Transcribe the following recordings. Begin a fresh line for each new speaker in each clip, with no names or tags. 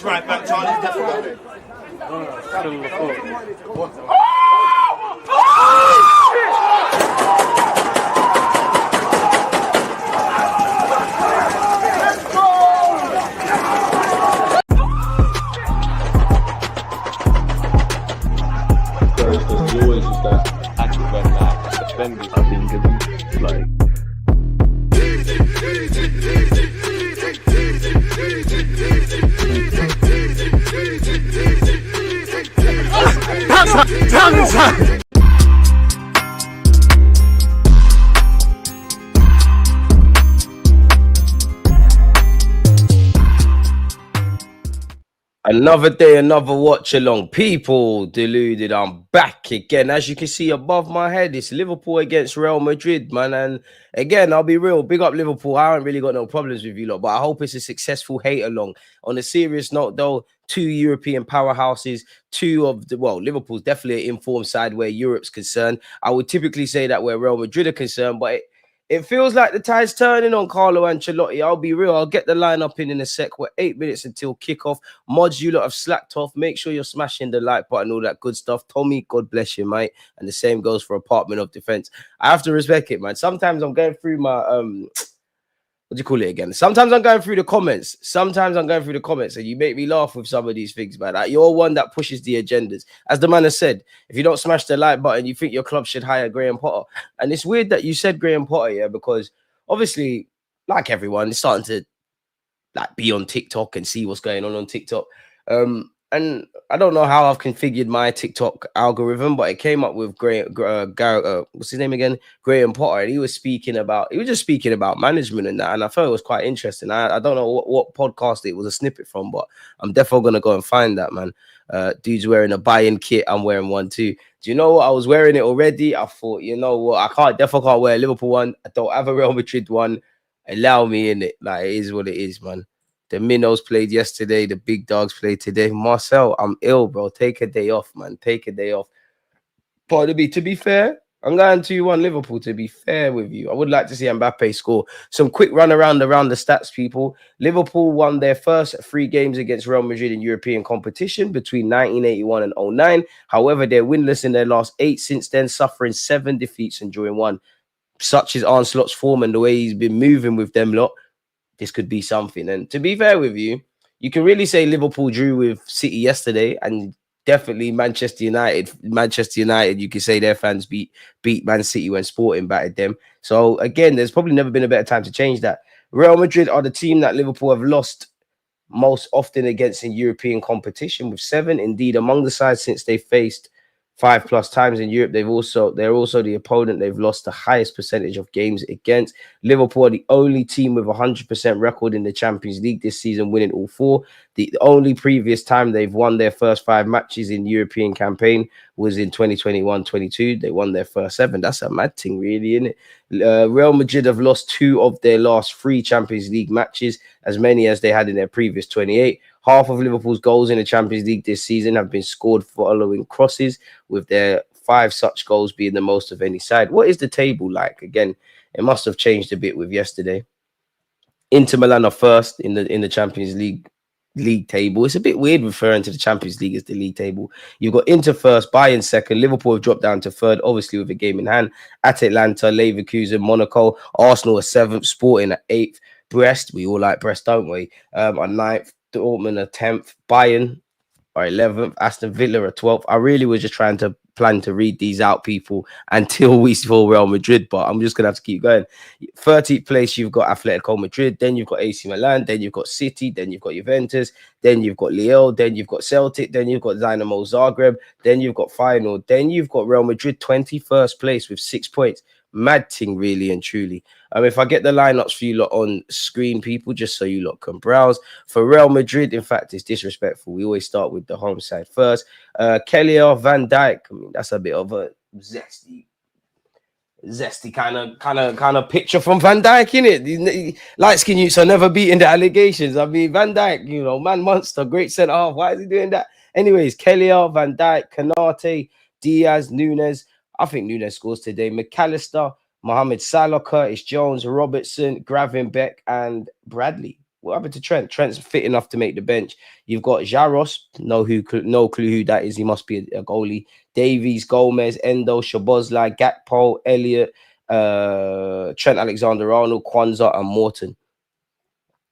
right back, Charlie's definitely
You always use that active when defenders are being given like.
Another day, another watch along. People, deluded. I'm back again. As you can see above my head, it's Liverpool against Real Madrid, man. And again, I'll be real. Big up Liverpool. I haven't really got no problems with you lot, but I hope it's a successful hate along. On a serious note, though, two European powerhouses, Liverpool's definitely an informed side where Europe's concerned. I would typically say that where Real Madrid are concerned, but it feels like the tide's turning on Carlo Ancelotti. I'll be real. I'll get the lineup in a sec. We're 8 minutes until kickoff. Mods, you lot have slacked off. Make sure you're smashing the like button, all that good stuff. Tommy, God bless you, mate. And the same goes for Apartment of Defense. I have to respect it, man. Sometimes I'm going through my what do you call it again? Sometimes I'm going through the comments. And you make me laugh with some of these things, man. Like, you're one that pushes the agendas. As the man has said, if you don't smash the like button, you think your club should hire Graham Potter. And it's weird that you said Graham Potter, yeah, because obviously, like everyone, it's starting to like be on TikTok and see what's going on TikTok. And I don't know how I've configured my TikTok algorithm, but it came up with what's his name again? Graham Potter. And he was just speaking about management and that. And I thought it was quite interesting. I don't know what podcast it was a snippet from, but I'm definitely going to go and find that, man. Dude's wearing a buy-in kit. I'm wearing one too. Do you know what? I was wearing it already. I thought, you know what? I definitely can't wear a Liverpool one. I don't have a Real Madrid one. Allow me in it. Like, it is what it is, man. The minnows played yesterday. The big dogs played today. Marcel, I'm ill, bro. Take a day off, man. Take a day off. Pardon me. To be fair, I'm going 2-1 Liverpool, to be fair with you. I would like to see Mbappe score. Some quick run around the stats, people. Liverpool won their first 3 games against Real Madrid in European competition between 1981 and 09. However, they're winless in their last 8 since then, suffering 7 defeats and drawing 1. Such is Arne Slot's form and the way he's been moving with them lot. This could be something. And to be fair with you, you can really say Liverpool drew with City yesterday, and definitely Manchester United, you can say their fans beat Man City when Sporting battered them. So again, there's probably never been a better time to change that. Real Madrid are the team that Liverpool have lost most often against in European competition with 7. Indeed, among the sides since they faced 5+ times in Europe, they're also the opponent they've lost the highest percentage of games against. Liverpool are the only team with 100% record in the Champions League this season, winning all 4. The only previous time they've won their first 5 matches in European campaign was in 2021-22. They won their first 7. That's a mad thing, really, isn't it? Real Madrid have lost 2 of their last 3 Champions League matches, as many as they had in their previous 28. Half of Liverpool's goals in the Champions League this season have been scored following crosses, with their 5 such goals being the most of any side. What is the table like? Again, it must have changed a bit with yesterday. Inter Milan are first in the Champions League table. It's a bit weird referring to the Champions League as the league table. You've got Inter first, Bayern second, Liverpool have dropped down to 3rd, obviously with a game in hand. Atalanta, Leverkusen, Monaco, Arsenal are 7th, Sporting at 8th, Brest, we all like Brest, don't we? Are 9th. Dortmund are 10th, Bayern are 11th, Aston Villa are 12th. I really was just trying to plan to read these out, people, until we saw Real Madrid, but I'm just going to have to keep going. 30th place, you've got Atletico Madrid, then you've got AC Milan, then you've got City, then you've got Juventus, then you've got Lille, then you've got Celtic, then you've got Dynamo Zagreb, then you've got Feyenoord, then you've got Real Madrid, 21st place with 6 points. Mad thing, really and truly. If I get the lineups for you lot on screen, people, just so you lot can browse. For Real Madrid, in fact, it's disrespectful. We always start with the home side first. Kelleher, Van Dijk. I mean, that's a bit of a zesty kind of picture from Van Dijk, innit? Light skin youths are never beating the allegations. I mean, Van Dijk, man monster, great centre half. Why is he doing that? Anyways, Kelleher, Van Dijk, Kanate, Diaz, Nunes. I think Nunes scores today. McAllister, Mohamed Salah, Curtis Jones, Robertson, Gravenbeck, and Bradley. What happened to Trent? Trent's fit enough to make the bench. You've got Jaros, no clue who that is. He must be a goalie. Davies, Gomez, Endo, Shabozlai, Gakpo, Elliott, Trent Alexander-Arnold, Kwanzaa, and Morton.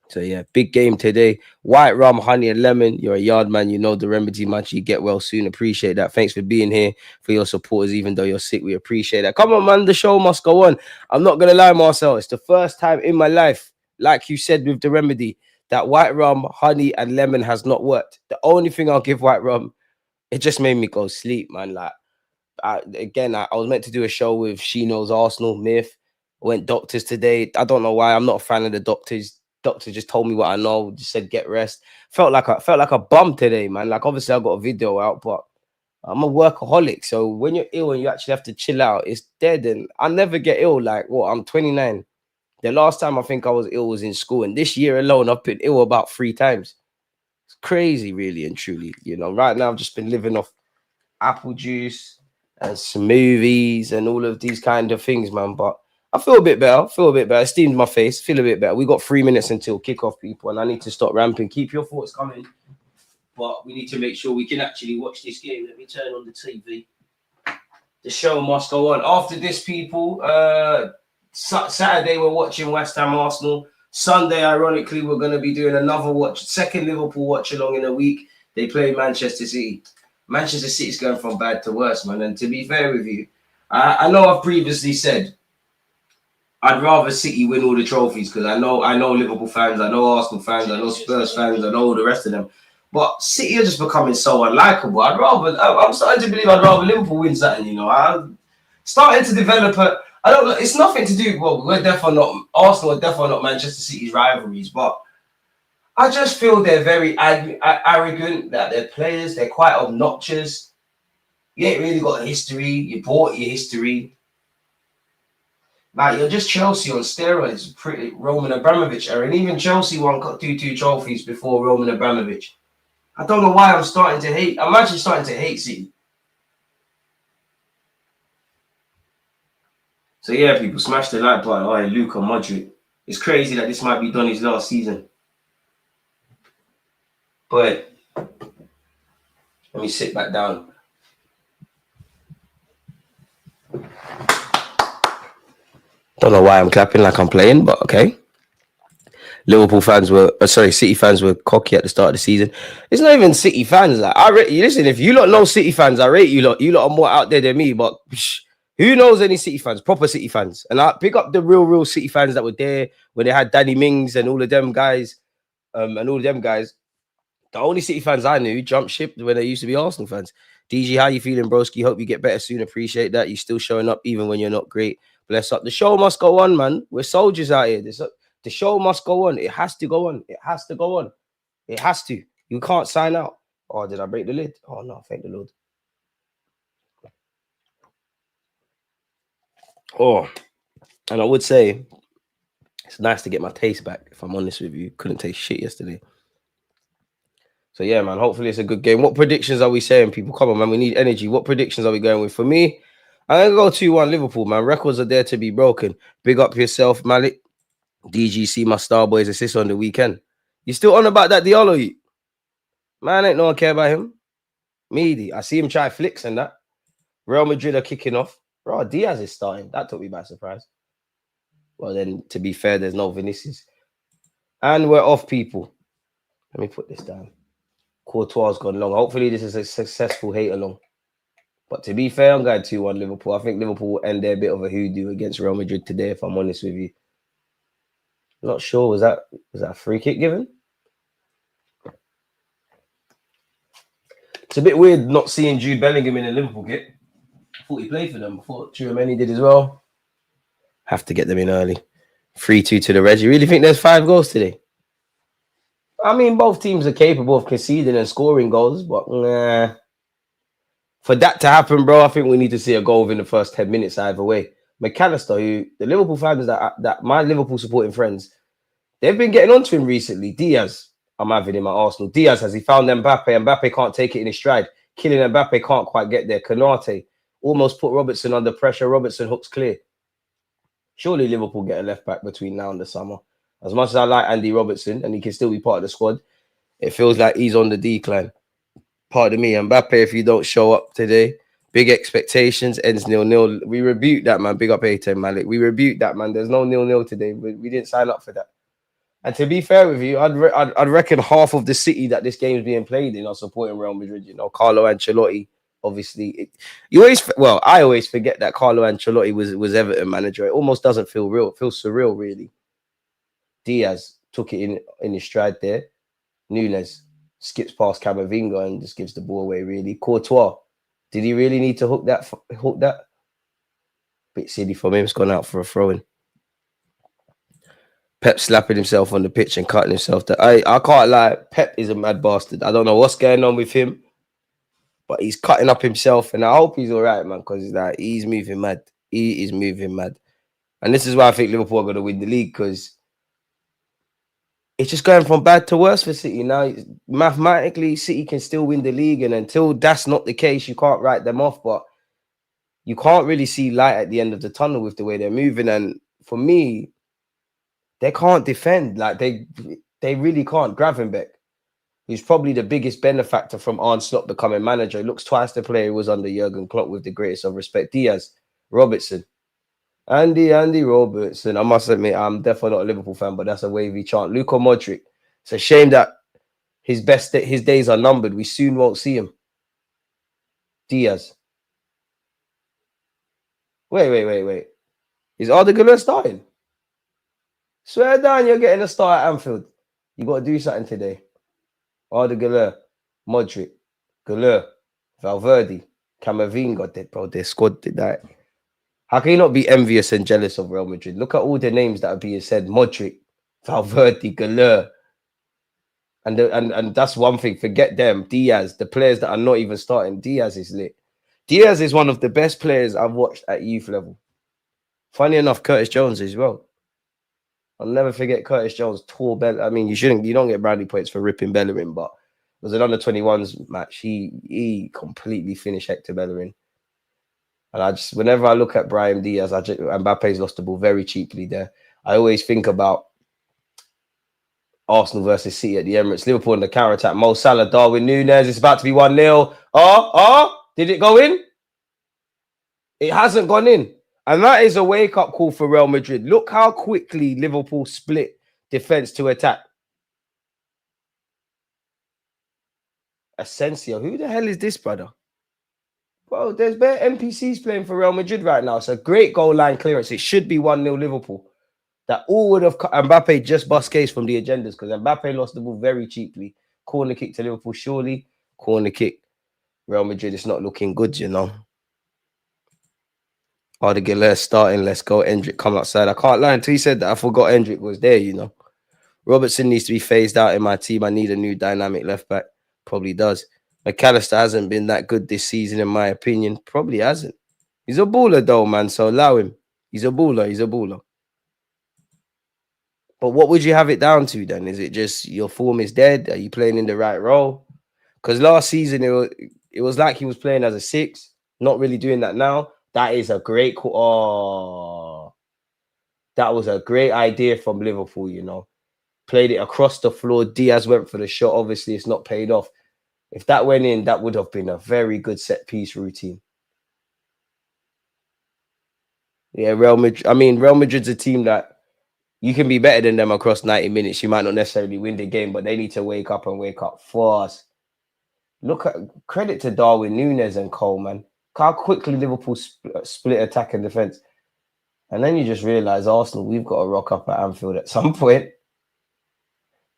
So yeah, big game today. White rum, honey, and lemon. You're a yard man. You know the remedy, man. You get well soon. Appreciate that. Thanks for being here, for your supporters, even though you're sick. We appreciate that. Come on, man. The show must go on. I'm not gonna lie, Marcel. It's the first time in my life, like you said with the remedy, that white rum, honey, and lemon has not worked. The only thing I'll give white rum, it just made me go sleep, man. Like I was meant to do a show with She Knows Arsenal, Myth. I went doctors today. I don't know why. I'm not a fan of the doctors. Doctor just told me what I know. Just said get rest. Felt like a bum today, man. Like obviously I got a video out, but I'm a workaholic. So when you're ill and you actually have to chill out, it's dead. And I never get ill. Like what? I'm 29. The last time I think I was ill was in school, and this year alone I've been ill about 3 times. It's crazy, really and truly. You know, right now I've just been living off apple juice and smoothies and all of these kind of things, man. But I feel a bit better. I steamed my face. Feel a bit better. We got 3 minutes until kickoff, people, and I need to stop ramping. Keep your thoughts coming, but we need to make sure we can actually watch this game. Let me turn on the TV. The show must go on. After this, people, Saturday we're watching West Ham Arsenal. Sunday, ironically, we're going to be doing another second Liverpool watch along in a week. They play Manchester City. Manchester City's going from bad to worse, man. And to be fair with you, I know I've previously said I'd rather City win all the trophies because I know Liverpool fans, I know Arsenal fans, I know Spurs fans, I know all the rest of them. But City are just becoming so unlikable. I'm starting to believe I'd rather Liverpool win something, you know. I'm starting to develop it's nothing to do, well, Arsenal are definitely not Manchester City's rivalries, but I just feel they're very arrogant, that their players, they're quite obnoxious. You ain't really got a history, you bought your history. Like, you're just Chelsea on steroids, pretty Roman Abramovich era. And even Chelsea won 2 trophies before Roman Abramovich. I don't know why I'm actually starting to hate City. So yeah, people, smash the like button. Oh, Luka Modric. It's crazy that this might be Donny's last season. But let me sit back down. Don't know why I'm clapping like I'm playing, but okay. City fans were cocky at the start of the season. It's not even City fans. Like, I rate you. Listen, if you lot know City fans, I rate you lot. You lot are more out there than me. But who knows any City fans? Proper City fans. And I pick up the real City fans that were there when they had Danny Mings and all of them guys. The only City fans I knew jumped ship when they used to be Arsenal fans. DG, how you feeling, broski? Hope you get better soon. Appreciate that. You're still showing up even when you're not great. Bless up. The show must go on, man. We're soldiers out here. The show must go on. It has to go on. It has to go on. It has to. You can't sign out. Oh, did I break the lid? Oh, no. Thank the Lord. Oh, and I would say it's nice to get my taste back, if I'm honest with you. Couldn't taste shit yesterday. So, yeah, man, hopefully it's a good game. What predictions are we saying, people? Come on, man. We need energy. What predictions are we going with? For me, I'm going to go 2-1 Liverpool, man. Records are there to be broken. Big up yourself, Malik. DGC, my Starboys assist on the weekend. You still on about that Diallo? Man, ain't no one care about him. Meaty. I see him try flicks and that. Real Madrid are kicking off. Bro, Diaz is starting. That took me by surprise. Well, then, to be fair, there's no Vinicius. And we're off, people. Let me put this down. Courtois gone long. Hopefully, this is a successful hate along. But to be fair, I'm going 2-1 Liverpool. I think Liverpool will end their bit of a hoodoo against Real Madrid today, if I'm honest with you. Not sure. Was that a free kick given? It's a bit weird not seeing Jude Bellingham in a Liverpool kit. I thought he played for them. I thought Tchouameni did as well. Have to get them in early. 3-2 to the Reg. You really think there's 5 goals today? I mean, both teams are capable of conceding and scoring goals, but nah. For that to happen, bro, I think we need to see a goal within the first 10 minutes either way. McAllister, who the Liverpool fans that my Liverpool supporting friends, they've been getting onto him recently. Diaz, I'm having him at Arsenal. Diaz, has he found Mbappe? Mbappe can't take it in his stride. Kylian Mbappe can't quite get there. Konate almost put Robertson under pressure. Robertson hooks clear. Surely Liverpool get a left back between now and the summer. As much as I like Andy Robertson and he can still be part of the squad, it feels like he's on the decline. Pardon me, Mbappe, if you don't show up today, big expectations, ends 0-0. We rebuke that, man. Big up A10 Malik. We rebuke that, man. There's no 0-0 today. We didn't sign up for that. And to be fair with you, I'd reckon half of the city that this game's being played in are supporting Real Madrid. You know, Carlo Ancelotti, obviously. I always forget that Carlo Ancelotti was Everton manager. It almost doesn't feel real. It feels surreal, really. Diaz took it in his stride there. Nunes skips past Camavinga and just gives the ball away, really. Courtois, did he really need to hook that? Bit silly from him. It's gone out for a throw-in. Pep slapping himself on the pitch and cutting himself. I can't lie. Pep is a mad bastard. I don't know what's going on with him, but he's cutting up himself, and I hope he's all right, man, because he's moving mad. He is moving mad. And this is why I think Liverpool are going to win the league, because it's just going from bad to worse for City. Now, mathematically, City can still win the league, and until that's not the case, you can't write them off, but you can't really see light at the end of the tunnel with the way they're moving. And for me, they can't defend. Like, they really can't. Gravenberch, who's probably the biggest benefactor from Arne Slot becoming manager, looks twice the player he was under Jurgen Klopp, with the greatest of respect. Diaz, Robertson, Andy Robertson. I must admit, I'm definitely not a Liverpool fan, but that's a wavy chant. Luka Modric. It's a shame that his days are numbered. We soon won't see him. Diaz. Wait. Is Arda Güler starting? Swear down, you're getting a start at Anfield. You got to do something today. Arda Güler, Modric, Güler, Valverde, Camavinga. Bro, their squad did that. How can you not be envious and jealous of Real Madrid? Look at all the names that are being said. Modric, Valverde, Güler. And that's one thing. Forget them. Diaz, the players that are not even starting. Diaz is lit. Diaz is one of the best players I've watched at youth level. Funny enough, Curtis Jones as well. I'll never forget Curtis Jones tore Bellerin. I mean, you don't get brownie points for ripping Bellerin, but it was an under-21s match. He completely finished Hector Bellerin. And whenever I look at Brahim Diaz, Mbappe's lost the ball very cheaply there. I always think about Arsenal versus City at the Emirates. Liverpool in the counter-attack. Mo Salah, Darwin Núñez. It's about to be 1-0. Did it go in? It hasn't gone in. And that is a wake-up call for Real Madrid. Look how quickly Liverpool split defense to attack. Asensio. Who the hell is this, brother? Bro, there's bare NPCs playing for Real Madrid right now. It's a great goal line clearance. It should be 1-0 Liverpool. That all would have... Mbappe just bust case from the agendas, because Mbappe lost the ball very cheaply. Corner kick to Liverpool, surely. Corner kick. Real Madrid, it's not looking good, you know. Arda Güler starting. Let's go. Endrick come outside. I can't lie. Until he said that, I forgot Endrick was there, you know. Robertson needs to be phased out in my team. I need a new dynamic left back. Probably does. McAllister hasn't been that good this season, in my opinion. Probably hasn't. He's a baller, though, man. So allow him. He's a baller. But what would you have it down to, then? Is it just your form is dead? Are you playing in the right role? Because last season, it was like he was playing as a 6. Not really doing that now. That is a great call. That was a great idea from Liverpool, you know. Played it across the floor. Diaz went for the shot. Obviously, it's not paid off. If that went in, that would have been a very good set-piece routine. Yeah, Real Madrid's a team that you can be better than them across 90 minutes. You might not necessarily win the game, but they need to wake up fast. Look at credit to Darwin Núñez and Cole, man. How quickly Liverpool split attack and defense. And then you just realize, Arsenal, we've got to rock up at Anfield at some point.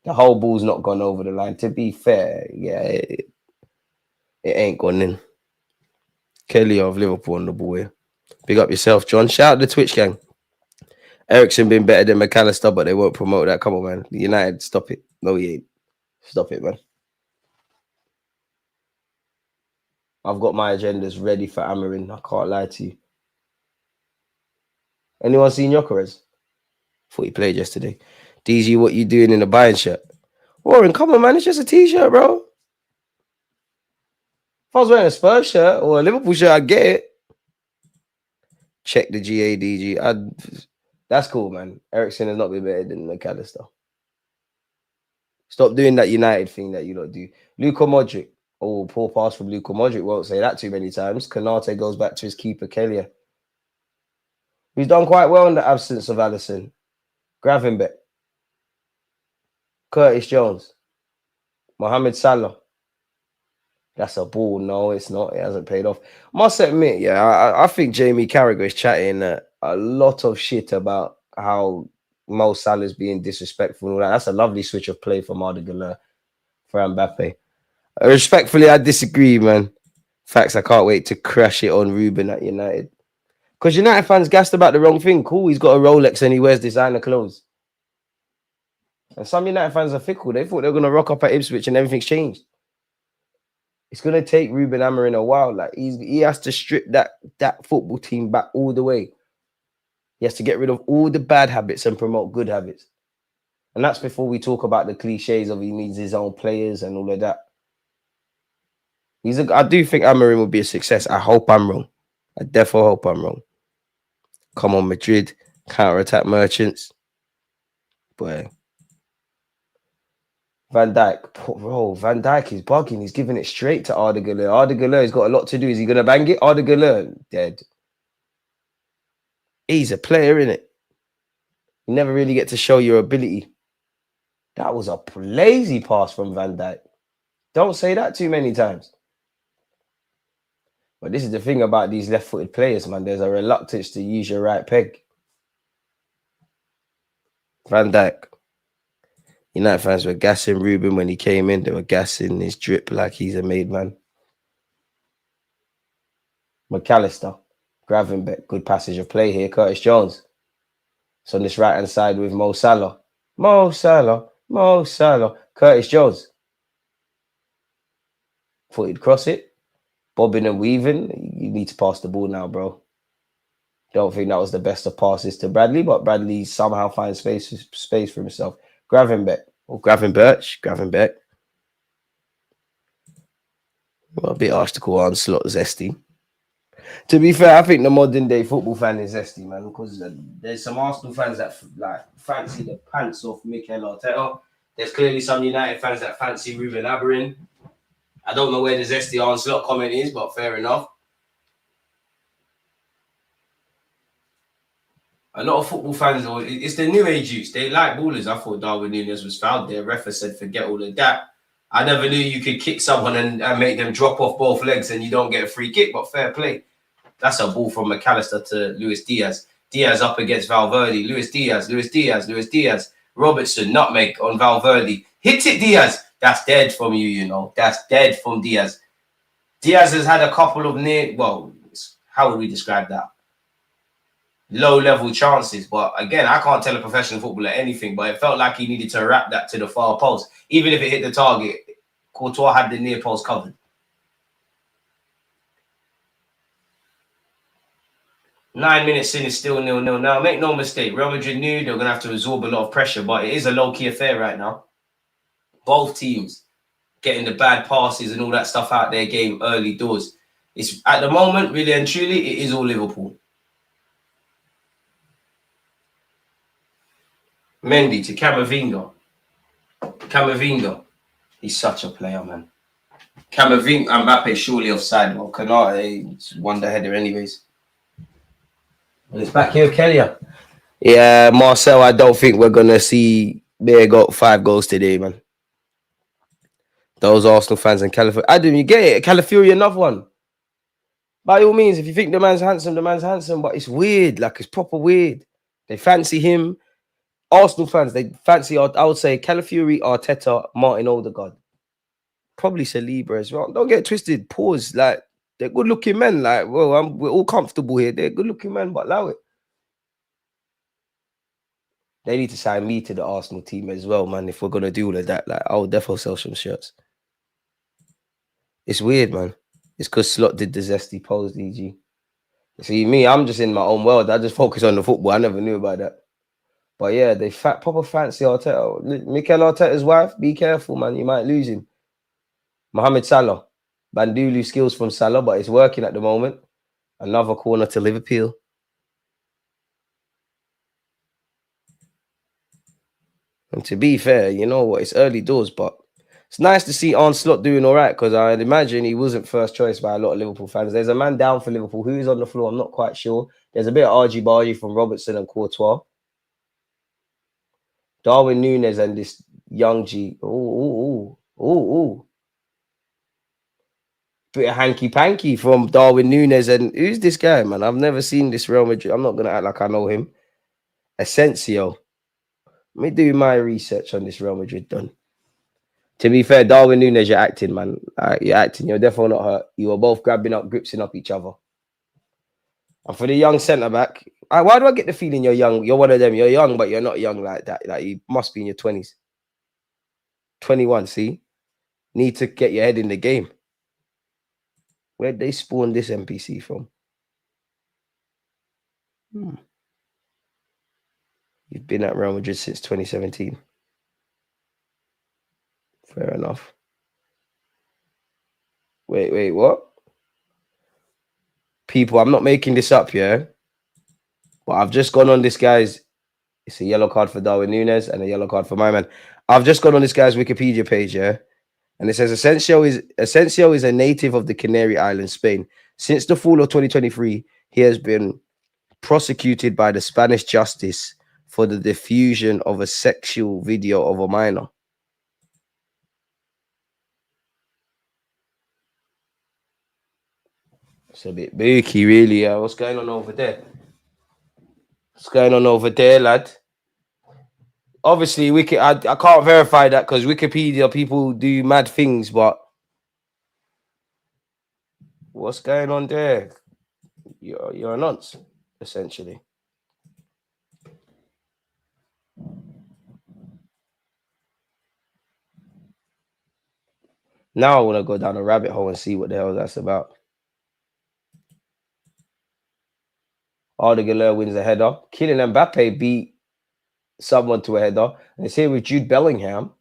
The whole ball's not gone over the line. To be fair, yeah, it ain't gone in. Kelly of Liverpool on the ball here. Big up yourself, John. Shout out to the Twitch gang. Ericsson been better than McAllister, but they won't promote that. Come on, man. United, stop it. No, he ain't. Stop it, man. I've got my agendas ready for Amarin. I can't lie to you. Anyone seen Gyökeres? Thought he played yesterday. DG, what you doing in a Bayern shirt? Warren, come on, man. It's just a t-shirt, bro. If I was wearing a Spurs shirt or a Liverpool shirt, I'd get it. Check the GADG. That's cool, man. Ericsson has not been better than McAllister. Stop doing that United thing that you lot do. Luka Modric. Oh, poor pass from Luka Modric. Won't say that too many times. Kanate goes back to his keeper, Kelia. He's done quite well in the absence of Alisson. Gravenbeck. Curtis Jones. Mohamed Salah. That's a ball. No, it's not. It hasn't paid off. Must admit, yeah, I think Jamie Carragher is chatting a lot of shit about how Mo Salah's being disrespectful and all that. That's a lovely switch of play from Arda Güler for Mbappe. Respectfully, I disagree, man. Facts, I can't wait to crash it on Ruben at United. Because United fans gassed about the wrong thing. Cool, he's got a Rolex and he wears designer clothes. And some United fans are fickle. They thought they were going to rock up at Ipswich and everything's changed. It's going to take Ruben Amorim a while. Like he has to strip that football team back all the way. He has to get rid of all the bad habits and promote good habits. And that's before we talk about the cliches of he needs his own players and all of that. I do think Amorim will be a success. I hope I'm wrong. I definitely hope I'm wrong. Come on, Madrid. Counter-attack merchants. Boy. Van Dijk. Bro, Van Dijk is bugging. He's giving it straight to Arda Güler. Arda Güler has got a lot to do. Is he going to bang it? Arda Güler, dead. He's a player, innit? You never really get to show your ability. That was a lazy pass from Van Dijk. Don't say that too many times. But this is the thing about these left-footed players, man. There's a reluctance to use your right peg. Van Dijk. United fans were gassing Ruben when he came in. They were gassing his drip like he's a made man. McAllister. Gravenbeck. Good passage of play here. Curtis Jones. It's on this right-hand side with Mo Salah. Mo Salah. Mo Salah. Curtis Jones. Thought he'd cross it. Bobbing and weaving. You need to pass the ball now, bro. Don't think that was the best of passes to Bradley, but Bradley somehow finds space for himself. Gravenbeck. Or Gravenbeck. Well, a bit harsh to call Onslaught zesty. To be fair, I think the modern day football fan is zesty, man, because there's some Arsenal fans that fancy the pants off Mikel Arteta. There's clearly some United fans that fancy Ruben Amorim. I don't know where the zesty Onslaught comment is, but fair enough. A lot of football fans, it's the new age youths. They like ballers. I thought Darwin Núñez was fouled there. Refa said, forget all of that. I never knew you could kick someone and make them drop off both legs and you don't get a free kick, but fair play. That's a ball from McAllister to Luis Diaz. Diaz up against Valverde. Luis Diaz. Robertson, nutmeg on Valverde. Hit it, Diaz. That's dead from you, you know. That's dead from Diaz. Diaz has had a couple of how would we describe that? Low-level chances. But again, I can't tell a professional footballer anything, but it felt like he needed to wrap that to the far post. Even if it hit the target, Courtois had the near post covered. 9 minutes in is still 0-0. Now, make no mistake, Real Madrid knew they were going to have to absorb a lot of pressure, but it is a low-key affair right now. Both teams getting the bad passes and all that stuff out their game early doors. It's at the moment, really and truly, it is all Liverpool. Mendy to Camavinga. He's such a player, man. Camavinga, Mbappe surely offside. Well, Kanate won the header anyways. And it's back here with Kelia. Yeah, Marcel, I don't think we're going to see Bear got 5 goals today, man. Those Arsenal fans in California. Adam, you get it. Calafiori, another one. By all means, if you think the man's handsome, but it's weird. Like, it's proper weird. They fancy him. Arsenal fans, they fancy, I would say, Calafiori, Arteta, Martin Odegaard. Probably Saliba as well. Don't get twisted. Pause. Like, they're good-looking men. Like, well, we're all comfortable here. They're good-looking men, but allow it. They need to sign me to the Arsenal team as well, man, if we're going to do all of that. Like, I'll definitely sell some shirts. It's weird, man. It's because Slot did the zesty pose, DG. See, me, I'm just in my own world. I just focus on the football. I never knew about that. But yeah, they proper fancy Arteta. Mikel Arteta's wife, be careful, man. You might lose him. Mohamed Salah. Bandulu skills from Salah, but it's working at the moment. Another corner to Liverpool. And to be fair, you know what? It's early doors, but it's nice to see Onslaught doing all right because I'd imagine he wasn't first choice by a lot of Liverpool fans. There's a man down for Liverpool. Who is on the floor? I'm not quite sure. There's a bit of argy-bargy from Robertson and Courtois. Darwin Núñez and this young G. Ooh. Bit of hanky-panky from Darwin Núñez. And who's this guy, man? I've never seen this Real Madrid. I'm not going to act like I know him. Asensio. Let me do my research on this Real Madrid done. To be fair, Darwin Núñez, you're acting, man. You're acting. You're definitely not hurt. You were both gripsing up each other. And for the young centre-back, why do I get the feeling you're young? You're one of them. You're young, but you're not young like that. Like, you must be in your 20s. 21, see? Need to get your head in the game. Where'd they spawn this NPC from? You've been at Real Madrid since 2017. Fair enough. Wait, what? People, I'm not making this up, yeah? But I've just gone on this guy's... It's a yellow card for Darwin Núñez and a yellow card for my man. I've just gone on this guy's Wikipedia page, yeah? And it says Asensio is a native of the Canary Islands, Spain. Since the fall of 2023, he has been prosecuted by the Spanish justice for the diffusion of a sexual video of a minor. It's a bit booky, really. Yeah. What's going on over there? What's going on over there, lad? Obviously, I can't verify that because Wikipedia people do mad things, but what's going on there? You're a nonce, essentially. Now I want to go down a rabbit hole and see what the hell that's about. Arda wins a header. Kylian Mbappe beat someone to a header. And it's here with Jude Bellingham,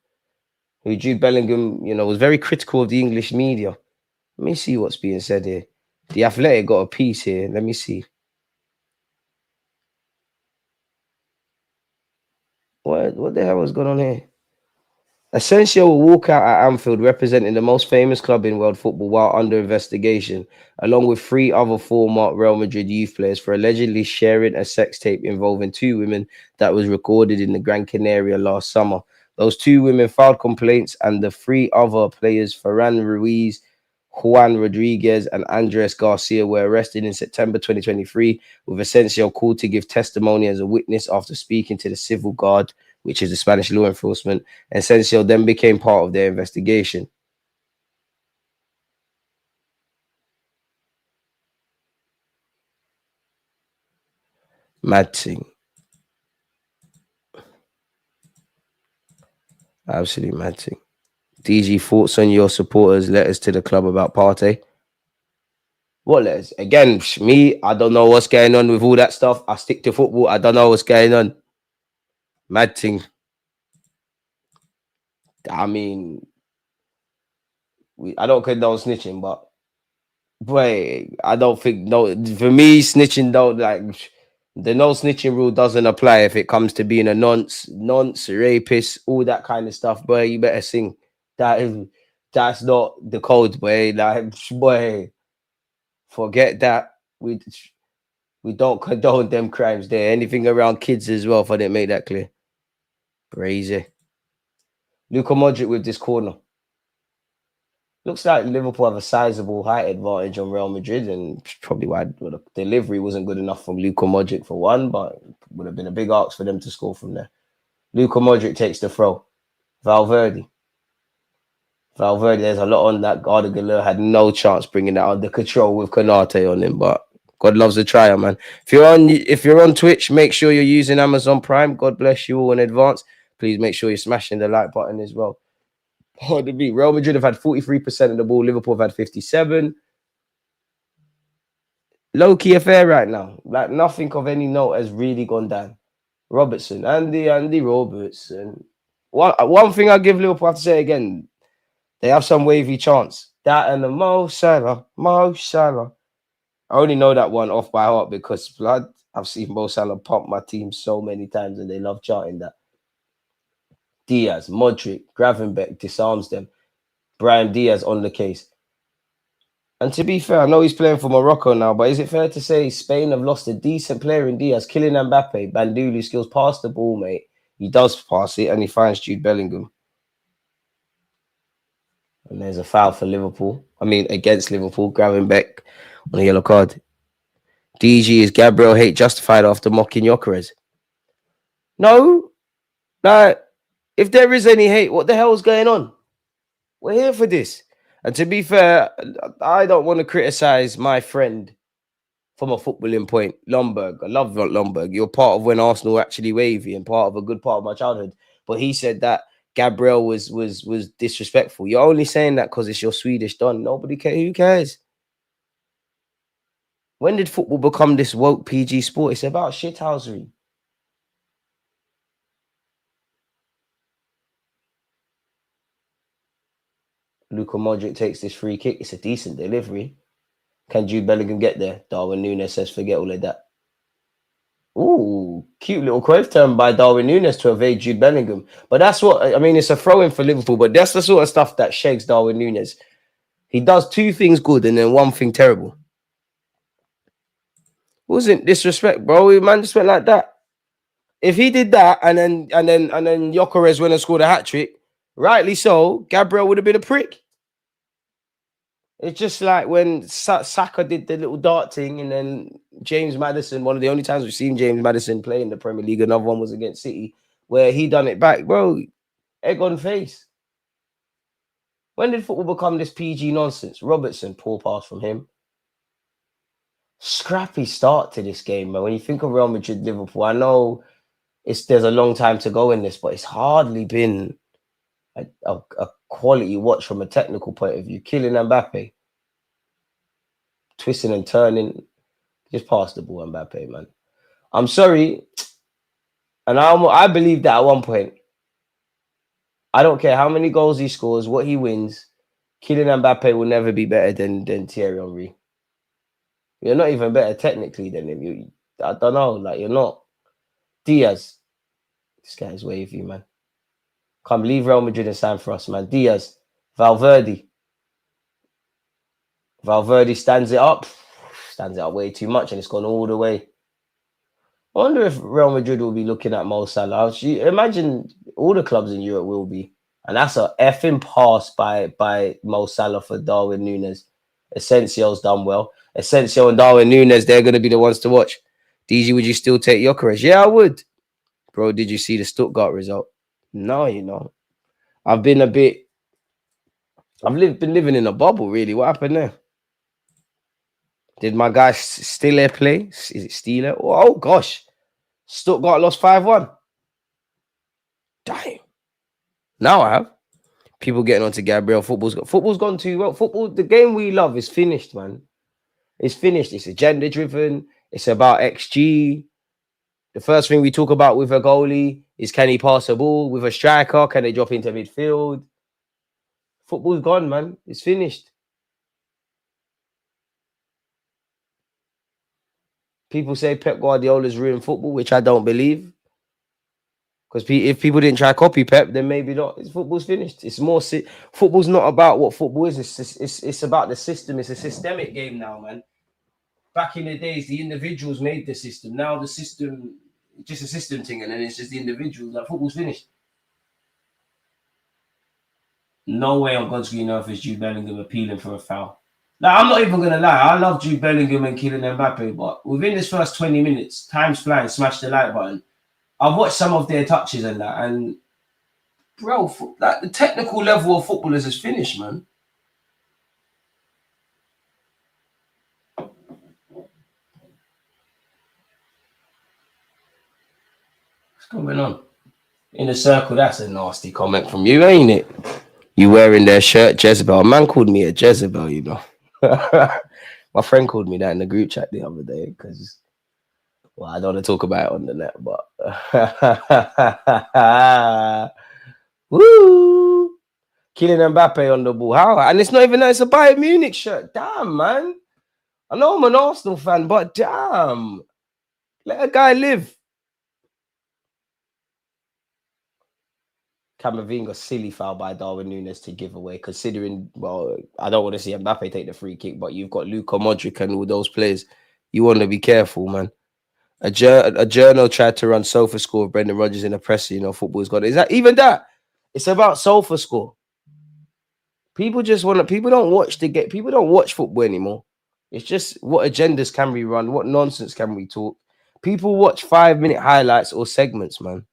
who Jude Bellingham, was very critical of the English media. Let me see what's being said here. The Athletic got a piece here. Let me see. What the hell was going on here? Asensio will walk out at Anfield representing the most famous club in world football while under investigation, along with 3 other former Real Madrid youth players for allegedly sharing a sex tape involving 2 women that was recorded in the Gran Canaria last summer. Those 2 women filed complaints, and the 3 other players, Ferran Ruiz, Juan Rodriguez, and Andres Garcia, were arrested in September 2023, with Asensio called to give testimony as a witness after speaking to the civil guard, which is the Spanish law enforcement. Asensio then became part of their investigation. Mad thing. Absolutely mad thing. DG, thoughts on your supporters' letters to the club about Partey? What letters? Again, me, I don't know what's going on with all that stuff. I stick to football. I don't know what's going on. Mad thing. I mean, I don't condone snitching, but boy, I don't think for me, snitching don't the no snitching rule doesn't apply if it comes to being a nonce, rapist, all that kind of stuff. Boy, you better sing. That's not the code, boy. Boy, forget that. We don't condone them crimes there. Anything around kids as well, if I didn't make that clear. Crazy. Luka Modric with this corner. Looks like Liverpool have a sizable height advantage on Real Madrid, and probably why the delivery wasn't good enough from Luka Modric for one, but it would have been a big ask for them to score from there. Luka Modric takes the throw. Valverde, there's a lot on that. Arda Güler had no chance bringing that under control with Konate on him, but God loves a trier, man. If you're on Twitch, make sure you're using Amazon Prime. God bless you all in advance. Please make sure you're smashing the like button as well. Pardon me. Real Madrid have had 43% of the ball. Liverpool have had 57%. Low-key affair right now. Like, nothing of any note has really gone down. Robertson, Andy Robertson. One thing I give Liverpool, I have to say again, they have some wavy chance. That and the Mo Salah. I only know that one off by heart because blood, I've seen Mo Salah pump my team so many times and they love chanting that. Diaz, Modric, Gravenberch disarms them. Brian Diaz on the case. And to be fair, I know he's playing for Morocco now, but is it fair to say Spain have lost a decent player in Diaz? Kylian Mbappe, Bandulu skills past the ball, mate. He does pass it and he finds Jude Bellingham. And there's a foul for Liverpool. I mean, against Liverpool, Gravenberch on a yellow card. DG is Gabriel hate justified after mocking Gyökeres? No. Like, if there is any hate, what the hell is going on? We're here for this. And to be fair, I don't want to criticize my friend from a footballing point, Lomberg. I love Lomberg. You're part of when Arsenal were actually wavy and part of a good part of my childhood. But he said that Gabriel was disrespectful. You're only saying that because it's your Swedish don. Nobody cares. Who cares? When did football become this woke PG sport? It's about shithousery. Luka Modric takes this free kick. It's a decent delivery. Can Jude Bellingham get there? Darwin Núñez says, forget all of that. Ooh, cute little Cruyff turn by Darwin Núñez to evade Jude Bellingham. But that's what, I mean, it's a throw-in for Liverpool, but that's the sort of stuff that shakes Darwin Núñez. He does two things good and then one thing terrible. Wasn't disrespect, bro. Man just went like that. If he did that and then Gyökeres went and scored a hat-trick, rightly so, Gabriel would have been a prick. It's just like when Saka did the little dart thing, and then James Maddison, one of the only times we've seen James Maddison play in the Premier League, another one was against City, where he done it back. Bro, egg on face. When did football become this PG nonsense? Robertson, poor pass from him. Scrappy start to this game, man. When you think of Real Madrid, Liverpool, I know there's a long time to go in this, but it's hardly been a quality watch from a technical point of view. Kylian Mbappe, twisting and turning, just pass the ball, Mbappe, man. I'm sorry, and I believe that at one point. I don't care how many goals he scores, what he wins. Kylian Mbappe will never be better than Thierry Henry. You're not even better technically than him. I don't know, like you're not. Diaz, this guy's wavy, man. Come leave Real Madrid and sign for us, man. Diaz, Valverde stands it up way too much, and it's gone all the way. I wonder if Real Madrid will be looking at Mo Salah. Imagine all the clubs in Europe will be. And that's a effing pass by Mo Salah for Darwin Núñez. Asensio's done well. Asensio and Darwin Núñez, they're going to be the ones to watch. DG, would you still take Gyökeres? Yeah, I would. Bro, did you see the Stuttgart result? No, you know. I've been living in a bubble, really. What happened there? Did my guy Stiller play? Is it Stiller? Oh, gosh. Stuttgart lost 5-1. Damn. Now I have. People getting onto Gabriel. Football's gone too well. Football, the game we love is finished, man. It's finished. It's agenda-driven. It's about XG. The first thing we talk about with a goalie is, can he pass a ball? With a striker, can they drop into midfield? Football's gone, man. It's finished. People say Pep Guardiola's ruined football, which I don't believe. Because if people didn't try to copy Pep, then maybe not. Football's finished. It's more. Football's not about what football is. It's about the system. It's a systemic game now, man. Back in the days, the individuals made the system. Now the system, just a system thing, and then it's just the individuals. Like, football's finished. No way on God's green earth is Jude Bellingham appealing for a foul. Now, I'm not even going to lie. I love Jude Bellingham and Kylian Mbappe, but within this first 20 minutes, time's flying, smash the like button. I've watched some of their touches and that, and bro, like, the technical level of footballers is finished, man. What's going on? In a circle, that's a nasty comment from you, ain't it? You wearing their shirt, Jezebel. A man called me a Jezebel, you know. My friend called me that in the group chat the other day because, well, I don't want to talk about it on the net, but woo! Kylian Mbappe on the ball. How? And it's not even that, it's a Bayern Munich shirt. Damn, man. I know I'm an Arsenal fan, but damn. Let a guy live. Camavinga silly foul by Darwin Núñez to give away, considering, well, I don't want to see Mbappe take the free kick, but you've got Luka Modric and all those players. You want to be careful, man. A journal tried to run sofa score of Brendan Rodgers in a presser, football's got it. Is that even that? It's about sofa score. People just want to, people don't watch football anymore. It's just what agendas can we run? What nonsense can we talk? People watch 5-minute highlights or segments, man.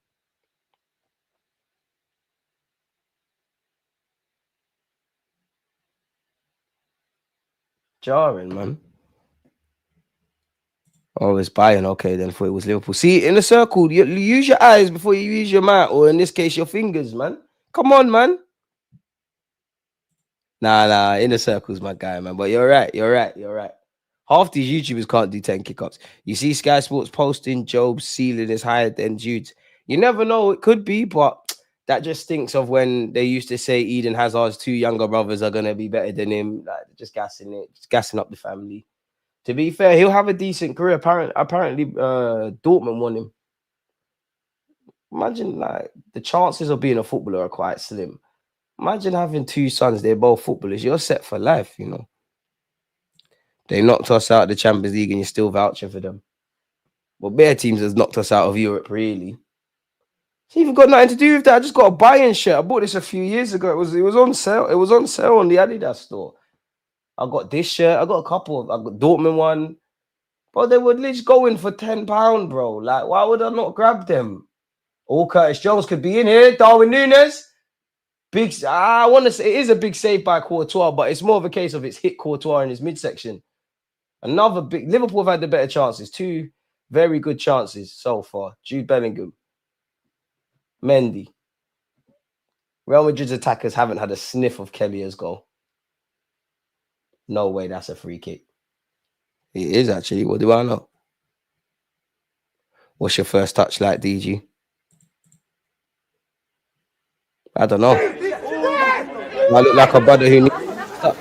Jarring, man. Oh, it's Bayern. Okay, then for it was Liverpool. See, in a circle, you use your eyes before you use your mouth, or in this case, your fingers, man. Come on, man. Nah, inner circles, my guy, man. But you're right. Half these YouTubers can't do 10 kickoffs. You see Sky Sports posting Job's ceiling is higher than Jude's. You never know, it could be, but that just stinks of when they used to say Eden Hazard's 2 younger brothers are gonna be better than him. Like, just gassing up the family. To be fair, he'll have a decent career. Apparently, Dortmund won him. Imagine, like, the chances of being a footballer are quite slim. Imagine having 2 sons, they're both footballers. You're set for life, They knocked us out of the Champions League and you're still vouching for them. Well, bare teams has knocked us out of Europe, really. It's even got nothing to do with that. I just got a Bayern shirt. I bought this a few years ago. It was on sale. It was on sale on the Adidas store. I got this shirt. I got a couple. I got Dortmund one. But they would literally go in for £10, bro. Like, why would I not grab them? All Curtis Jones could be in here. Darwin Núñez. I want to say it is a big save by Courtois, but it's more of a case of it's hit Courtois in his midsection. Another big Liverpool have had the better chances. 2 very good chances so far. Jude Bellingham, Mendy. Real Madrid's attackers haven't had a sniff of Kelly's goal. No way, that's a free kick. It is actually. What do I know? What's your first touch like, DG? I don't know. I look like a brother who needs a touch.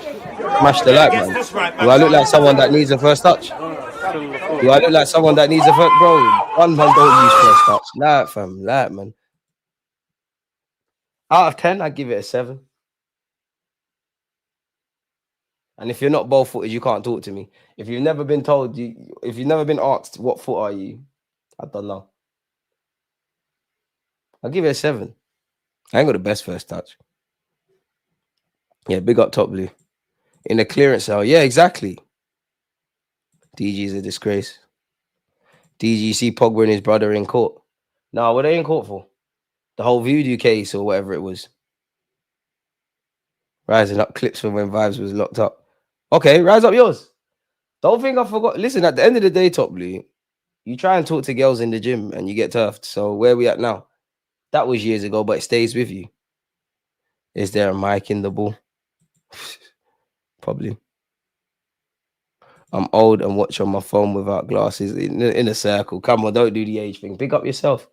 Smash the light, man. Do I look like someone that needs a first touch? Do I look like someone that needs a first? Bro, one man don't use first touch. Nah, fam. Nah, man. Out of 10, I'd give it a 7. And if you're not ball-footed, you can't talk to me. If you've never been told, if you've never been asked, what foot are you? I don't know. I'll give it a 7. I ain't got the best first touch. Yeah, big up Top Blue. In the clearance cell. Yeah, exactly. DG is a disgrace. DG, see Pogba and his brother in court. No, what are they in court for? The whole voodoo case or whatever it was. Rising up clips from when Vibes was locked up. Okay, rise up yours. Don't think I forgot. Listen, at the end of the day, Top Blue, you try and talk to girls in the gym and you get turfed. So where are we at now? That was years ago, but it stays with you. Is there a mic in the ball? Probably. I'm old and watch on my phone without glasses in a circle. Come on, don't do the age thing. Pick up yourself.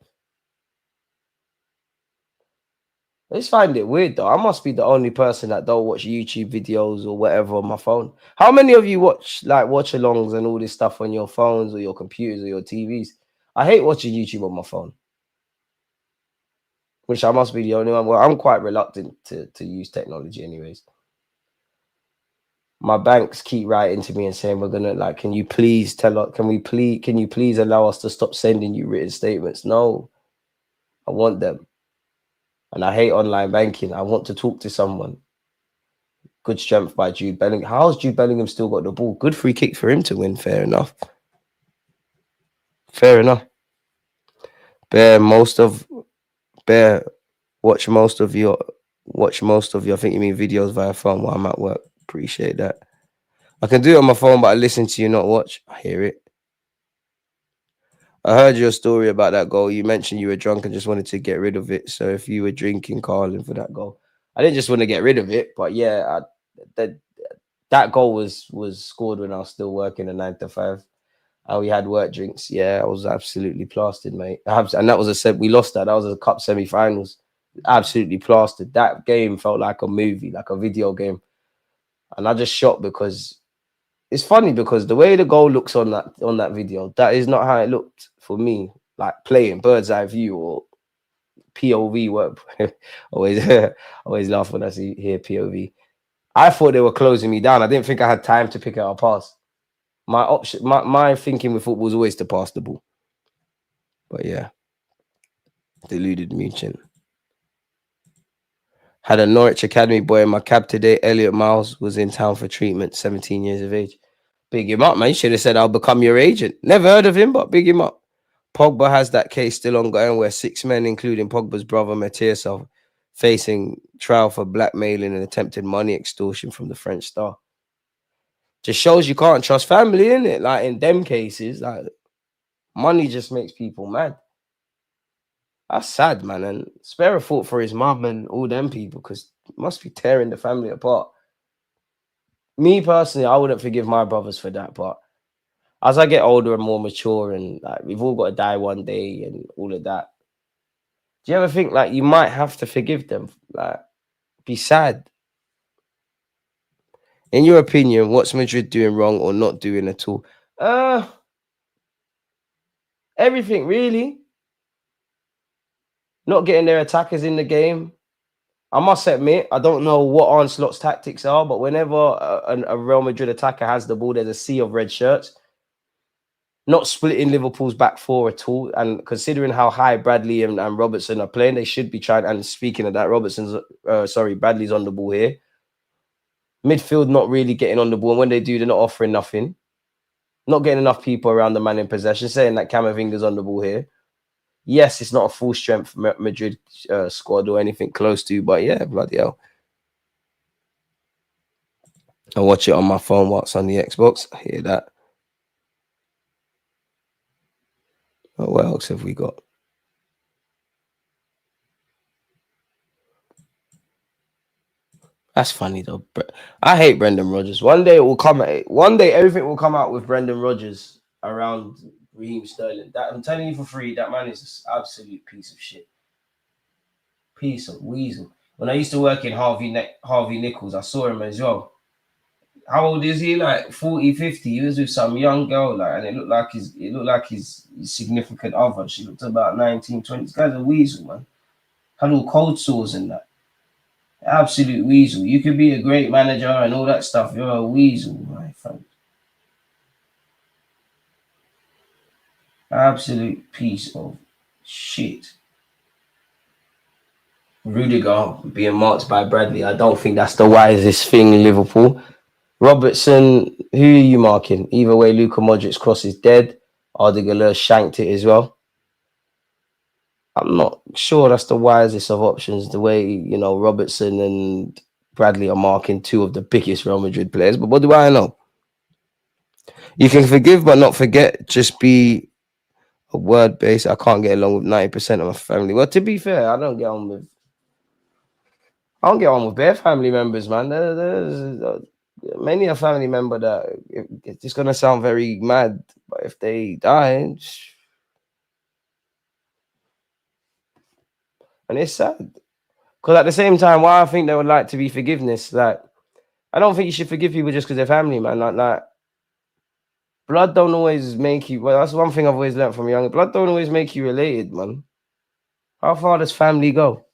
I just find it weird though. I must be the only person that don't watch YouTube videos or whatever on my phone. How many of you watch watch-alongs and all this stuff on your phones or your computers or your TVs? I hate watching YouTube on my phone. Which I must be the only one. Well, I'm quite reluctant to use technology anyways. My banks keep writing to me and saying, we're gonna can you please tell us, can you please allow us to stop sending you written statements? No, I want them. And I hate online banking. I want to talk to someone. Good strength by Jude Bellingham. How's Jude Bellingham still got the ball? Good free kick for him to win. Fair enough. Fair enough. Watch most of your I think you mean videos via phone while I'm at work. Appreciate that. I can do it on my phone, but I listen to you, not watch. I hear it. I heard your story about that goal. You mentioned you were drunk and just wanted to get rid of it. So if you were drinking, Carlin, for that goal, I didn't just want to get rid of it, but yeah, that goal was scored when I was still working a 9 to 5. And we had work drinks. Yeah, I was absolutely plastered, mate. And that was we lost that. That was a cup semi-finals. Absolutely plastered. That game felt like a movie, like a video game. And I just shot because it's funny because the way the goal looks on that video, that is not how it looked for me. Like playing bird's eye view or POV work. always, always laugh when I hear POV. I thought they were closing me down. I didn't think I had time to pick out a pass. My thinking with football is always to pass the ball. But yeah, deluded Muchin. Had a Norwich Academy boy in my cab today. Elliot Miles was in town for treatment, 17 years of age. Big him up, man. You should have said, I'll become your agent. Never heard of him, but big him up. Pogba has that case still ongoing where 6 men, including Pogba's brother Matthias, are facing trial for blackmailing and attempted money extortion from the French star. Just shows you can't trust family, innit? Like in them cases, like money just makes people mad. That's sad, man. And spare a thought for his mum and all them people, because it must be tearing the family apart. Me personally, I wouldn't forgive my brothers for that, but as I get older and more mature, and like we've all got to die one day and all of that, do you ever think like you might have to forgive them? Like, be sad. In your opinion, what's Madrid doing wrong or not doing at all? Everything really. Not getting their attackers in the game. I must admit, I don't know what Ancelot's tactics are, but whenever a Real Madrid attacker has the ball, there's a sea of red shirts. Not splitting Liverpool's back four at all. And considering how high Bradley and Robertson are playing, they should be trying. And speaking of that, Bradley's on the ball here. Midfield not really getting on the ball. And when they do, they're not offering nothing. Not getting enough people around the man in possession. Saying that Camavinga's on the ball here. Yes, it's not a full strength Madrid squad or anything close to, but yeah, bloody hell. I watch it on my phone whilst on the Xbox. I hear that. Oh, what else have we got? That's funny though. I hate Brendan Rodgers. One day it will come. One day everything will come out with Brendan Rodgers around Raheem Sterling. That I'm telling you for free, that man is an absolute piece of shit. Piece of weasel. When I used to work in Harvey Nichols, I saw him as well. How old is he? Like 40, 50. He was with some young girl, like, and it looked like his significant other. She looked about 19, 20. This guy's a weasel, man. Had all cold sores and that. Absolute weasel. You could be a great manager and all that stuff. You're a weasel, my friend. Absolute piece of shit. Rudiger being marked by Bradley. I don't think that's the wisest thing in Liverpool. Robertson, who are you marking? Either way, Luka Modric's cross is dead. Ardigaler shanked it as well. I'm not sure that's the wisest of options, the way, you know, Robertson and Bradley are marking two of the biggest Real Madrid players. But what do I know? You can forgive but not forget. Just be a word base. I can't get along with 90% of my family. Well, to be fair, I don't get on with bare family members, man. There's many a family member that it's going to sound very mad, but if they die, and it's sad. Because at the same time, why I think there would like to be forgiveness, like, I don't think you should forgive people just because they're family, man. Like, blood don't always make you, well, that's one thing I've always learned from young. Blood don't always make you related, man. How far does family go?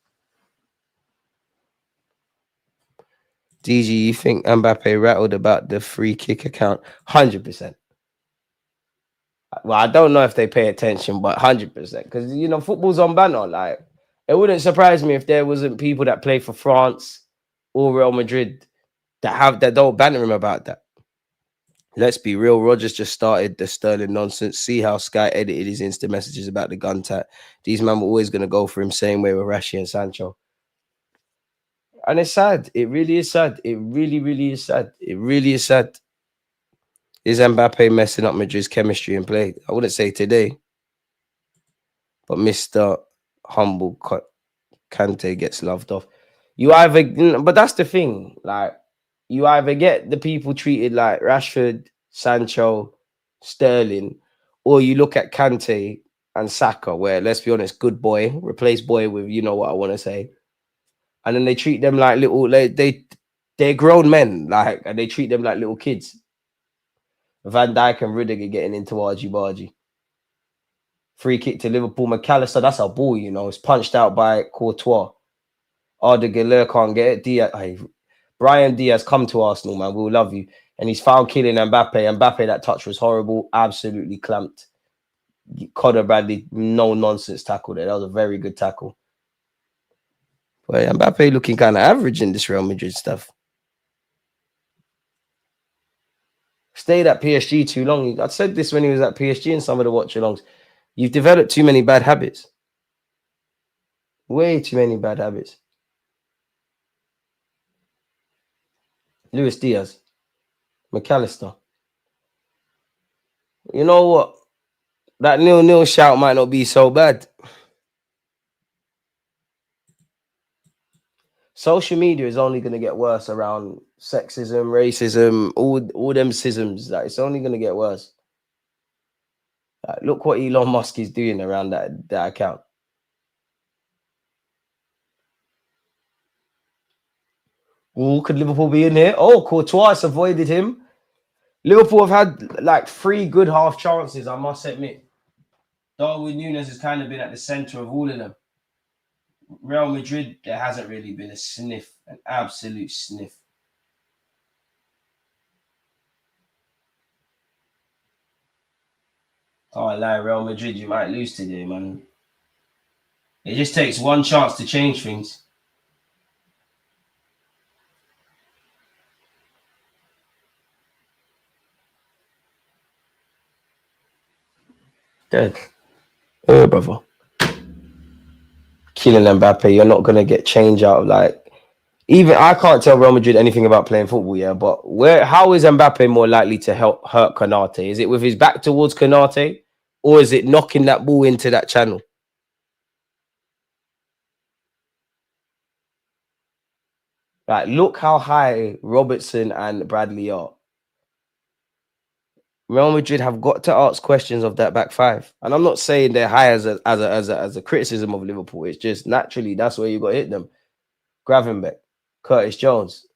DG, you think Mbappe rattled about the free kick account? 100%. Well, I don't know if they pay attention, but 100%. Because, you know, football's on banner. Like, it wouldn't surprise me if there wasn't people that play for France or Real Madrid that don't banter him about that. Let's be real. Rodgers just started the Sterling nonsense. See how Sky edited his Insta messages about the gun tap. These men were always going to go for him, same way with Rashi and Sancho. And it's sad. It really is sad. It really, really is sad. It really is sad. Is Mbappe messing up Madrid's chemistry and play? I wouldn't say today. But Mr. Humble Kante gets loved off. But that's the thing. Like, you either get the people treated like Rashford, Sancho, Sterling, or you look at Kante and Saka, where, let's be honest, good boy, replace boy with, you know what I want to say. And then they treat them like they're grown men, like, and they treat them like little kids. Van Dijk and Rudiger getting into argy-bargy. Free kick to Liverpool. McAllister, that's a ball, you know. It's punched out by Courtois. Arda Güler can't get it. Brian Diaz, come to Arsenal, man. We'll love you. And he's found killing Mbappe. Mbappe, that touch was horrible. Absolutely clamped. Conor Bradley, no nonsense tackle there. That was a very good tackle. But Mbappe looking kind of average in this Real Madrid stuff. Stayed at PSG too long. I said this when he was at PSG and some of the watch-alongs. You've developed too many bad habits. Way too many bad habits. Luis Diaz. McAllister. You know what? That 0-0 shout might not be so bad. Social media is only going to get worse around sexism, racism, all them schisms. Like, it's only going to get worse. Like, look what Elon Musk is doing around that account. Oh, could Liverpool be in here? Oh, Courtois avoided him. Liverpool have had like 3 good half chances, I must admit. Darwin Núñez has kind of been at the center of all of them. Real Madrid, there hasn't really been a sniff, an absolute sniff. Can't lie, Real Madrid, you might lose today, man. It just takes one chance to change things. Dead. Oh, brother. Kylian Mbappe, you're not going to get change out of like... Even I can't tell Real Madrid anything about playing football, yeah, but how is Mbappe more likely to hurt Konate? Is it with his back towards Konate, or is it knocking that ball into that channel? Like, look how high Robertson and Bradley are. Real Madrid have got to ask questions of that back five, and I'm not saying they're high as a criticism of Liverpool. It's just naturally that's where you got to hit them. Gravenberch, Curtis Jones.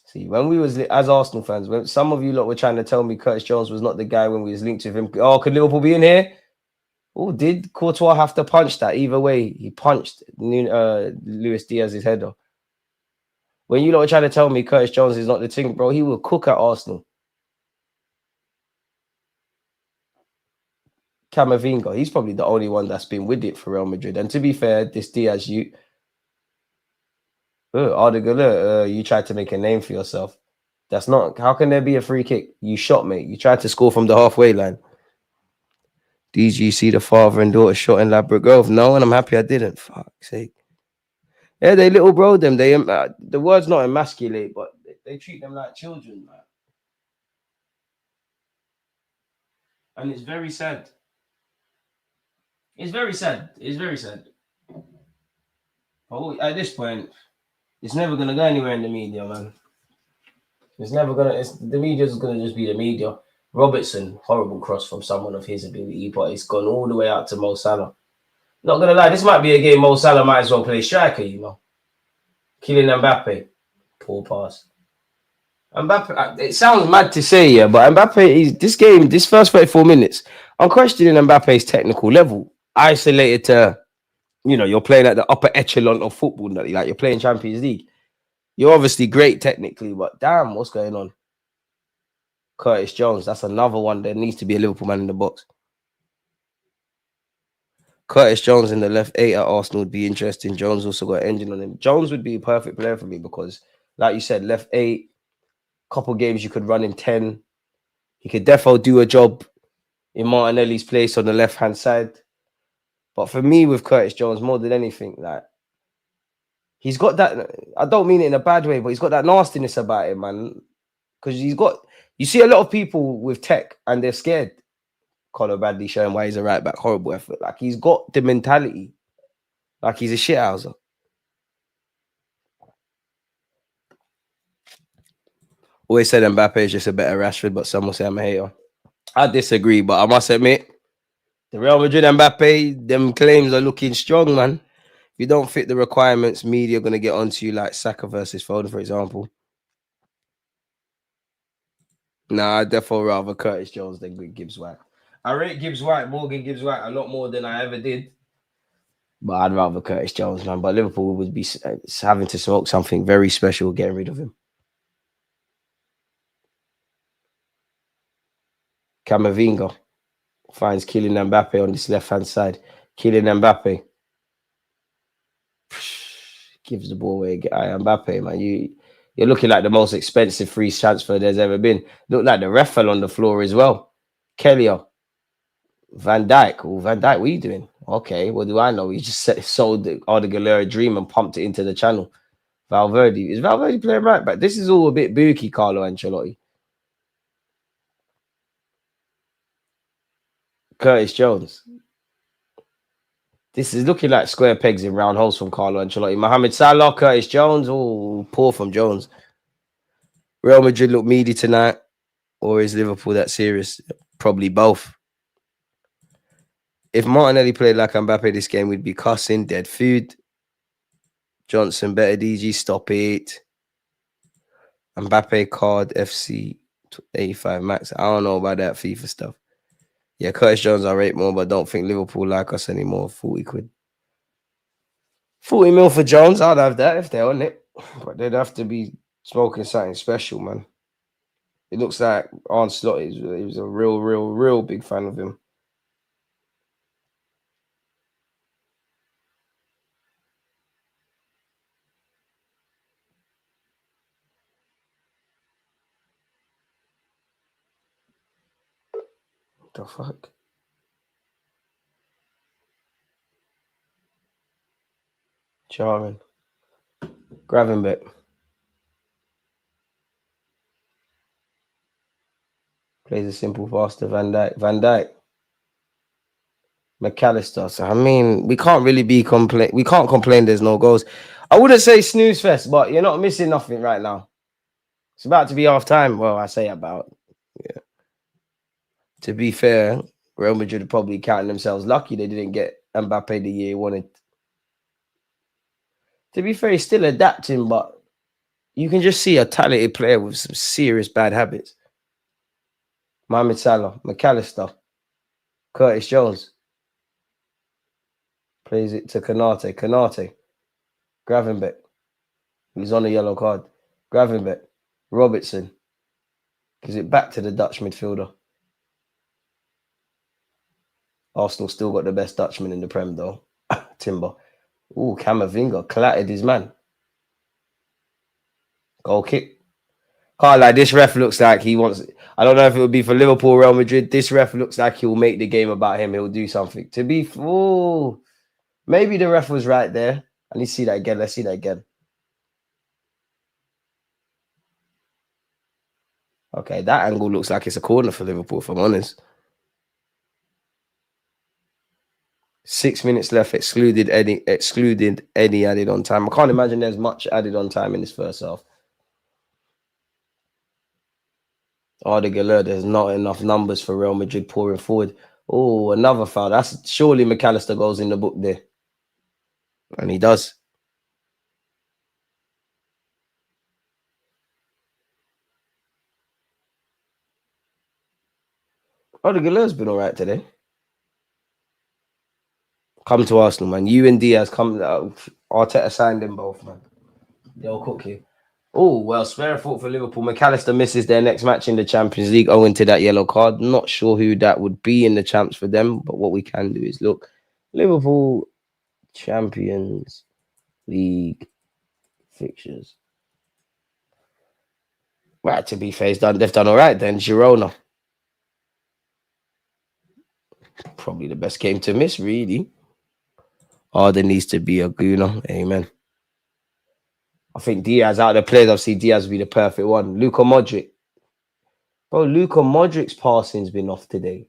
See, when we was as Arsenal fans, when some of you lot were trying to tell me Curtis Jones was not the guy when we was linked with him. Oh, could Liverpool be in here? Oh, did Courtois have to punch that? Either way, he punched Luis Diaz's header. When you lot were trying to tell me Curtis Jones is not the thing, bro, he will cook at Arsenal. Camavinga, he's probably the only one that's been with it for Real Madrid. And to be fair, this Diaz, Arda Güler, you tried to make a name for yourself. That's not... How can there be a free kick? You shot, mate. You tried to score from the halfway line. DG, see the father and daughter shot in Ladbroke Grove? No, and I'm happy I didn't. Fuck's sake. Yeah, they little bro them. They the word's not emasculate, but they treat them like children, man. And it's very sad. It's very sad. It's very sad. But at this point, it's never gonna go anywhere in the media, man. It's never gonna. The media's gonna just be the media. Robertson, horrible cross from someone of his ability, but it's gone all the way out to Mo Salah. Not gonna lie, this might be a game Mo Salah might as well play striker, you know. Kylian Mbappe, poor pass. Mbappe, it sounds mad to say, yeah, but Mbappe is this first 34 minutes. I'm questioning Mbappe's technical level, isolated to, you're playing at the upper echelon of football, like you're playing Champions League. You're obviously great technically, but damn, what's going on? Curtis Jones, that's another one. There needs to be a Liverpool man in the box. Curtis Jones in the left 8 at Arsenal would be interesting. Jones also got an engine on him. Jones would be a perfect player for me because, like you said, left 8, couple games you could run in 10. He could definitely do a job in Martinelli's place on the left-hand side. But for me, with Curtis Jones, more than anything, like, he's got that... I don't mean it in a bad way, but he's got that nastiness about him, man. Because you see a lot of people with tech and they're scared. Conor Bradley showing why he's a right back, horrible effort. Like, he's got the mentality. Like, he's a shithouser. Always said Mbappe is just a better Rashford, but some will say I'm a hater. I disagree, but I must admit, the Real Madrid Mbappe, them claims are looking strong, man. If you don't fit the requirements, media are going to get onto you like Saka versus Foden, for example. Nah, I definitely rather Curtis Jones than Gibbs White. I rate Gibbs White, Morgan Gibbs White, a lot more than I ever did. But I'd rather Curtis Jones, man. But Liverpool would be having to smoke something very special getting rid of him. Camavinga finds Kylian Mbappe on this left-hand side. Kylian Mbappe gives the ball away. Mbappe, man, you're looking like the most expensive free transfer there's ever been. Look like the ref fell on the floor as well. Kelly, Van Dijk. Oh, Van Dijk, what are you doing? Okay, what do I know? He just sold the Galera dream and pumped it into the channel. Valverde. Is Valverde playing right back? This is all a bit booky, Carlo Ancelotti. Curtis Jones. This is looking like square pegs in round holes from Carlo Ancelotti. Mohamed Salah, Curtis Jones. Oh, poor from Jones. Real Madrid look meaty tonight. Or is Liverpool that serious? Probably both. If Martinelli played like Mbappe this game, we'd be cussing, dead food. Johnson, better DG, stop it. Mbappe card, FC 85 max. I don't know about that FIFA stuff. Yeah, Curtis Jones I rate more, but don't think Liverpool like us anymore. 40 quid. 40 mil for Jones. I'd have that if they're on it. But they'd have to be smoking something special, man. It looks like Arne Slot he was a real big fan of him. What the fuck? Charming. Gravenbeck. Plays a simple faster. Van Dijk. McAllister. So I mean, we can't really be complain. We can't complain. There's no goals. I wouldn't say snooze fest, but you're not missing nothing right now. It's about to be half time. Well, I say about. Yeah. To be fair, Real Madrid are probably counting themselves lucky they didn't get Mbappe the year he wanted. To be fair, he's still adapting, but you can just see a talented player with some serious bad habits. Mohamed Salah, McAllister, Curtis Jones. Plays it to Kanate. Gravenbeck. He's on a yellow card. Gravenbeck. Robertson. Gives it back to the Dutch midfielder. Arsenal still got the best Dutchman in the Prem, though. Timber. Ooh, Camavinga clattered his man. Goal kick. Can't lie, this ref looks like he wants... I don't know if it would be for Liverpool or Real Madrid. This ref looks like he'll make the game about him. He'll do something. To be... Ooh, maybe the ref was right there. I need to see that again. Let's see that again. Okay, that angle looks like it's a corner for Liverpool, if I'm honest. 6 minutes left, excluded any added on time. I can't imagine there's much added on time in this first half. Galera, there's not enough numbers for Real Madrid pouring forward. Oh, another foul. That's surely McAllister goes in the book there. And he does. Galera's been all right today. Come to Arsenal, man. You and Diaz come. Arteta signed them both, man. They'll cook you. Oh, well, spare a thought for Liverpool. McAllister misses their next match in the Champions League owing to that yellow card. Not sure who that would be in the champs for them, but what we can do is look. Liverpool Champions League fixtures. Right, to be fair, they've done all right then. Girona. Probably the best game to miss, really. There needs to be a Gooner. Amen. I think Diaz, out of the players I've seen, Diaz would be the perfect one. Luka Modric. Bro, Luka Modric's passing's been off today.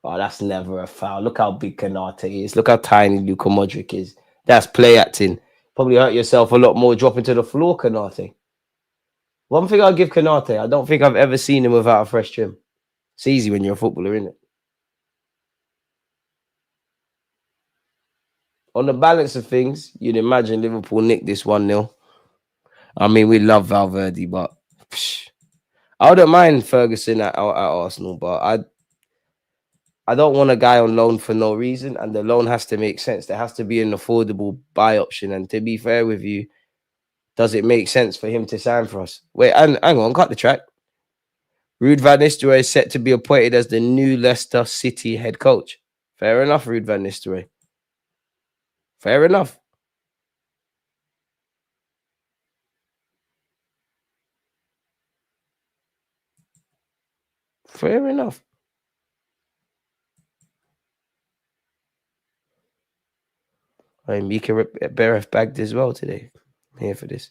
Oh, that's never a foul. Look how big Kanate is. Look how tiny Luka Modric is. That's play acting. Probably hurt yourself a lot more dropping to the floor, Kanate. One thing I'll give Kanate, I don't think I've ever seen him without a fresh trim. It's easy when you're a footballer, isn't it? On the balance of things, you'd imagine Liverpool nicked this 1-0. I mean, we love Valverde, but I wouldn't mind Ferguson at Arsenal, but I don't want a guy on loan for no reason, and the loan has to make sense. There has to be an affordable buy option. And to be fair with you, does it make sense for him to sign for us? Wait, hang on, cut the track. Ruud van Nistelrooy is set to be appointed as the new Leicester City head coach. Fair enough, Ruud van Nistelrooy. Fair enough. Fair enough. I mean, Mika Beref bagged as well today. I'm here for this.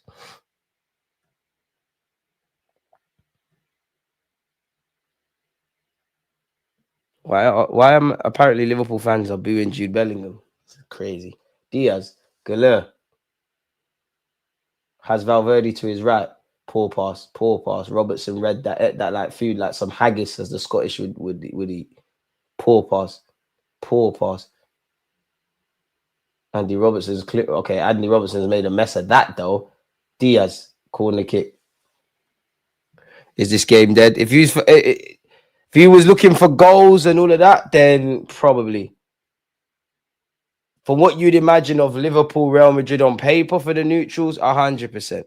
Why am apparently Liverpool fans are booing Jude Bellingham? It's crazy. Diaz, Galeur has Valverde to his right. Poor pass, poor pass. Robertson read that like food, like some haggis, as the Scottish would eat. Poor pass, poor pass. Andy Robertson's clip. Okay, Andy Robertson's made a mess of that though. Diaz, corner kick. Is this game dead? If he was looking for goals and all of that, then probably. From what you'd imagine of Liverpool, Real Madrid on paper for the neutrals, 100%.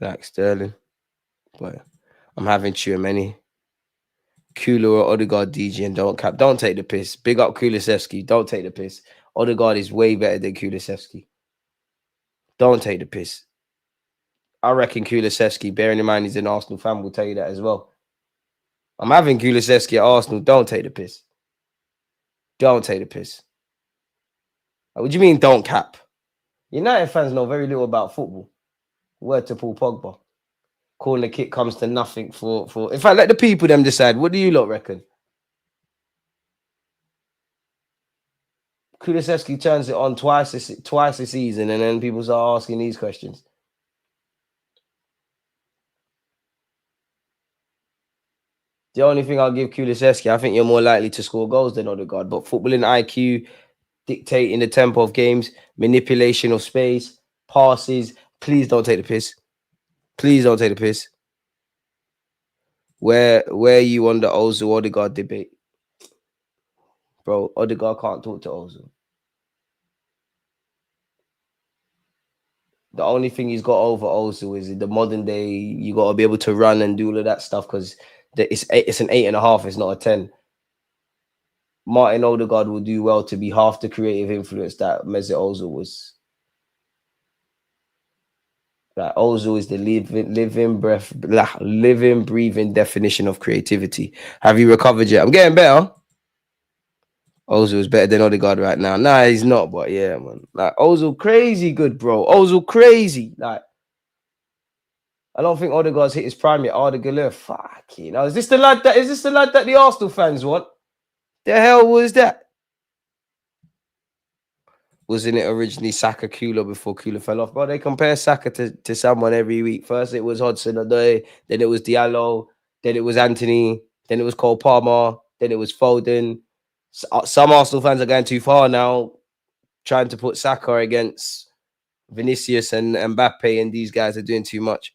Like Sterling. But I'm having too many. Kula or Odegaard, DG, and don't cap. Don't take the piss. Big up Kulusevski. Don't take the piss. Odegaard is way better than Kulusevski. Don't take the piss. I reckon Kulusevski, bearing in mind he's an Arsenal fan, will tell you that as well. I'm having Kulusevski at Arsenal. Don't take the piss. Don't take the piss. What do you mean don't cap? United fans know very little about football. Word to Paul Pogba. Corner kick comes to nothing for. In fact, let the people them decide. What do you lot reckon? Kulusevski turns it on twice a season, and then people start asking these questions. The only thing I'll give Kulusevski, I think you're more likely to score goals than Odegaard. But footballing IQ, dictating the tempo of games, manipulation of space, passes. Please don't take the piss. Please don't take the piss. Where are you on the Ozil Odegaard debate? Bro, Odegaard can't talk to Ozil. The only thing he's got over Ozil is in the modern day, you got to be able to run and do all of that stuff because it's an 8.5, it's not a 10. Martin Odegaard will do well to be half the creative influence that Mesut Ozil was. Like Ozil is the living, breathing definition of creativity. Have you recovered yet? I'm getting better. Ozil is better than Odegaard right now. Nah, he's not, but yeah, man. Like Ozil, crazy good, bro. Ozil, crazy. Like, I don't think Odegaard's hit his prime yet. Odegaard, fuck you know. Is this the lad that the Arsenal fans want? The hell was that? Wasn't it originally Saka Kula before Kula fell off? Bro, they compare Saka to someone every week. First it was Hudson-Odoi, then it was Diallo, then it was Anthony, then it was Cole Palmer, then it was Foden. Some Arsenal fans are going too far now, trying to put Saka against Vinicius and Mbappe, and these guys are doing too much.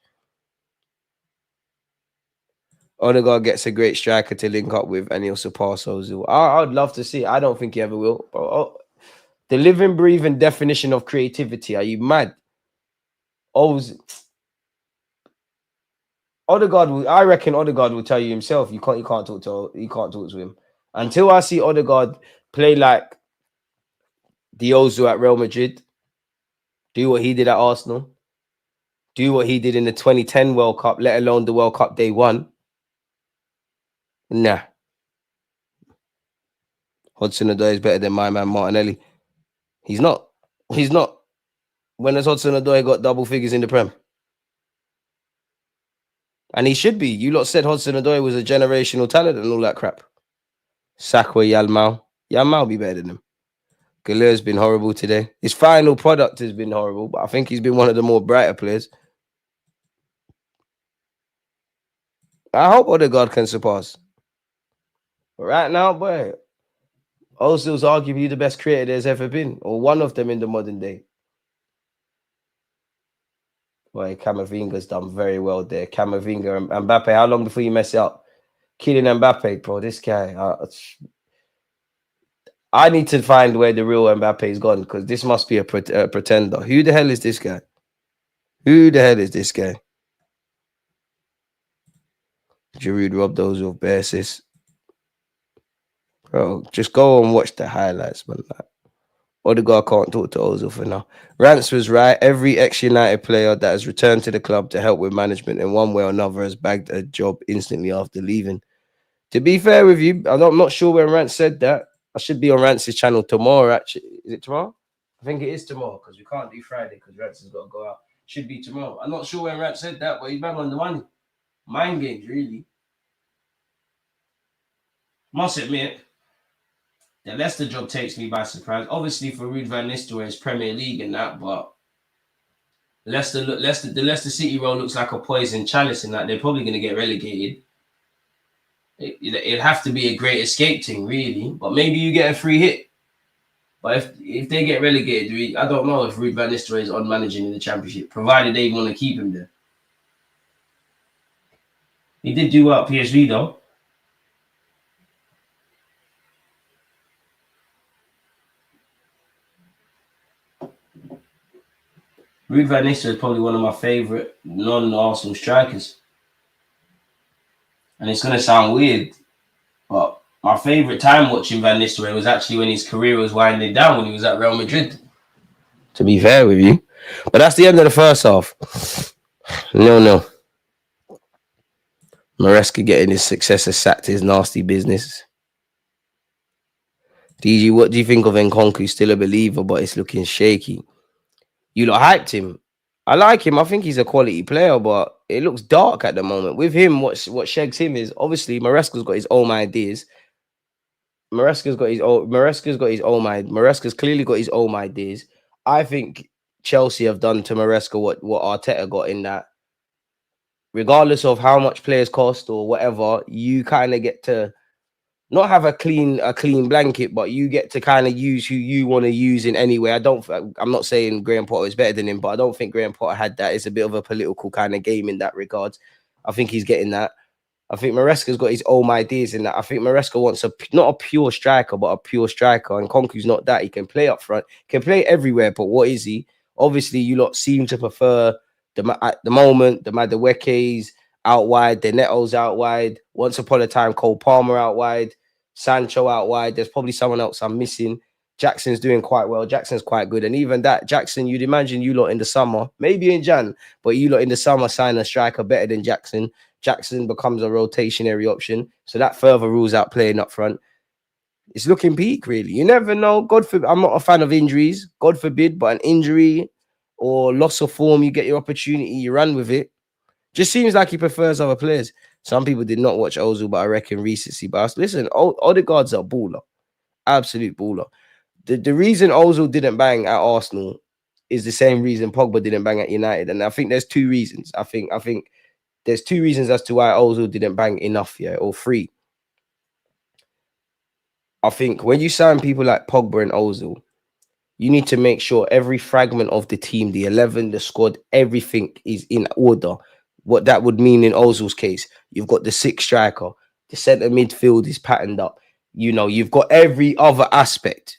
Odegaard gets a great striker to link up with, and he'll surpass Ozil. I'd love to see it. I don't think he ever will. Bro. The living, breathing definition of creativity. Are you mad? Odegaard, I reckon Odegaard will tell you himself. You can't talk to him until I see Odegaard play like the Ozil at Real Madrid. Do what he did at Arsenal. Do what he did in the 2010 World Cup, let alone the World Cup they won. Nah. Hudson-Odoi is better than my man Martinelli. He's not. He's not. When has Hudson-Odoi got double figures in the Prem? And he should be. You lot said Hudson-Odoi was a generational talent and all that crap. Sakwa Yalmao. Yalmao be better than him. Galeur's been horrible today. His final product has been horrible, but I think he's been one of the more brighter players. I hope Odegaard can surpass. But right now, boy, Ozil's arguably the best creator there's ever been, or one of them in the modern day. Boy, Camavinga's done very well there. Camavinga and Mbappe. How long before you mess it up? Kylian Mbappe, bro. This guy. I need to find where the real Mbappe's gone because this must be a pretender. Who the hell is this guy? Who the hell is this guy? Giroud robbed those with bare assists. Bro, just go and watch the highlights, man. Odegaard can't talk to Ozil for now. Rance was right. Every ex-United player that has returned to the club to help with management in one way or another has bagged a job instantly after leaving. To be fair with you, I'm not sure when Rance said that. I should be on Rance's channel tomorrow, actually. Is it tomorrow? I think it is tomorrow because we can't do Friday because Rance has got to go out. Should be tomorrow. I'm not sure when Rance said that, but he's bang on the money. Mind games, really. Must admit, the Leicester job takes me by surprise. Obviously, for Ruud van Nistelrooy's Premier League and that, but the Leicester City role looks like a poison chalice in that they're probably going to get relegated. It'd have to be a great escape thing, really. But maybe you get a free hit. But if they get relegated, I don't know if Ruud van Nistelrooy is on managing in the Championship, provided they want to keep him there. He did do well at PSV, though. Ruud van Nistelrooy is probably one of my favourite non-Arsenal strikers. And it's going to sound weird, but my favourite time watching Van Nistelrooy was actually when his career was winding down, when he was at Real Madrid. To be fair with you. But that's the end of the first half. No. Maresca getting his successor sacked his nasty business. DG, what do you think of Nkunku? Still a believer, but it's looking shaky. You lot hyped him. I like him. I think he's a quality player, but it looks dark at the moment. With him, what shags him is obviously Maresca's got his own ideas. Maresca's clearly got his own ideas. I think Chelsea have done to Maresca what Arteta got in that. Regardless of how much players cost or whatever, you kind of get to not have a clean blanket, but you get to kind of use who you want to use in any way. I'm not saying Graham Potter is better than him, but I don't think Graham Potter had that. It's a bit of a political kind of game in that regard. I think he's getting that. I think Maresca's got his own ideas in that. I think Maresca wants not a pure striker, but a pure striker. And Konku's not that. He can play up front, can play everywhere. But what is he? Obviously, you lot seem to prefer at the moment the Madueke's out wide, the Neto's out wide. Once upon a time, Cole Palmer out wide, Sancho out wide. There's probably someone else I'm missing. Jackson's doing quite well. Jackson's quite good. And even that, Jackson, you'd imagine you lot in the summer, maybe in Jan, but you lot in the summer sign a striker better than Jackson. Jackson becomes a rotationary option. So that further rules out playing up front. It's looking peak, really. You never know. God forbid. I'm not a fan of injuries. God forbid, but an injury or loss of form, you get your opportunity, you run with it. Just seems like he prefers other players. Some people did not watch Ozil, but I reckon recency bias. Listen, Odegaard's a baller. Absolute baller. The reason Ozil didn't bang at Arsenal is the same reason Pogba didn't bang at United. And I think there's two reasons. I think there's two reasons as to why Ozil didn't bang enough, or three. I think when you sign people like Pogba and Ozil, you need to make sure every fragment of the team, the 11, the squad, everything is in order. What that would mean in Ozil's case, you've got the sixth striker, the centre midfield is patterned up. You've got every other aspect.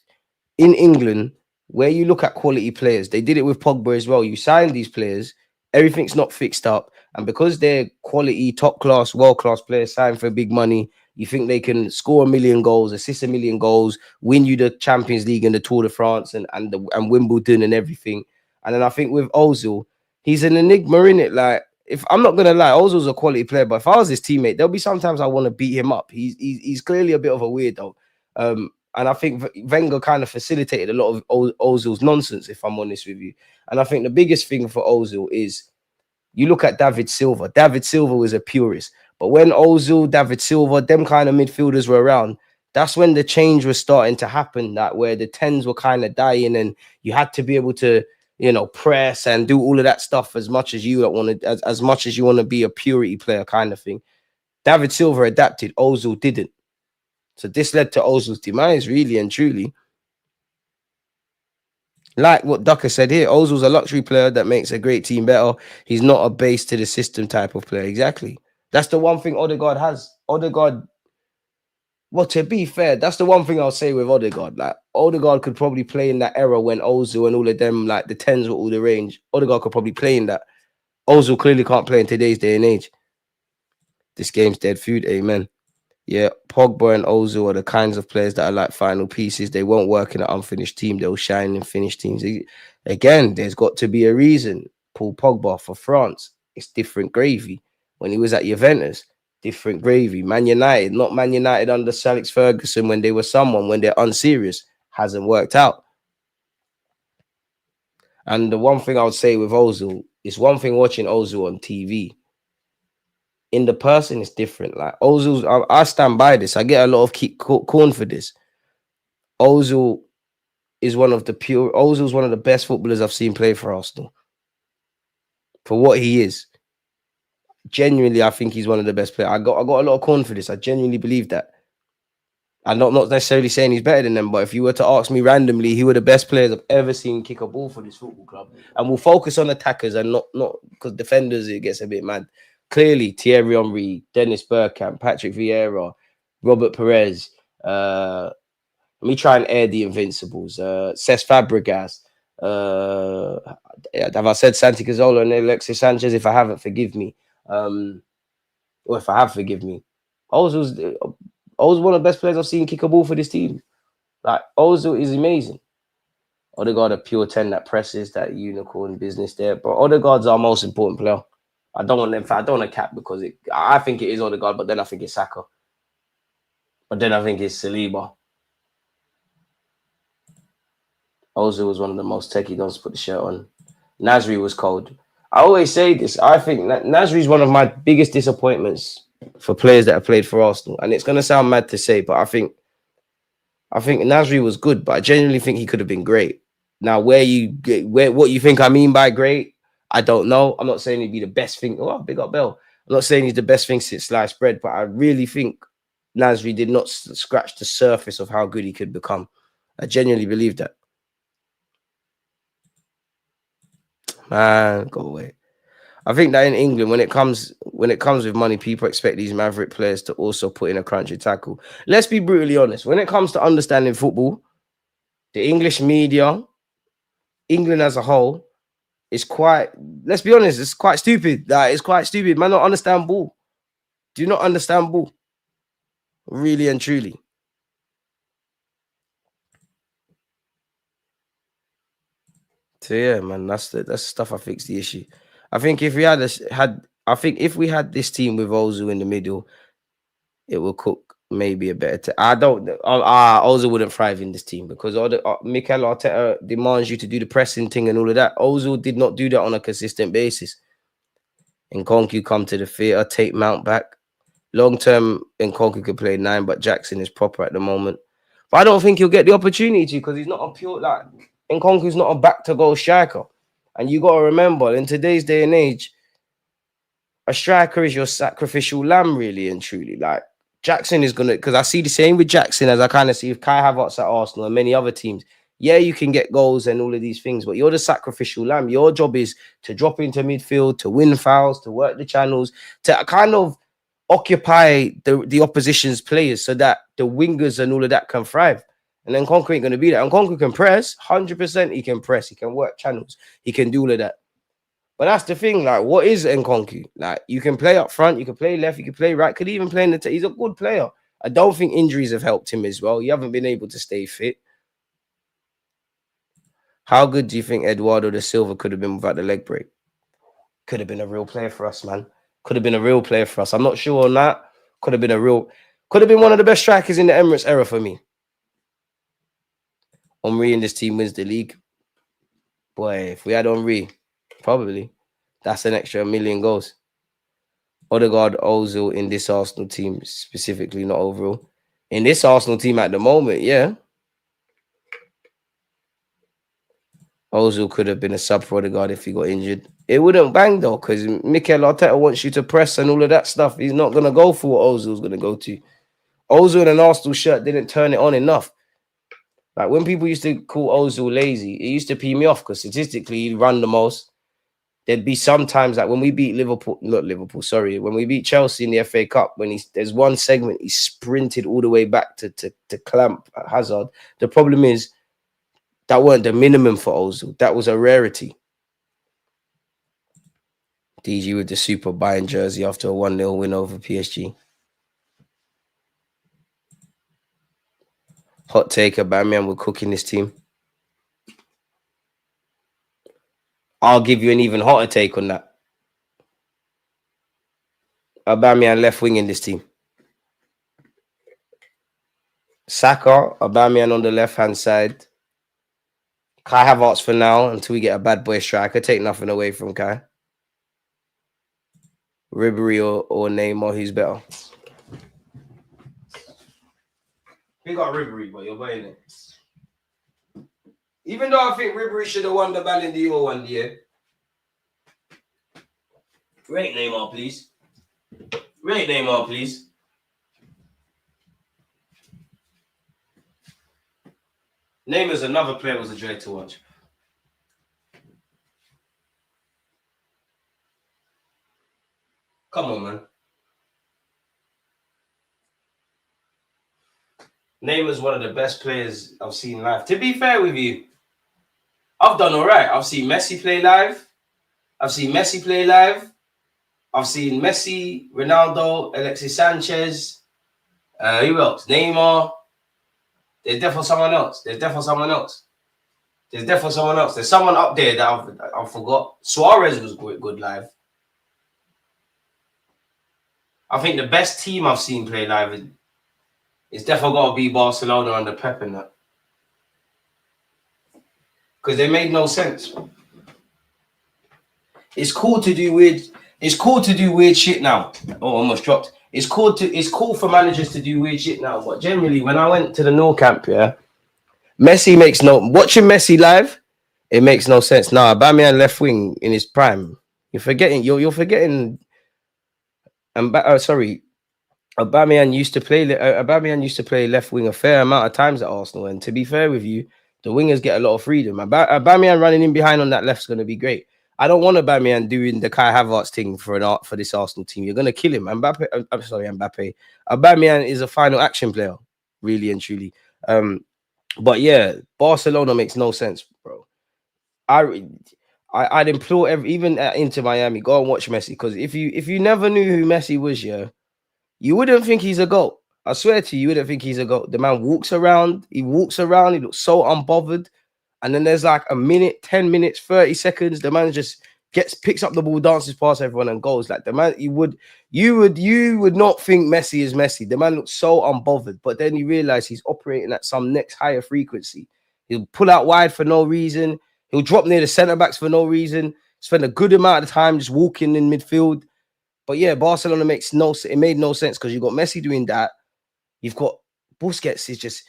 In England, where you look at quality players, they did it with Pogba as well. You sign these players, everything's not fixed up. And because they're quality, top-class, world-class players signed for big money, you think they can score 1 million goals, assist 1 million goals, win you the Champions League and the Tour de France and Wimbledon and everything. And then I think with Ozil, he's an enigma in it. Like, if I'm not going to lie, Ozil's a quality player, but if I was his teammate, there'll be sometimes I want to beat him up. He's clearly a bit of a weirdo. And I think Wenger kind of facilitated a lot of Ozil's nonsense, if I'm honest with you. And I think the biggest thing for Ozil is you look at David Silva. David Silva was a purist. But when Ozil, David Silva, them kind of midfielders were around, that's when the change was starting to happen, that where the 10s were kind of dying and you had to be able to, press and do all of that stuff as much as you want to, as much as you want to be a purity player kind of thing. David Silva adapted. Ozil didn't. So this led to Ozil's demise, really and truly. Like what Ducker said here, Ozil's a luxury player that makes a great team better. He's not a base to the system type of player. Exactly. That's the one thing Odegaard has. Odegaard, well, to be fair, that's the one thing I'll say with Odegaard. Like, Odegaard could probably play in that era when Ozil and all of them, like the 10s were all the range. Odegaard could probably play in that. Ozil clearly can't play in today's day and age. This game's dead food. Amen. Yeah, Pogba and Ozil are the kinds of players that are like final pieces. They won't work in an unfinished team. They'll shine in finished teams. Again, there's got to be a reason. Paul Pogba for France, it's different gravy. When he was at Juventus, different gravy. Man United, not Man United under Sir Alex Ferguson when they were someone, when they're unserious, hasn't worked out. And the one thing I would say with Ozil, it's one thing watching Ozil on TV. In the person, it's different. Like Ozil's, I stand by this. I get a lot of corn for this. Ozil is Ozil's one of the best footballers I've seen play for Arsenal. For what he is. Genuinely, I think he's one of the best players. I got a lot of corn for this. I genuinely believe that. I'm not necessarily saying he's better than them, but if you were to ask me randomly, who are the best players I've ever seen kick a ball for this football club, and we'll focus on attackers and not because defenders, it gets a bit mad. Clearly, Thierry Henry, Dennis Bergkamp, Patrick Vieira, Robert Perez. Let me try and air the Invincibles. Cesc Fabregas. Have I said Santi Cazorla and Alexis Sanchez? If I haven't, forgive me. Or if I have, forgive me. Ozil's one of the best players I've seen kick a ball for this team. Like, Ozil is amazing. Odegaard, a pure 10 that presses, that unicorn business there. But Odegaard's our most important player. I don't want to cap because I think it is Odegaard, but then I think it's Saka. But then I think it's Saliba. Ozil was one of the most techie dons to put the shirt on. Nasri was cold. I always say this. I think Nasri is one of my biggest disappointments for players that have played for Arsenal. And it's going to sound mad to say, but I think Nasri was good, but I genuinely think he could have been great. Now, what you think I mean by great, I don't know. I'm not saying he'd be the best thing. Oh, big up Bell. I'm not saying he's the best thing since sliced bread, but I really think Nasri did not scratch the surface of how good he could become. I genuinely believe that. Man, go away. I think that in England, when it comes with money, people expect these maverick players to also put in a crunchy tackle. Let's be brutally honest. When it comes to understanding football, the English media, England as a whole, is quite, let's be honest, it's quite stupid. It's quite stupid. Man, don't understand ball. Do you not understand ball? Really and truly. So yeah, man, that's the stuff I fixed the issue. I think if we if we had this team with Ozil in the middle, it will cook maybe a better. Ozil wouldn't thrive in this team because Mikel Arteta demands you to do the pressing thing and all of that. Ozil did not do that on a consistent basis. Nkunku come to the theatre, take Mount back. Long term, Nkunku could play 9, but Jackson is proper at the moment. But I don't think he'll get the opportunity to because he's not a pure Nkunku's not a back to goal striker. And you got to remember, in today's day and age, a striker is your sacrificial lamb, really and truly. Like, Jackson is going to, because I see the same with Jackson as I kind of see with Kai Havertz at Arsenal and many other teams. Yeah, you can get goals and all of these things, but you're the sacrificial lamb. Your job is to drop into midfield, to win fouls, to work the channels, to kind of occupy the opposition's players so that the wingers and all of that can thrive. And then Nkunku ain't going to be that. And Nkunku can press, 100% he can press. He can work channels. He can do all of that. But that's the thing, like, what is Nkunku? Like, you can play up front, you can play left, you can play right, could even play in the... He's a good player. I don't think injuries have helped him as well. You haven't been able to stay fit. How good do you think Eduardo da Silva could have been without the leg break? Could have been a real player for us, man. Could have been a real player for us. I'm not sure on that. Could have been one of the best strikers in the Emirates era for me. Henry in this team wins the league. Boy, if we had Henry, probably. That's an extra 1 million goals. Odegaard, Ozil in this Arsenal team, specifically, not overall. In this Arsenal team at the moment, yeah. Ozil could have been a sub for Odegaard if he got injured. It wouldn't bang, though, because Mikel Arteta wants you to press and all of that stuff. He's not going to go for what Ozil's going to go to. Ozil in an Arsenal shirt didn't turn it on enough. Like when people used to call Ozil lazy, it used to pee me off because statistically he'd run the most. There'd be sometimes like when we beat Liverpool, not Liverpool, sorry, when we beat Chelsea in the FA Cup, when there's one segment he sprinted all the way back to clamp Hazard. The problem is that weren't the minimum for Ozil. That was a rarity. DG with the super buying jersey after a 1-0 win over PSG. Hot take, Aubameyang will cook in this team. I'll give you an even hotter take on that. Aubameyang left wing in this team. Saka, Aubameyang on the left-hand side. Kai Havertz for now until we get a bad boy striker. Take nothing away from Kai. Ribery or Neymar, who's better? We got Ribery, but you're buying it. Even though I think Ribery should have won the Ballon d'Or one year. Rate Neymar, please. Rate Neymar, please. Neymar's another player was a joy to watch. Come on, man. Neymar's one of the best players I've seen live. To be fair with you, I've done all right. I've seen Messi play live. I've seen Messi, Ronaldo, Alexis Sanchez. Who else? Neymar. There's definitely someone else. There's someone up there that I forgot. Suarez was good live. I think the best team I've seen play live is definitely got to be Barcelona under Pep and that. Because they made no sense. It's cool to do weird shit now. Oh, almost dropped. It's cool for managers to do weird shit now. But generally, when I went to the Nou Camp, watching Messi live, it makes no sense. Now, Aubameyang left wing in his prime. You're forgetting. Aubameyang used to play left wing a fair amount of times at Arsenal. And to be fair with you, the wingers get a lot of freedom. Aubameyang running in behind on that left is going to be great. I don't want Aubameyang doing the Kai Havertz thing for this Arsenal team. You're going to kill him. Mbappe. Aubameyang is a final action player, really and truly. But yeah, Barcelona makes no sense, bro. I'd implore even Inter Miami, go and watch Messi, because if you never knew who Messi was, you wouldn't think he's a GOAT. I swear to you, you wouldn't think he's a GOAT. The man walks around, he looks so unbothered. And then there's like a minute, 10 minutes, 30 seconds. The man just picks up the ball, dances past everyone and goes. Like the man, you would not think Messi is Messi. The man looks so unbothered, but then you realize he's operating at some next higher frequency. He'll pull out wide for no reason. He'll drop near the centre backs for no reason. Spend a good amount of time just walking in midfield. But yeah, Barcelona made no sense because you've got Messi doing that. You've got Busquets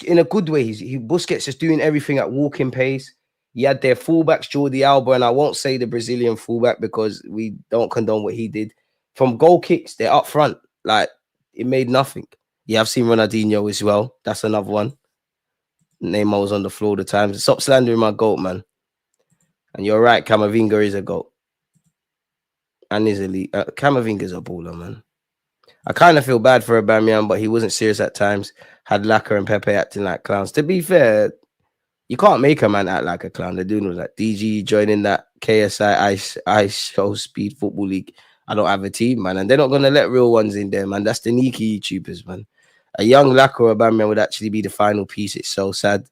in a good way. Busquets is doing everything at walking pace. You had their fullbacks, Jordi Alba, and I won't say the Brazilian fullback because we don't condone what he did. From goal kicks, they're up front. Like, it made nothing. Yeah, I've seen Ronaldinho as well. That's another one. Neymar was on the floor all the time. Stop slandering my GOAT, man. And you're right, Camavinga is a GOAT. And he's elite. Camavinga's a baller, man. I kind of feel bad for Aubameyang, but he wasn't serious at times. Had Laka and Pepe acting like clowns. To be fair, you can't make a man act like a clown. They're doing like DG joining that KSI Ice Show Speed Football League. I don't have a team, man. And they're not going to let real ones in there, man. That's the sneaky YouTubers, man. A young Laka or Aubameyang would actually be the final piece. It's so sad.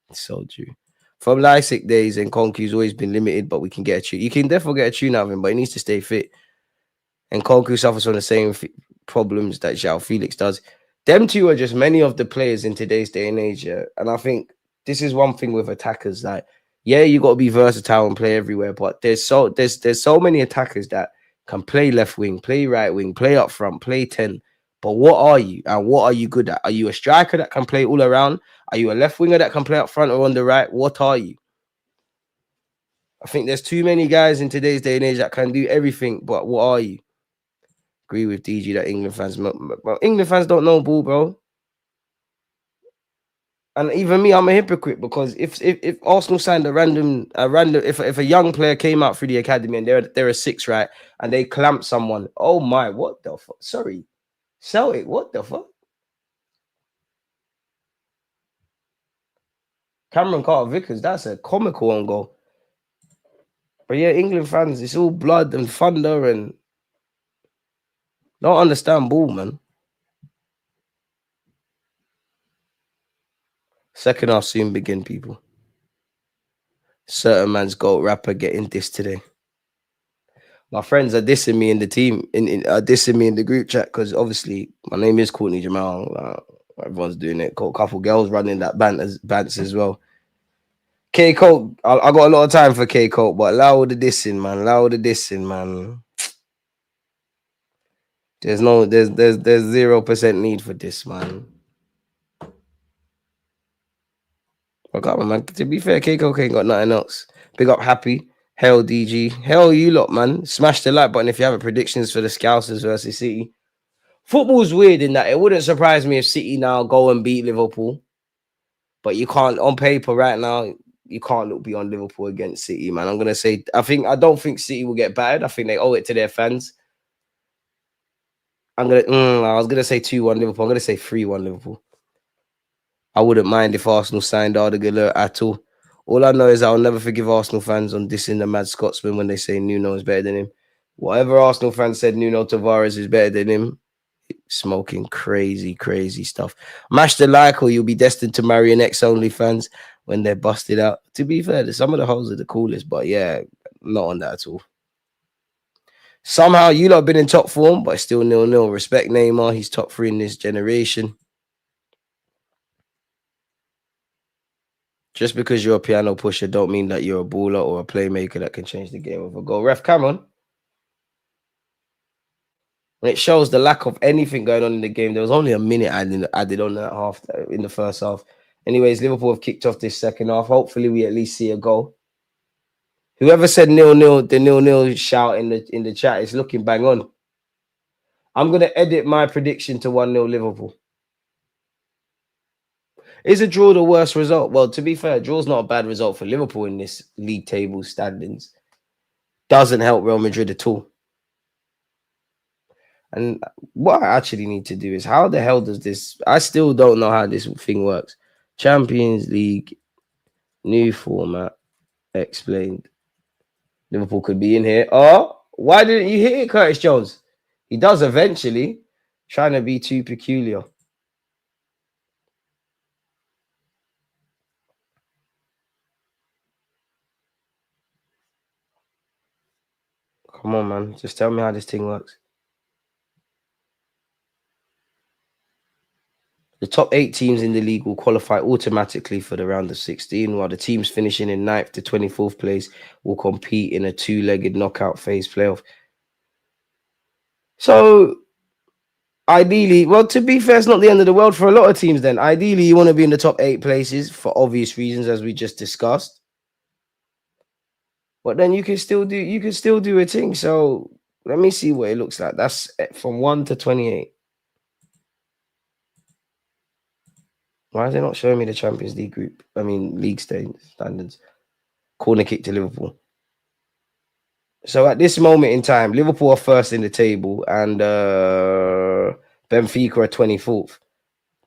It's so true. From Leipzig days, and Konku's always been limited, but we can get a tune. You can definitely get a tune out of him, but he needs to stay fit. And Konku suffers from the same problems that João Felix does. Them two are just many of the players in today's day and age. Yeah? And I think this is one thing with attackers. Like, yeah, you got to be versatile and play everywhere, but there's so many attackers that can play left wing, play right wing, play up front, play 10. But what are you? And what are you good at? Are you a striker that can play all around? Are you a left winger that can play up front or on the right? What are you? I think there's too many guys in today's day and age that can do everything, but what are you? Agree with DG that England fans don't know ball, bro. And even me, I'm a hypocrite because if Arsenal signed if a young player came out through the academy and they're a six, right, and they clamp someone, oh my, what the fuck? Sorry, Celtic, what the fuck? Cameron Carter Vickers, that's a comical on goal. But yeah, England fans, it's all blood and thunder and don't understand ball, man. Second half soon begin, people. Certain man's goat rapper getting dissed today. My friends are dissing me in the team, are dissing me in the group chat because obviously my name is Courtney Jamal. Everyone's doing it. Got a couple girls running that bants as well. K Coke, I got a lot of time for K Coke, but allow the dissing, man. Allow the dissing, man. There's 0% need for this, man. Oh, come on, man. To be fair, K Coke ain't got nothing else. Big up Happy. Hell DG. Hell you lot, man. Smash the like button if you have predictions for the Scousers versus City. Football's weird in that it wouldn't surprise me if City now go and beat Liverpool. But you can't, on paper right now, you can't look beyond Liverpool against City, man. I'm gonna say I don't think City will get battered. I think they owe it to their fans. I was gonna say 2-1 Liverpool. I'm gonna say 3-1 Liverpool. I wouldn't mind if Arsenal signed Arda at all. All I know is I'll never forgive Arsenal fans on dissing the mad Scotsman when they say Nuno is better than him. Whatever Arsenal fans said Nuno Tavares is better than him, smoking crazy stuff. Mash the like or you'll be destined to marry an ex-only fans when they're busted out. To be fair, some of the hoes are the coolest, but yeah, not on that at all. Somehow you lot have been in top form, but still 0-0. Respect Neymar, he's top 3 in this generation. Just because you're a piano pusher don't mean that you're a baller or a playmaker that can change the game with a goal. Ref, come on. And it shows the lack of anything going on in the game. There was only a minute added on that half in the first half. Anyways, Liverpool have kicked off this second half. Hopefully, we at least see a goal. Whoever said 0-0, the 0-0 shout in the chat is looking bang on. I'm gonna edit my prediction to 1-0 Liverpool. Is a draw the worst result? Well, to be fair, a draw's not a bad result for Liverpool in this league table standings. Doesn't help Real Madrid at all. And what I actually need to do is how the hell does this? I still don't know how this thing works. Champions League, new format, explained. Liverpool could be in here. Oh, why didn't you hit it, Curtis Jones? He does eventually. Trying to be too peculiar. Come on, man. Just tell me how this thing works. The top 8 teams in the league will qualify automatically for the round of 16, while the teams finishing in 9th to 24th place will compete in a 2-legged knockout phase playoff. So, ideally, well, to be fair, it's not the end of the world for a lot of teams then. Ideally, you want to be in the top 8 places for obvious reasons, as we just discussed. But then you can still do a thing. So, let me see what it looks like. That's from 1 to 28. Why is it not showing me the Champions League group? I mean, league standards. Corner kick to Liverpool. So at this moment in time, Liverpool are first in the table and Benfica are 24th.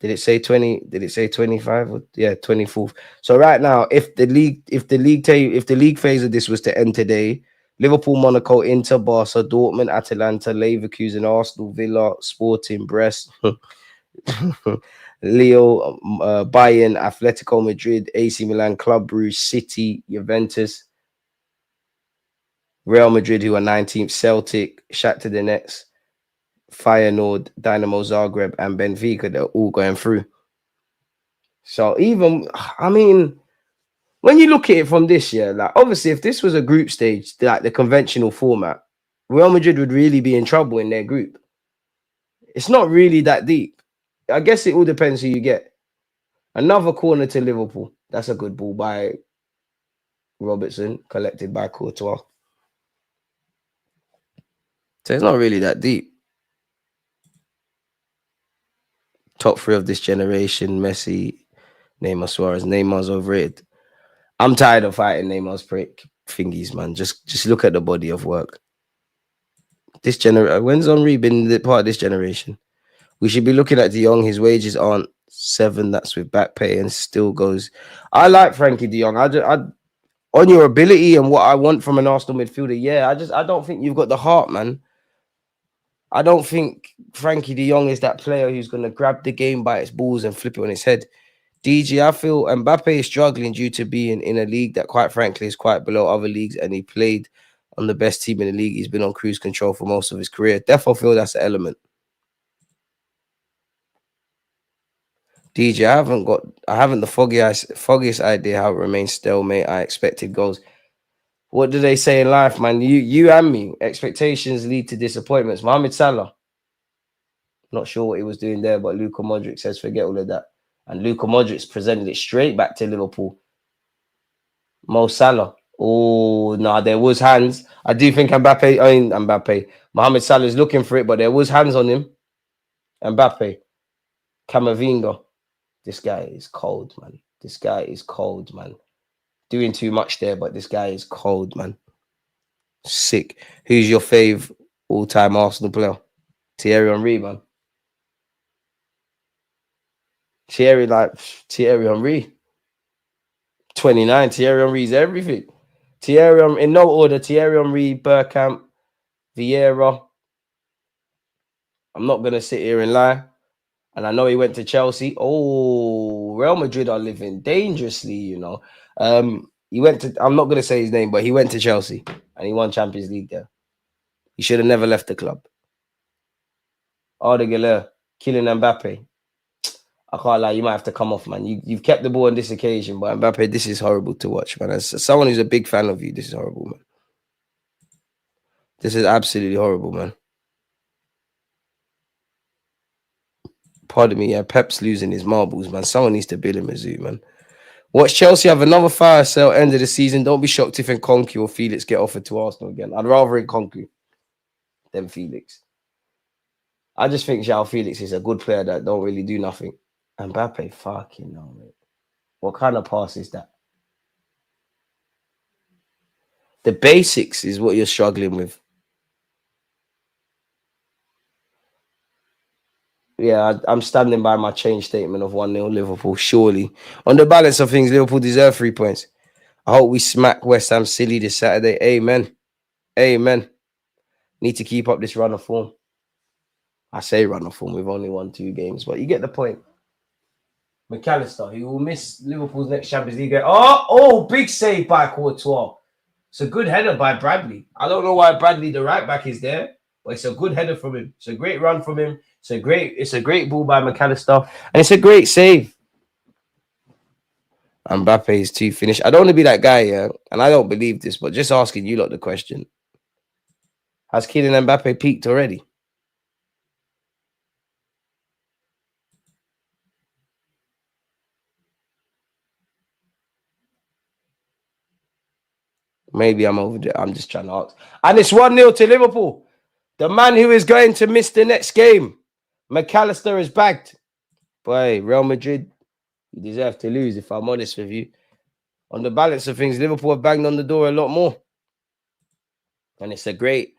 Did it say 20? Did it say 25? Yeah, 24th. So right now, if the league phase of this was to end today, Liverpool, Monaco, Inter, Barca, Dortmund, Atalanta, Leverkusen, Arsenal, Villa, Sporting, Brest, Leo, Bayern, Atletico Madrid, AC Milan, Club Brugge, City, Juventus, Real Madrid, who are 19th, Celtic, Shakhtar Donetsk, Feyenoord, Dynamo Zagreb, and Benfica, they're all going through. So even, I mean, when you look at it from this year, like obviously if this was a group stage, like the conventional format, Real Madrid would really be in trouble in their group. It's not really that deep. I guess it all depends who you get. Another corner to Liverpool. That's a good ball by Robertson, collected by Courtois. So it's not really that deep. Top 3 of this generation: Messi, Neymar Suarez. Neymar's overrated. I'm tired of fighting Neymar's prick thingies, man. Just look at the body of work. This generation, when's Henry been part of this generation? We should be looking at De Jong. His wages aren't 7. That's with back pay and still goes. I like Frankie De Jong. On your ability and what I want from an Arsenal midfielder, yeah. I don't think you've got the heart, man. I don't think Frankie De Jong is that player who's going to grab the game by its balls and flip it on its head. DG, I feel Mbappe is struggling due to being in a league that, quite frankly, is quite below other leagues, and he played on the best team in the league. He's been on cruise control for most of his career. Therefore, feel that's an element. DJ, I haven't the foggiest idea how it remains stalemate. I expected goals. What do they say in life, man? You and me. Expectations lead to disappointments. Mohamed Salah. Not sure what he was doing there, but Luka Modric says forget all of that. And Luka Modric presented it straight back to Liverpool. Mo Salah. Oh, no, there was hands. I do think Mbappe. Mohamed Salah is looking for it, but there was hands on him. Mbappe. Camavinga. This guy is cold, man. This guy is cold, man. Doing too much there, but this guy is cold, man. Sick. Who's your fave all-time Arsenal player? Thierry Henry, man. Thierry Henry. 29. Thierry Henry's everything. In no order. Thierry Henry, Bergkamp, Vieira. I'm not going to sit here and lie. And I know he went to Chelsea. Oh, Real Madrid are living dangerously, you know. He went to, I'm not going to say his name, but he went to Chelsea and he won Champions League there. He should have never left the club. Arda Güler, Kylian Mbappe. I can't lie, you might have to come off, man. You've kept the ball on this occasion, but Mbappe, this is horrible to watch, man. As someone who's a big fan of you, this is horrible, man. This is absolutely horrible, man. Pardon me, yeah. Pep's losing his marbles, man. Someone needs to bill him a zoo, man. Watch Chelsea have another fire sale end of the season. Don't be shocked if Nkunku or Felix get offered to Arsenal again. I'd rather Nkunku than Felix. I just think João Felix is a good player that don't really do nothing. Mbappe, fucking no, mate. What kind of pass is that? The basics is what you're struggling with. Yeah, I'm standing by my change statement of 1-0 Liverpool, surely. On the balance of things, Liverpool deserve 3 points. I hope we smack West Ham silly this Saturday. Amen. Amen. Need to keep up this run of form. I say run of form. We've only won 2 games, but you get the point. McAllister, he will miss Liverpool's next Champions League game. Oh, big save by Courtois. It's a good header by Bradley. I don't know why Bradley, the right back, is there, but it's a good header from him. It's a great run from him. It's a great ball by McAllister, and it's a great save. Mbappe is too finished. I don't want to be that guy, yeah, and I don't believe this, but just asking you lot the question. Has Kylian Mbappe peaked already? Maybe I'm over there. I'm just trying to ask. And it's 1-0 to Liverpool. The man who is going to miss the next game, McAllister, is bagged. Boy, Real Madrid, you deserve to lose, if I'm honest with you. On the balance of things, Liverpool have banged on the door a lot more. And it's a great,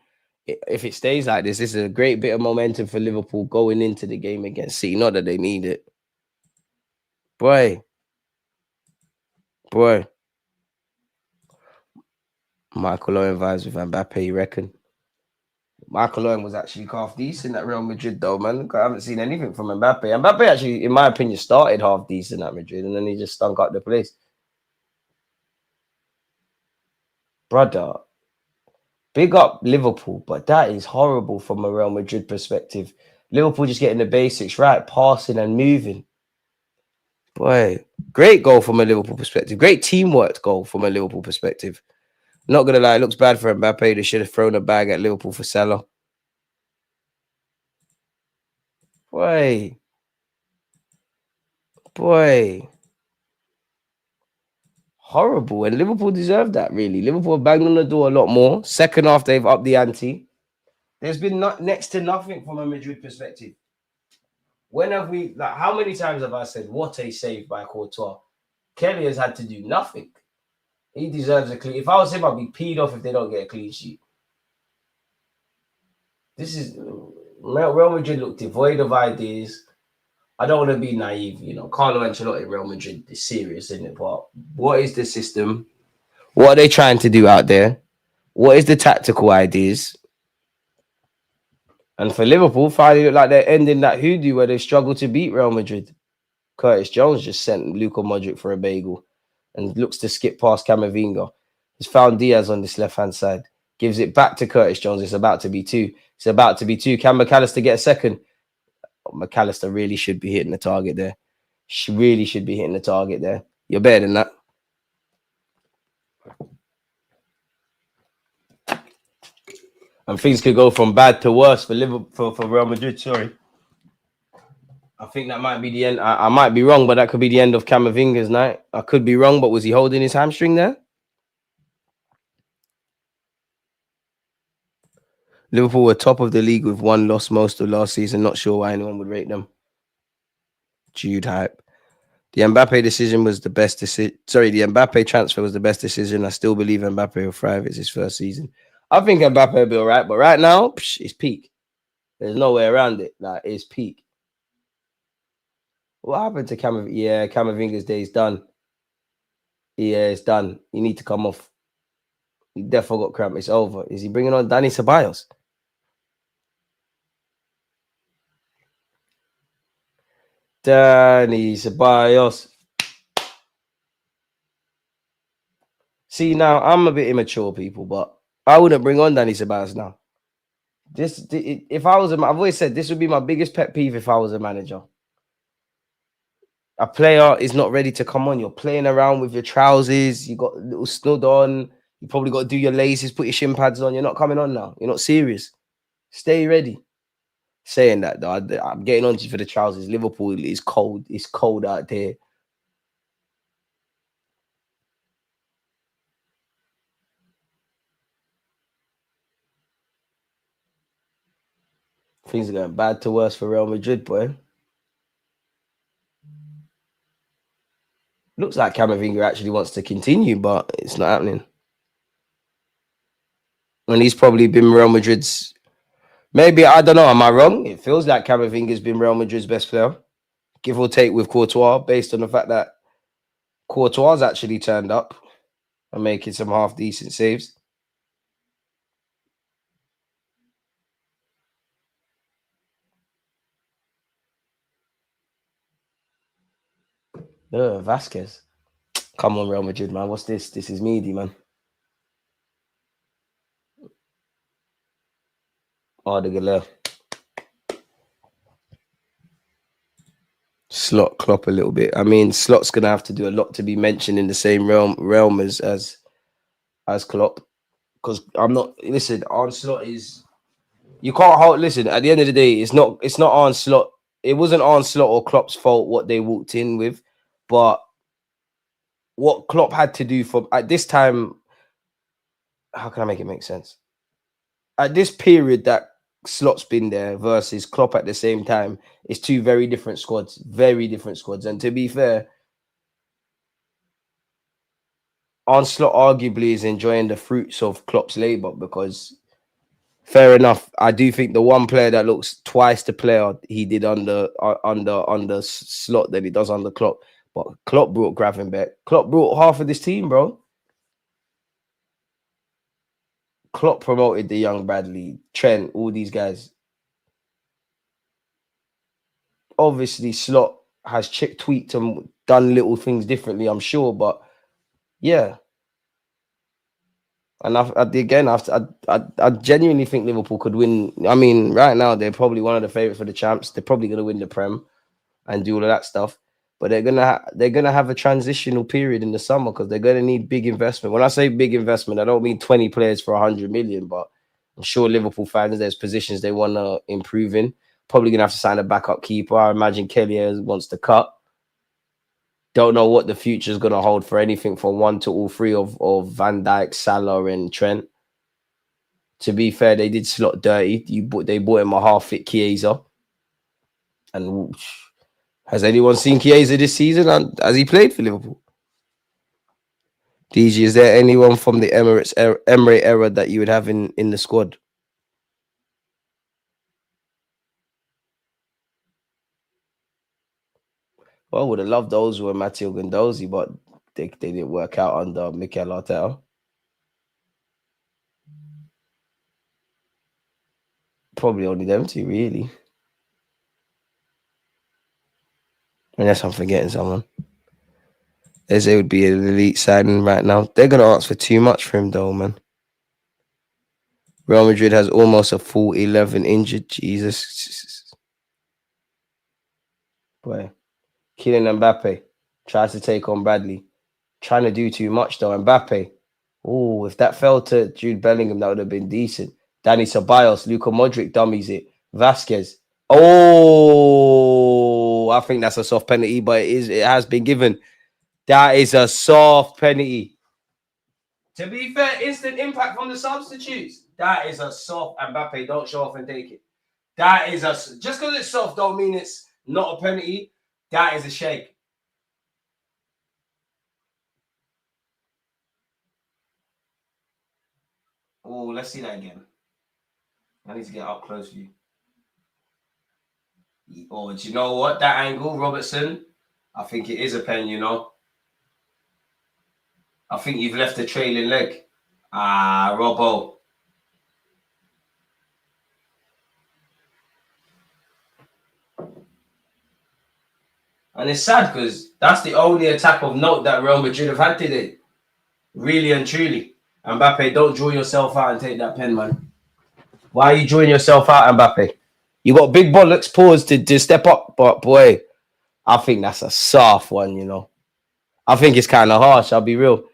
if it stays like this is a great bit of momentum for Liverpool going into the game against City. Not that they need it. Boy. Michael Owen vibes with Mbappe, you reckon? Michael Owen was actually half decent at Real Madrid, though, man. I haven't seen anything from Mbappe. Mbappe actually, in my opinion, started half decent at Madrid, and then he just stunk up the place. Brother, big up Liverpool, but that is horrible from a Real Madrid perspective. Liverpool just getting the basics right, passing and moving. Boy, great goal from a Liverpool perspective. Great teamwork goal from a Liverpool perspective. Not going to lie, it looks bad for Mbappe. They should have thrown a bag at Liverpool for Salah. Boy. Horrible. And Liverpool deserved that, really. Liverpool banged on the door a lot more. Second half, they've upped the ante. There's been next to nothing from a Madrid perspective. When have we, like, how many times have I said, what a save by Courtois? Kelly has had to do nothing. He deserves a clean. If I was him, I'd be peed off if they don't get a clean sheet. This is Real Madrid look devoid of ideas. I don't want to be naive, you know. Carlo Ancelotti, Real Madrid is serious, isn't it? But what is the system? What are they trying to do out there? What is the tactical ideas? And for Liverpool, finally look like they're ending that hoodoo where they struggled to beat Real Madrid. Curtis Jones just sent Luka Modric for a bagel and looks to skip past Camavinga. He's found Diaz on this left-hand side. Gives it back to Curtis Jones. It's about to be two. It's about to be two. Can McAllister get a second? Oh, McAllister really should be hitting the target there. She really should be hitting the target there. You're better than that. And things could go from bad to worse for Liverpool, for Real Madrid. Sorry. I think that might be the end. I might be wrong, but that could be the end of Camavinga's night. I could be wrong, but was he holding his hamstring there? Liverpool were top of the league with one loss most of last season. Not sure why anyone would rate them. Jude hype. The Mbappe decision was the best decision. Sorry, the Mbappe transfer was the best decision. I still believe Mbappe will thrive. It's his first season. I think Mbappe will be all right, but right now, it's peak. There's no way around it. Like, it's peak. What happened to Camavinga? Yeah, Camavinga's day is done. Yeah, it's done. You need to come off. He definitely got cramp. It's over. Is he bringing on Dani Ceballos? Dani Ceballos. See, now I'm a bit immature, people, but I wouldn't bring on Dani Ceballos now. If I was I've always said this would be my biggest pet peeve if I was a manager. A player is not ready to come on. You're playing around with your trousers. You got a little snood on. You probably got to do your laces, put your shin pads on. You're not coming on now. You're not serious. Stay ready. Saying that, though, I'm getting on to you for the trousers. Liverpool is cold. It's cold out there. Things are going bad to worse for Real Madrid, boy. Looks like Camavinga actually wants to continue, but it's not happening. And he's probably been Real Madrid's... Maybe, I don't know, am I wrong? It feels like Camavinga's been Real Madrid's best player, give or take with Courtois, based on the fact that Courtois actually turned up and making some half-decent saves. Vasquez. Come on, Real Madrid, man. What's this? This is meaty, man. Oh, the Galer. Slot Klopp a little bit. I mean, Slot's gonna have to do a lot to be mentioned in the same realm as Klopp. Because I'm not, listen, Arne Slot is, you can't hold, listen, at the end of the day, it's not Arne Slot. It wasn't Arne Slot or Klopp's fault what they walked in with, but what Klopp had to do for at this time, how can I make it make sense? At this period that Slot's been there versus Klopp at the same time, it's two very different squads. And to be fair, Arne Slot arguably is enjoying the fruits of Klopp's labour because, fair enough, I do think the one player that looks twice the player he did under Slot than he does under Klopp. But Klopp brought Gravenberch. Klopp brought half of this team, bro. Klopp promoted the young Bradley, Trent, all these guys. Obviously, Slot has tweaked and done little things differently, I'm sure, but yeah. And I genuinely think Liverpool could win. I mean, right now they're probably one of the favourites for the champs. They're probably going to win the Prem and do all of that stuff. But they're gonna have a transitional period in the summer because they're gonna need big investment. When I say big investment, I don't mean 20 players for 100 million, but I'm sure Liverpool fans, there's positions they want to improve in. Probably gonna have to sign a backup keeper. I imagine Kelly wants to cut. Don't know what the future is gonna hold for anything from one to all three of Van Dijk, Salah, and Trent. To be fair, they did Slot dirty. They bought him a half-fit Chiesa. And has anyone seen Chiesa this season? And has he played for Liverpool? DG, is there anyone from the Emirate era that you would have in the squad? Well, I would have loved those who were Matteo Guendouzi, but they didn't work out under Mikel Arteta. Probably only them two, really. Unless I'm forgetting someone. Eze would be an elite signing right now. They're going to ask for too much for him, though, man. Real Madrid has almost a full 11 injured. Jesus. Boy. Kylian Mbappe tries to take on Bradley. Trying to do too much, though. Mbappe. Oh, if that fell to Jude Bellingham, that would have been decent. Danny Ceballos, Luka Modric dummies it. Vasquez. Oh, I think that's a soft penalty, but it has been given. That is a soft penalty. To be fair, instant impact from the substitutes. That is a soft. Mbappe, don't show off and take it. That is a... Just because it's soft don't mean it's not a penalty. That is a shake. Oh, let's see that again. I need to get up close for you. Oh, do you know what? That angle, Robertson, I think it is a pen, you know. I think you've left a trailing leg. Ah, Robbo. And it's sad because that's the only attack of note that Real Madrid have had today. Really and truly. Mbappe, don't draw yourself out and take that pen, man. Why are you drawing yourself out, Mbappe? You got big bollocks, pause to step up. But, boy, I think that's a soft one, you know. I think it's kind of harsh, I'll be real.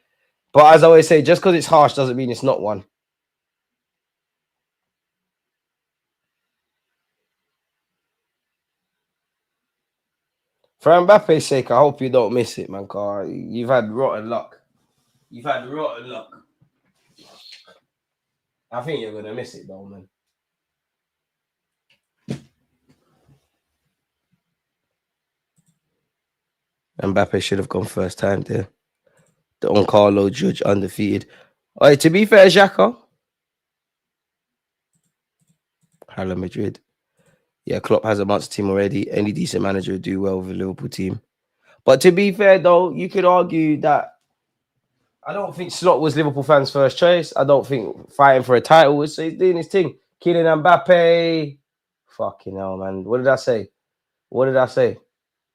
But as I always say, just because it's harsh doesn't mean it's not one. For Mbappe's sake, I hope you don't miss it, man, car. You've had rotten luck. You've had rotten luck. I think you're going to miss it, though, man. Mbappe should have gone first time there. The Carlo Judge undefeated. All right, to be fair, Xhaka. Real Madrid. Yeah, Klopp has a monster team already. Any decent manager would do well with a Liverpool team. But to be fair, though, you could argue that I don't think Slot was Liverpool fans' first choice. I don't think fighting for a title was doing his thing. Kylian Mbappe. Fucking hell, man. What did I say? What did I say?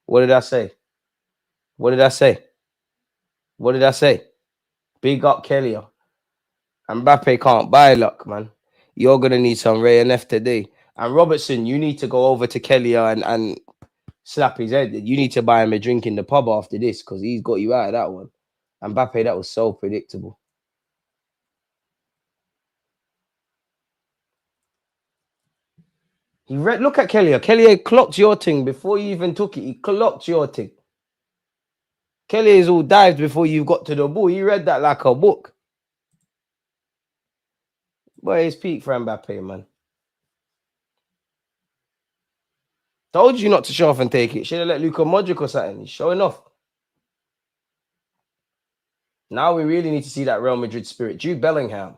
What did I say? What did I say? What did I say? Big up Kelly. Mbappe can't buy luck, man. You're going to need some Ray and F today. And Robertson, you need to go over to Kelly and slap his head. You need to buy him a drink in the pub after this because he's got you out of that one. Mbappe, that was so predictable. Look at Kelly. Kelly clocked your thing before you even took it. He clocked your thing. Kelly is all dived before you got to the ball. He read that like a book. Boy, it's peak for Mbappe, man. Told you not to show off and take it. Should have let Luka Modric or something. He's showing off. Now we really need to see that Real Madrid spirit. Jude Bellingham.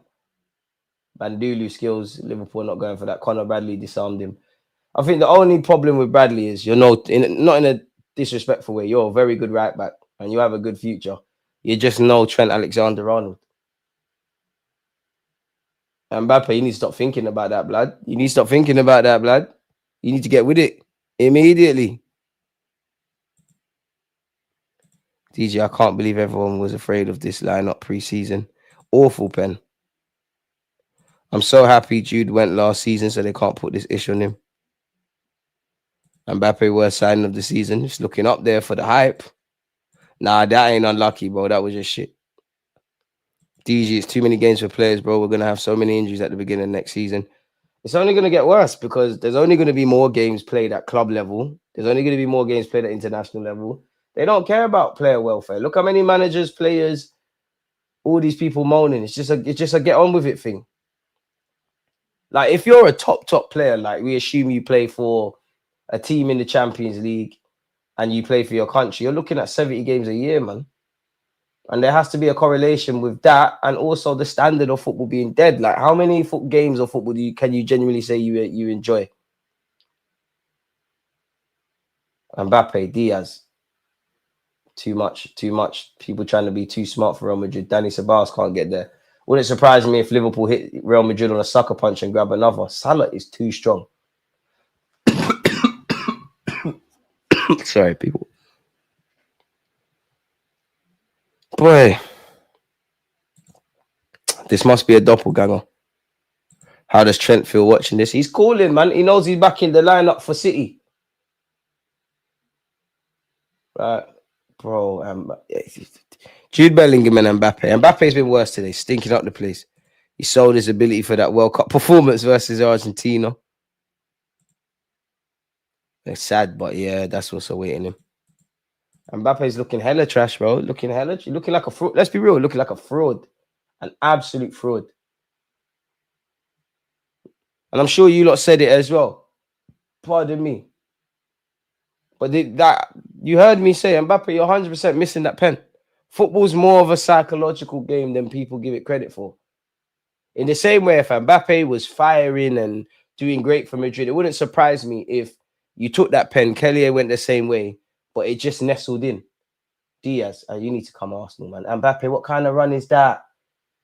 Bandulu skills. Liverpool not going for that. Conor Bradley disarmed him. I think the only problem with Bradley is not in a disrespectful way. You're a very good right back and you have a good future. You just know Trent Alexander-Arnold. Mbappe, you need to stop thinking about that, blood. You need to stop thinking about that, blood. You need to get with it immediately. DJ, I can't believe everyone was afraid of this lineup pre-season. Awful pen. I'm so happy Jude went last season so they can't put this issue on him. Mbappe worst signing of the season. Just looking up there for the hype. Nah, that ain't unlucky, bro. That was just shit. DG, it's too many games for players, bro. We're going to have so many injuries at the beginning of next season. It's only going to get worse because there's only going to be more games played at club level. There's only going to be more games played at international level. They don't care about player welfare. Look how many managers, players, all these people moaning. It's just a get on with it thing. Like if you're a top player, like we assume you play for a team in the Champions League, and you play for your country, you're looking at 70 games a year, man. And there has to be a correlation with that, and also the standard of football being dead. Like, how many games of football can you genuinely say you enjoy? Mbappe, Diaz. Too much. People trying to be too smart for Real Madrid. Danny Ceballos can't get there. Wouldn't surprise me if Liverpool hit Real Madrid on a sucker punch and grab another. Salah is too strong. Sorry, people. Boy, this must be a doppelganger. How does Trent feel watching this? He's calling, man. He knows he's back in the lineup for City. Right, bro. Jude Bellingham and Mbappe. Mbappe's been worse today, stinking up the place. He sold his ability for that World Cup performance versus Argentina. It's sad, but yeah, that's what's awaiting him. Mbappe's looking hella trash, bro. Looking like a fraud. Let's be real, looking like a fraud. An absolute fraud. And I'm sure you lot said it as well. Pardon me. But you heard me say, Mbappe, you're 100% missing that pen. Football's more of a psychological game than people give it credit for. In the same way, if Mbappe was firing and doing great for Madrid, it wouldn't surprise me if you took that pen. Kelly went the same way, but it just nestled in. Diaz, you need to come Arsenal, man. Mbappe, what kind of run is that?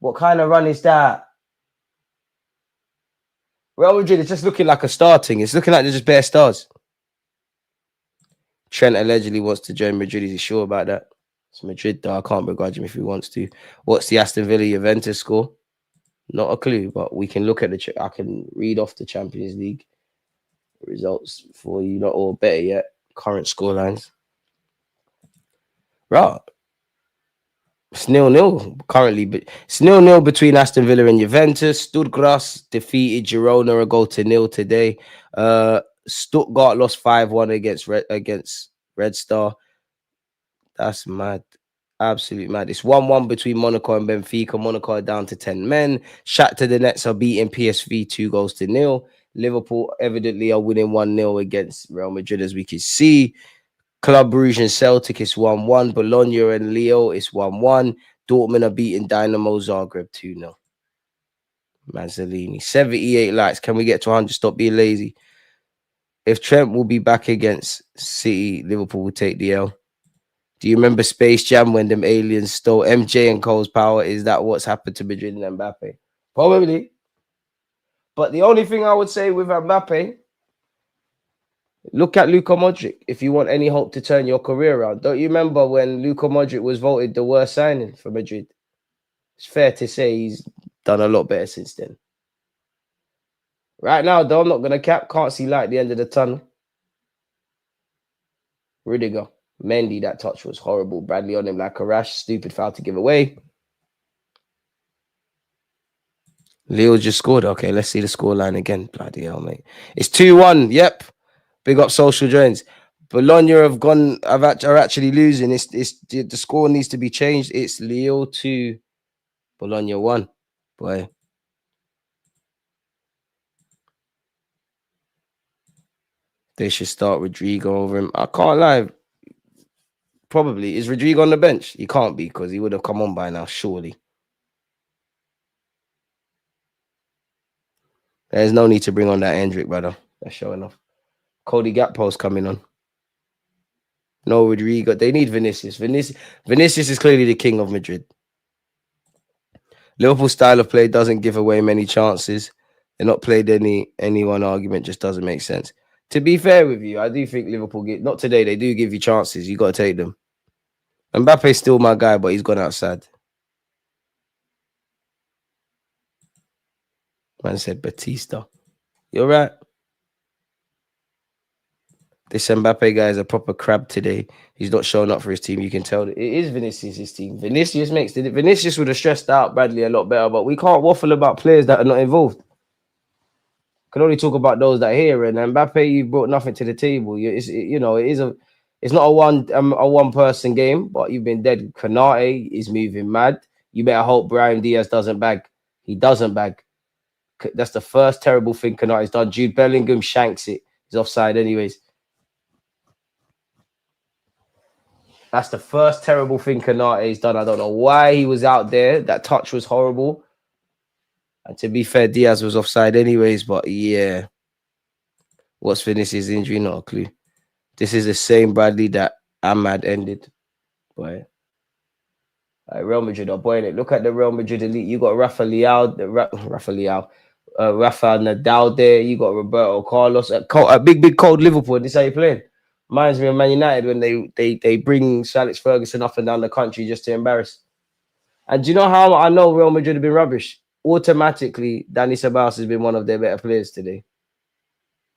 What kind of run is that? Real Madrid is just looking like a star thing. It's looking like they're just bare stars. Trent allegedly wants to join Madrid. Is he sure about that? It's Madrid, though. I can't begrudge him if he wants to. What's the Aston Villa Juventus score? Not a clue, but we can look at I can read off the Champions League results for you, not all better yet. Current scorelines. Right. It's 0-0 currently, but it's 0-0 between Aston Villa and Juventus. Stuttgart defeated Girona a goal to 0 today. Stuttgart lost 5-1 against Red Star. That's mad. Absolute mad. It's 1-1 between Monaco and Benfica. Monaco are down to 10 men. Shakhtar Donetsk are beating PSV 2-0. Liverpool evidently are winning 1-0 against Real Madrid, as we can see. Club Brugge and Celtic is 1-1. Bologna and Leo is 1-1. Dortmund are beating Dynamo Zagreb 2-0. Mazzolini. 78 likes. Can we get to 100? Stop being lazy. If Trent will be back against City, Liverpool will take the L. Do you remember Space Jam when them aliens stole MJ and Cole's power? Is that what's happened to Madrid and Mbappe? Probably. But the only thing I would say with Mbappe, look at Luka Modric if you want any hope to turn your career around. Don't you remember when Luka Modric was voted the worst signing for Madrid? It's fair to say he's done a lot better since then. Right now, though, I'm not going to cap. Can't see light at the end of the tunnel. Rudiger. Mendy, that touch was horrible. Bradley on him like a rash. Stupid foul to give away. Leo just scored. Okay, let's see the scoreline again. Bloody hell, mate. It's 2-1. Yep. Big up social joins. Bologna are actually losing. The score needs to be changed. It's Leo 2, Bologna 1. Boy. They should start Rodrigo over him. I can't lie. Probably. Is Rodrigo on the bench? He can't be because he would have come on by now, surely. There's no need to bring on that Hendrick, brother. That's showing off. Cody Gakpo's coming on. No, Rodrigo. They need Vinicius. Vinicius is clearly the king of Madrid. Liverpool's style of play doesn't give away many chances. They're not played any one argument, just doesn't make sense. To be fair with you, I do think Liverpool not today, they do give you chances. You got to take them. Mbappe's still my guy, but he's gone outside. Man said Batista. You're right. This Mbappe guy is a proper crab today. He's not showing up for his team. You can tell it is Vinicius' team. Vinicius would have stressed out Bradley a lot better, but we can't waffle about players that are not involved. Can only talk about those that are here. And Mbappe, you brought nothing to the table. It's not a one person game, but you've been dead. Konate is moving mad. You better hope Brahim Diaz doesn't bag. He doesn't bag. That's the first terrible thing Konate's done. Jude Bellingham shanks it. He's offside anyways. That's the first terrible thing Kanate's done. I don't know why he was out there. That touch was horrible. And to be fair, Diaz was offside anyways. But yeah, what's Vinicius' injury? Not a clue. This is the same Bradley that Ahmad ended. Boy. Real Madrid are boiling it. Look at the Real Madrid elite. You got Rafa Nadal there. You got Roberto Carlos. A big cold Liverpool. This is how you playing. Reminds me of Man United when they bring Sir Alex Ferguson up and down the country just to embarrass. And do you know how I know Real Madrid have been rubbish? Automatically, Dani Ceballos has been one of their better players today.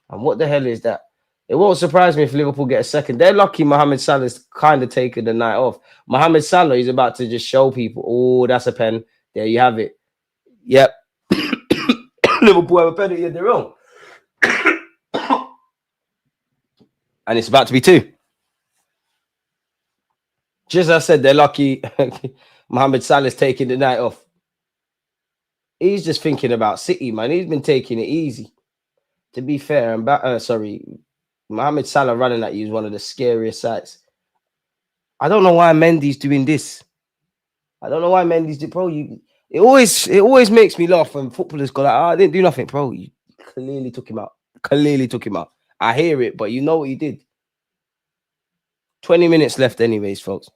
And what the hell is that? It won't surprise me if Liverpool get a second. They're lucky Mohamed Salah's kind of taken the night off. Mohamed Salah is about to just show people, oh, that's a pen. There you have it. Yep. Liverpool have a penalty of their own. And it's about to be 2. Just as I said, they're lucky Mohamed Salah's taking the night off. He's just thinking about City, man. He's been taking it easy. To be fair, Mohamed Salah running at you is one of the scariest sights. I don't know why Mendy's doing this. I don't know why Mendy's doing, bro. It always makes me laugh when footballers go like, I didn't do nothing, bro. You clearly took him out. I hear it, but you know what you did. 20 minutes left anyways, folks.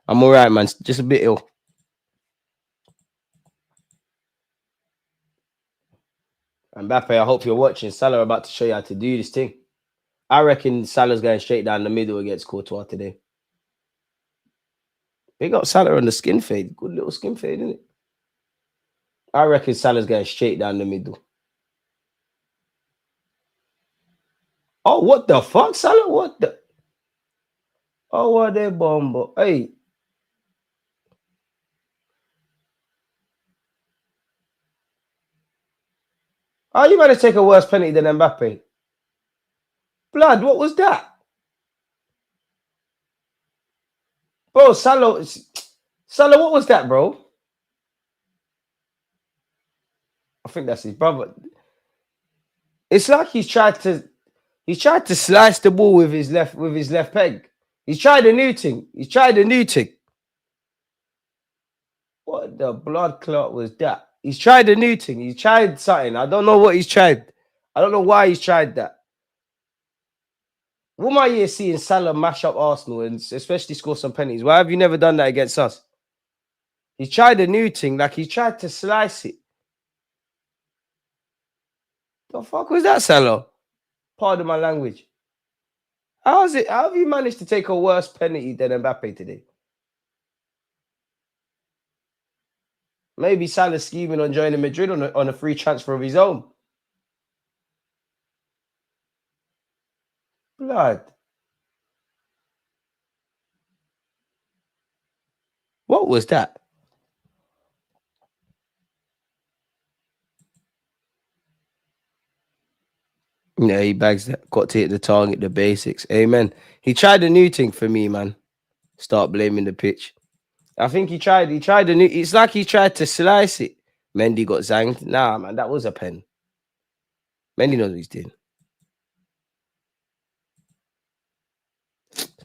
I'm all right, man. Just a bit ill. Mbappe, I hope you're watching. Salah about to show you how to do this thing. I reckon Salah's going straight down the middle against Courtois today. Big up Salah on the skin fade. Good little skin fade, isn't it? I reckon Salah's going straight down the middle. Oh, what the fuck, Salah? What the? Oh, what they bomb? Hey. Oh, you better take a worse penalty than Mbappe. Blood, what was that? Bro, Salah, what was that, bro? I think that's his brother. It's like he's tried to slice the ball with his left peg. He's tried a new thing. What the blood clot was that? He's tried a new thing. He's tried something. I don't know what he's tried. I don't know why he's tried that. What am I here seeing Salah mash up Arsenal and especially score some penalties? Why have you never done that against us? He tried a new thing, like he tried to slice it. The fuck was that, Salah? Pardon my language. How have you managed to take a worse penalty than Mbappe today? Maybe Salah's scheming on joining Madrid on a free transfer of his own. Blood. What was that? Yeah, he bags that. Got to hit the target, the basics. Amen. He tried a new thing for me, man. Start blaming the pitch. I think he tried a new. It's like he tried to slice it. Mendy got zanged. Nah, man, that was a pen. Mendy knows what he's doing.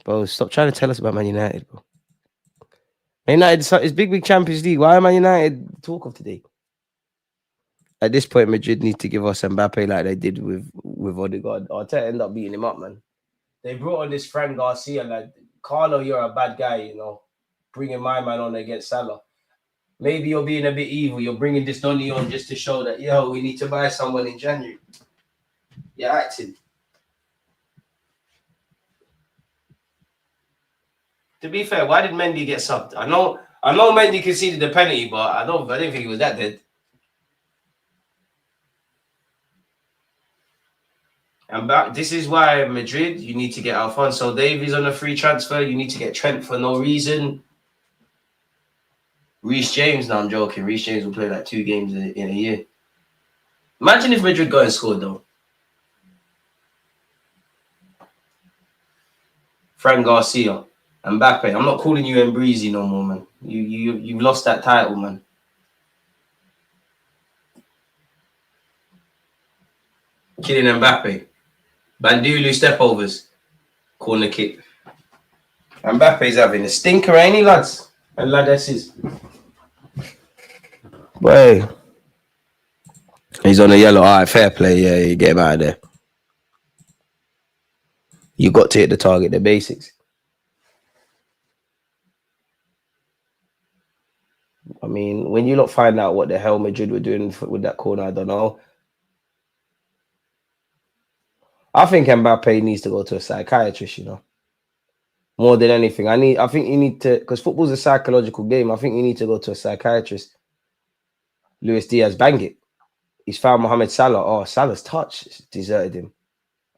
Bro, stop trying to tell us about Man United, bro. Man United is big Champions League. Why am Man United talk of today? At this point, Madrid need to give us Mbappe like they did with Odegaard. Arteta end up beating him up, man. They brought on this Fran Garcia, like, Carlo, you're a bad guy, you know. Bringing my man on against Salah. Maybe you're being a bit evil. You're bringing this Donny on just to show that, yo, we need to buy someone in January. You're acting. To be fair, why did Mendy get subbed? I know Mendy conceded the penalty, but I didn't think he was that dead. And this is why Madrid, you need to get Alphonso Davies on a free transfer. You need to get Trent for no reason. Reece James, no, I'm joking. Reece James will play like 2 games in a year. Imagine if Madrid got and scored, though. Fran Garcia, Mbappe. I'm not calling you Mbreezy no more, man. You've lost that title, man. Kylian Mbappe. Bandulu stepovers. Corner kick. Mbappe's having a stinker, ain't he, lads? And ladesses. Boy. He's on a yellow. All right, fair play. Yeah, you get him out of there. You got to hit the target, the basics. I mean, when you lot find out what the hell Madrid were doing with that corner, I don't know. I think Mbappe needs to go to a psychiatrist, you know. More than anything. I think you need to, because football's a psychological game. I think you need to go to a psychiatrist. Luis Diaz, bang it. He's found Mohamed Salah. Oh, Salah's touch deserted him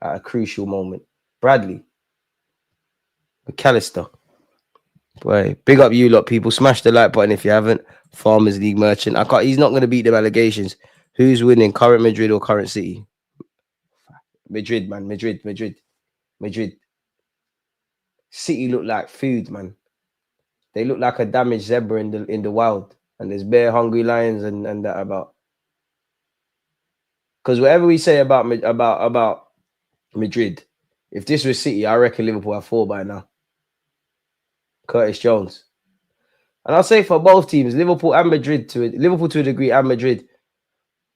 at a crucial moment. Bradley. McAllister. Boy, big up you lot, people. Smash the like button if you haven't. Farmers League merchant. He's not going to beat them allegations. Who's winning? Current Madrid or current City? Madrid, man. Madrid. City look like food, man. They look like a damaged zebra in the wild. And there's bare hungry lions and that about. Because whatever we say about Madrid, if this was City, I reckon Liverpool have 4 by now. Curtis Jones. And I'll say for both teams, Liverpool to a degree, and Madrid,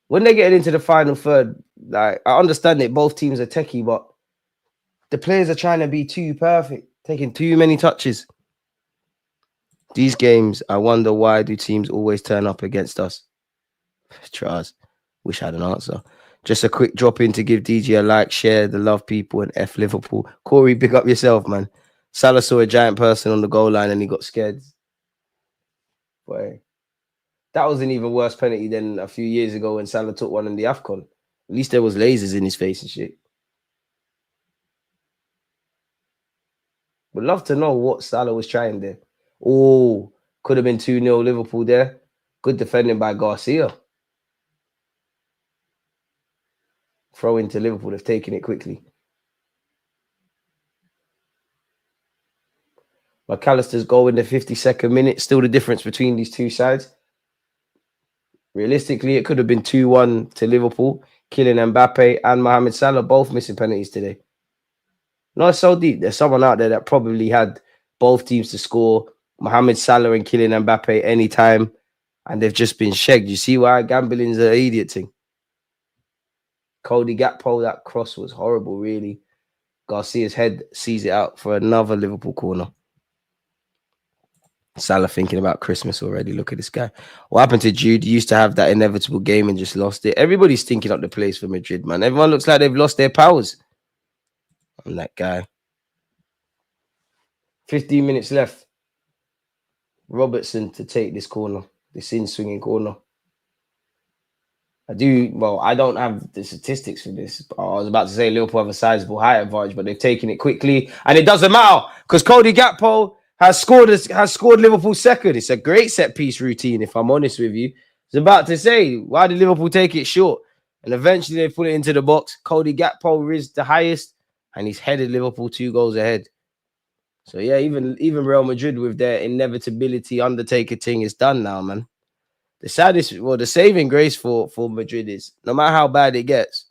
when they get into the final third, like I understand it, both teams are techie, but the players are trying to be too perfect, taking too many touches. These games, I wonder why do teams always turn up against us? Charles, wish I had an answer. Just a quick drop in to give DG a like, share the love people, and F Liverpool. Corey, pick up yourself, man. Salah saw a giant person on the goal line and he got scared. Boy, that was an even worse penalty than a few years ago when Salah took one in the AFCON. At least there was lasers in his face and shit. Would love to know what Salah was trying there. Oh, could have been 2-0 Liverpool there. Good defending by Garcia. Throw into Liverpool. They've taken it quickly. McAllister's goal in the 52nd minute. Still the difference between these two sides. Realistically, it could have been 2-1 to Liverpool. Kylian Mbappe and Mohamed Salah both missing penalties today. No, it's so deep. There's someone out there that probably had both teams to score. Mohamed Salah and Kylian Mbappe anytime. And they've just been shagged. You see why gambling's an idiot thing. Cody Gakpo, that cross was horrible, really. Garcia's head sees it out for another Liverpool corner. Salah thinking about Christmas already. Look at this guy. What happened to Jude? He used to have that inevitable game and just lost it. Everybody's thinking up the place for Madrid, man. Everyone looks like they've lost their powers. I'm that guy. 15 minutes left. Robertson to take this corner. This in-swinging corner. I don't have the statistics for this. I was about to say Liverpool have a sizable height advantage, but they've taken it quickly. And it doesn't matter because Cody Gakpo has scored Liverpool second. It's a great set-piece routine, if I'm honest with you. I was about to say, why did Liverpool take it short? And eventually they put it into the box. Cody Gakpo is the highest, and he's headed Liverpool 2 goals ahead. So, yeah, even Real Madrid with their inevitability Undertaker thing is done now, man. The saving grace for Madrid is no matter how bad it gets,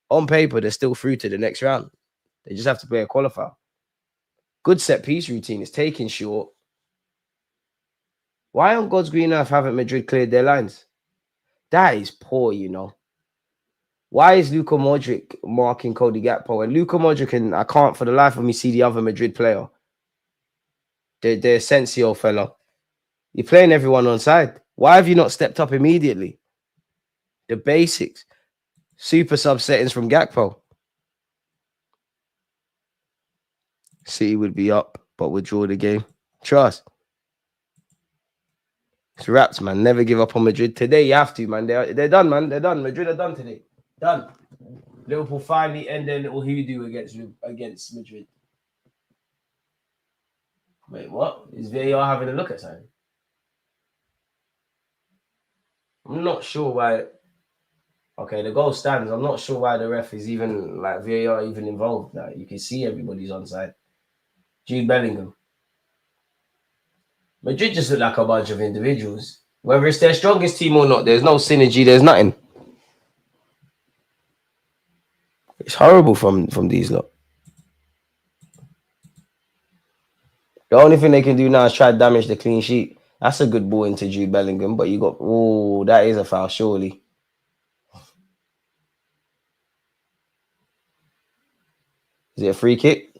on paper, they're still through to the next round. They just have to play a qualifier. Good set-piece routine is taking short. Why on God's green earth haven't Madrid cleared their lines? That is poor, you know. Why is Luka Modric marking Cody Gakpo? And Luka Modric, and I can't for the life of me see the other Madrid player. The Asensio fella. You're playing everyone on side. Why have you not stepped up immediately? The basics. Super sub settings from Gakpo. City would be up, but would draw the game. Trust. It's wrapped, man. Never give up on Madrid. Today, you have to, man. They're done, man. They're done. Madrid are done today. Done. Liverpool finally end their little hoodoo against Madrid. Wait, what? Is VAR having a look at something? I'm not sure why. Okay, the goal stands. I'm not sure why the ref is even, like, VAR even involved. Like, you can see everybody's onside. Jude Bellingham. Madrid just look like a bunch of individuals. Whether it's their strongest team or not, there's no synergy. There's nothing. It's horrible from these lot. The only thing they can do now is try to damage the clean sheet. That's a good ball into Jude Bellingham, but you got, oh, that is a foul, surely. Is it a free kick?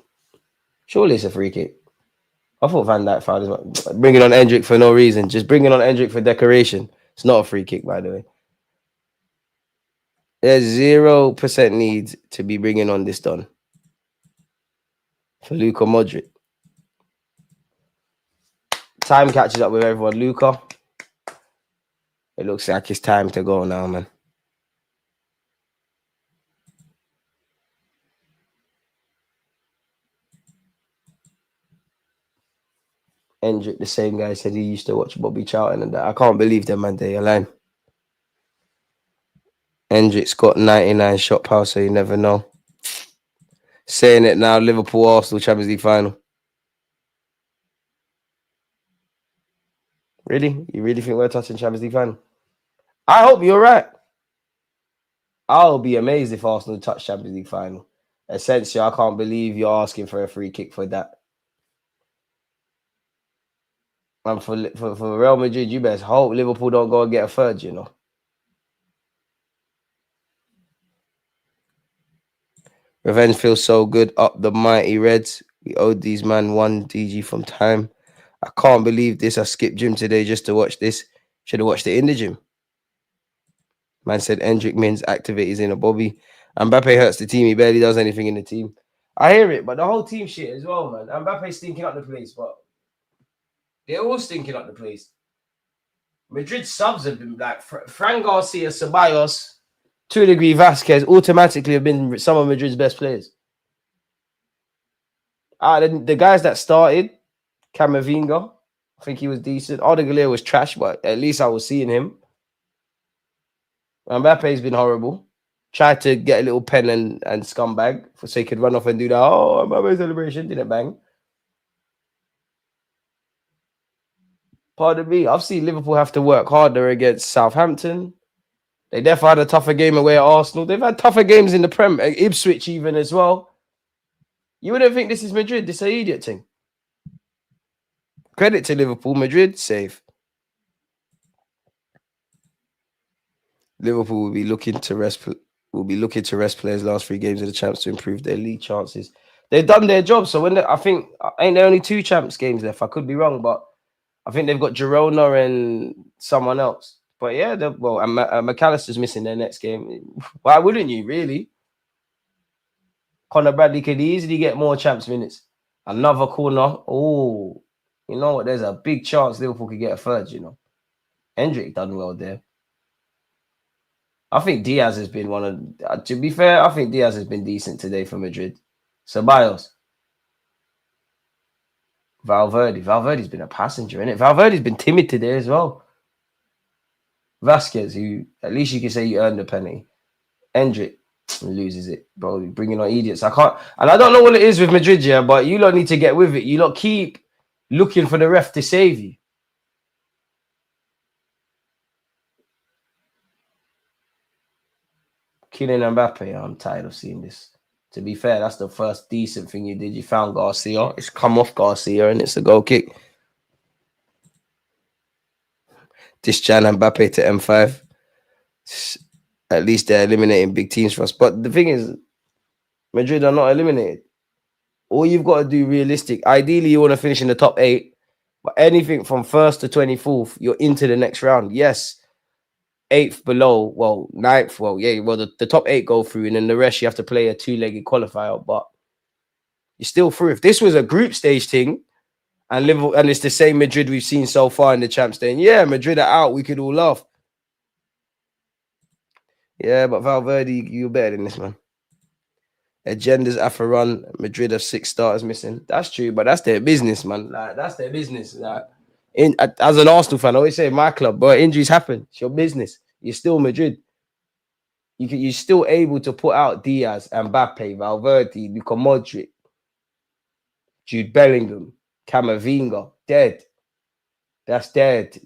Surely it's a free kick. I thought Van Dijk fouled as well. Bringing on Endrick for no reason. Just bringing on Endrick for decoration. It's not a free kick, by the way. There's 0% need to be bringing on this done. For Luka Modric. Time catches up with everyone. Luka. It looks like it's time to go now, man. Endrick, the same guy, said he used to watch Bobby Charlton and that. I can't believe them, man. They're lying. Endrick's got 99 shot power, so you never know. Saying it now, Liverpool, Arsenal, Champions League final. Really? You really think we're touching Champions League final? I hope you're right. I'll be amazed if Arsenal touch Champions League final. Essentially, I can't believe you're asking for a free kick for that. And for Real Madrid, you best hope Liverpool don't go and get a third, you know. Revenge feels so good. Up the mighty Reds. We owed these man 1 DG from time. I can't believe this. I skipped gym today just to watch this. Should have watched it in the gym. Man said Endrick Mins activities in a Bobby. Mbappe hurts the team. He barely does anything in the team. I hear it, but the whole team shit as well, man. Mbappe's stinking up the place, but they're all stinking up the place. Madrid subs have been like Fran Garcia, Ceballos, to a degree, Vasquez automatically have been some of Madrid's best players. The guys that started, Camavinga, I think he was decent. Odegaard was trash, but at least I was seeing him. Mbappe's been horrible. Tried to get a little pen and scumbag so he could run off and do that. Oh, Mbappe celebration. Didn't bang. Pardon me. I've seen Liverpool have to work harder against Southampton. They definitely had a tougher game away at Arsenal. They've had tougher games in the Prem, Ipswich even as well. You wouldn't think this is Madrid. This is an idiot thing. Credit to Liverpool. Madrid, safe. Liverpool will be looking to rest players last 3 games of the champs to improve their league chances. They've done their job. So I think ain't there only 2 champs games left? I could be wrong, but I think they've got Girona and someone and McAllister's missing their next game. Why wouldn't you, really? Conor Bradley could easily get more champs minutes. Another corner. Oh, you know what? There's a big chance Liverpool could get a third, you know. Endrick done well there. I think Diaz has been one of... to be fair, I think Diaz has been decent today for Madrid. Ceballos. Valverde. Valverde's been a passenger, innit? Valverde's been timid today as well. Vasquez, who at least you can say you earned a penalty. Endrick loses it, bro. Bringing on idiots. I can't... And I don't know what it is with Madrid, yeah, but you lot need to get with it. You lot keep looking for the ref to save you. Kylian Mbappe, I'm tired of seeing this. To be fair, that's the first decent thing you did. You found Garcia. It's come off Garcia and it's a goal kick. Jan Mbappe to M5. At least they're eliminating big teams for us. But the thing is, Madrid are not eliminated. All you've got to do realistic. Ideally, you want to finish in the top 8. But anything from 1st to 24th, you're into the next round. Yes. 8th below, 9th, the top 8 go through, and then the rest you have to play a 2-legged qualifier, but you're still through. If this was a group stage thing, and Liverpool, and it's the same Madrid we've seen so far in the champs, then yeah, Madrid are out, we could all laugh. Yeah, but Valverde, you're better than this, man. Agendas after run, Madrid have 6 starters missing. That's true, but that's their business, man. Like, that's their business. Like, as an Arsenal fan, I always say, my club, but injuries happen. It's your business. You're still Madrid. You're still able to put out Diaz, Mbappe, Valverde, Luka Modric, Jude Bellingham, Camavinga, dead. That's dead.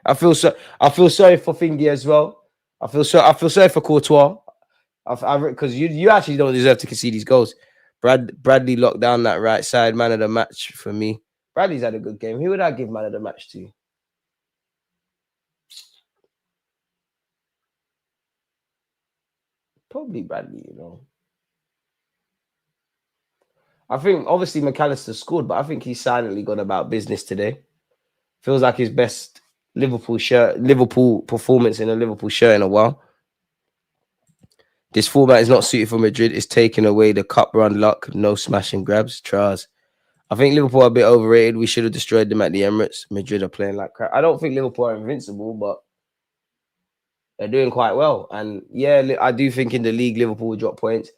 I feel sorry for Thingy as well. I feel sorry for Courtois. Because you actually don't deserve to concede these goals. Bradley locked down that right side, man of the match for me. Bradley's had a good game. Who would I give man of the match to? Probably Bradley, you know. I think obviously McAllister scored, but I think he's silently gone about business today. Feels like his best Liverpool performance in a Liverpool shirt in a while. This format is not suited for Madrid. It's taking away the cup run luck. No smash and grabs. Charles. I think Liverpool are a bit overrated. We should have destroyed them at the Emirates. Madrid are playing like crap. I don't think Liverpool are invincible, but they're doing quite well. And yeah, I do think in the league, Liverpool will drop points.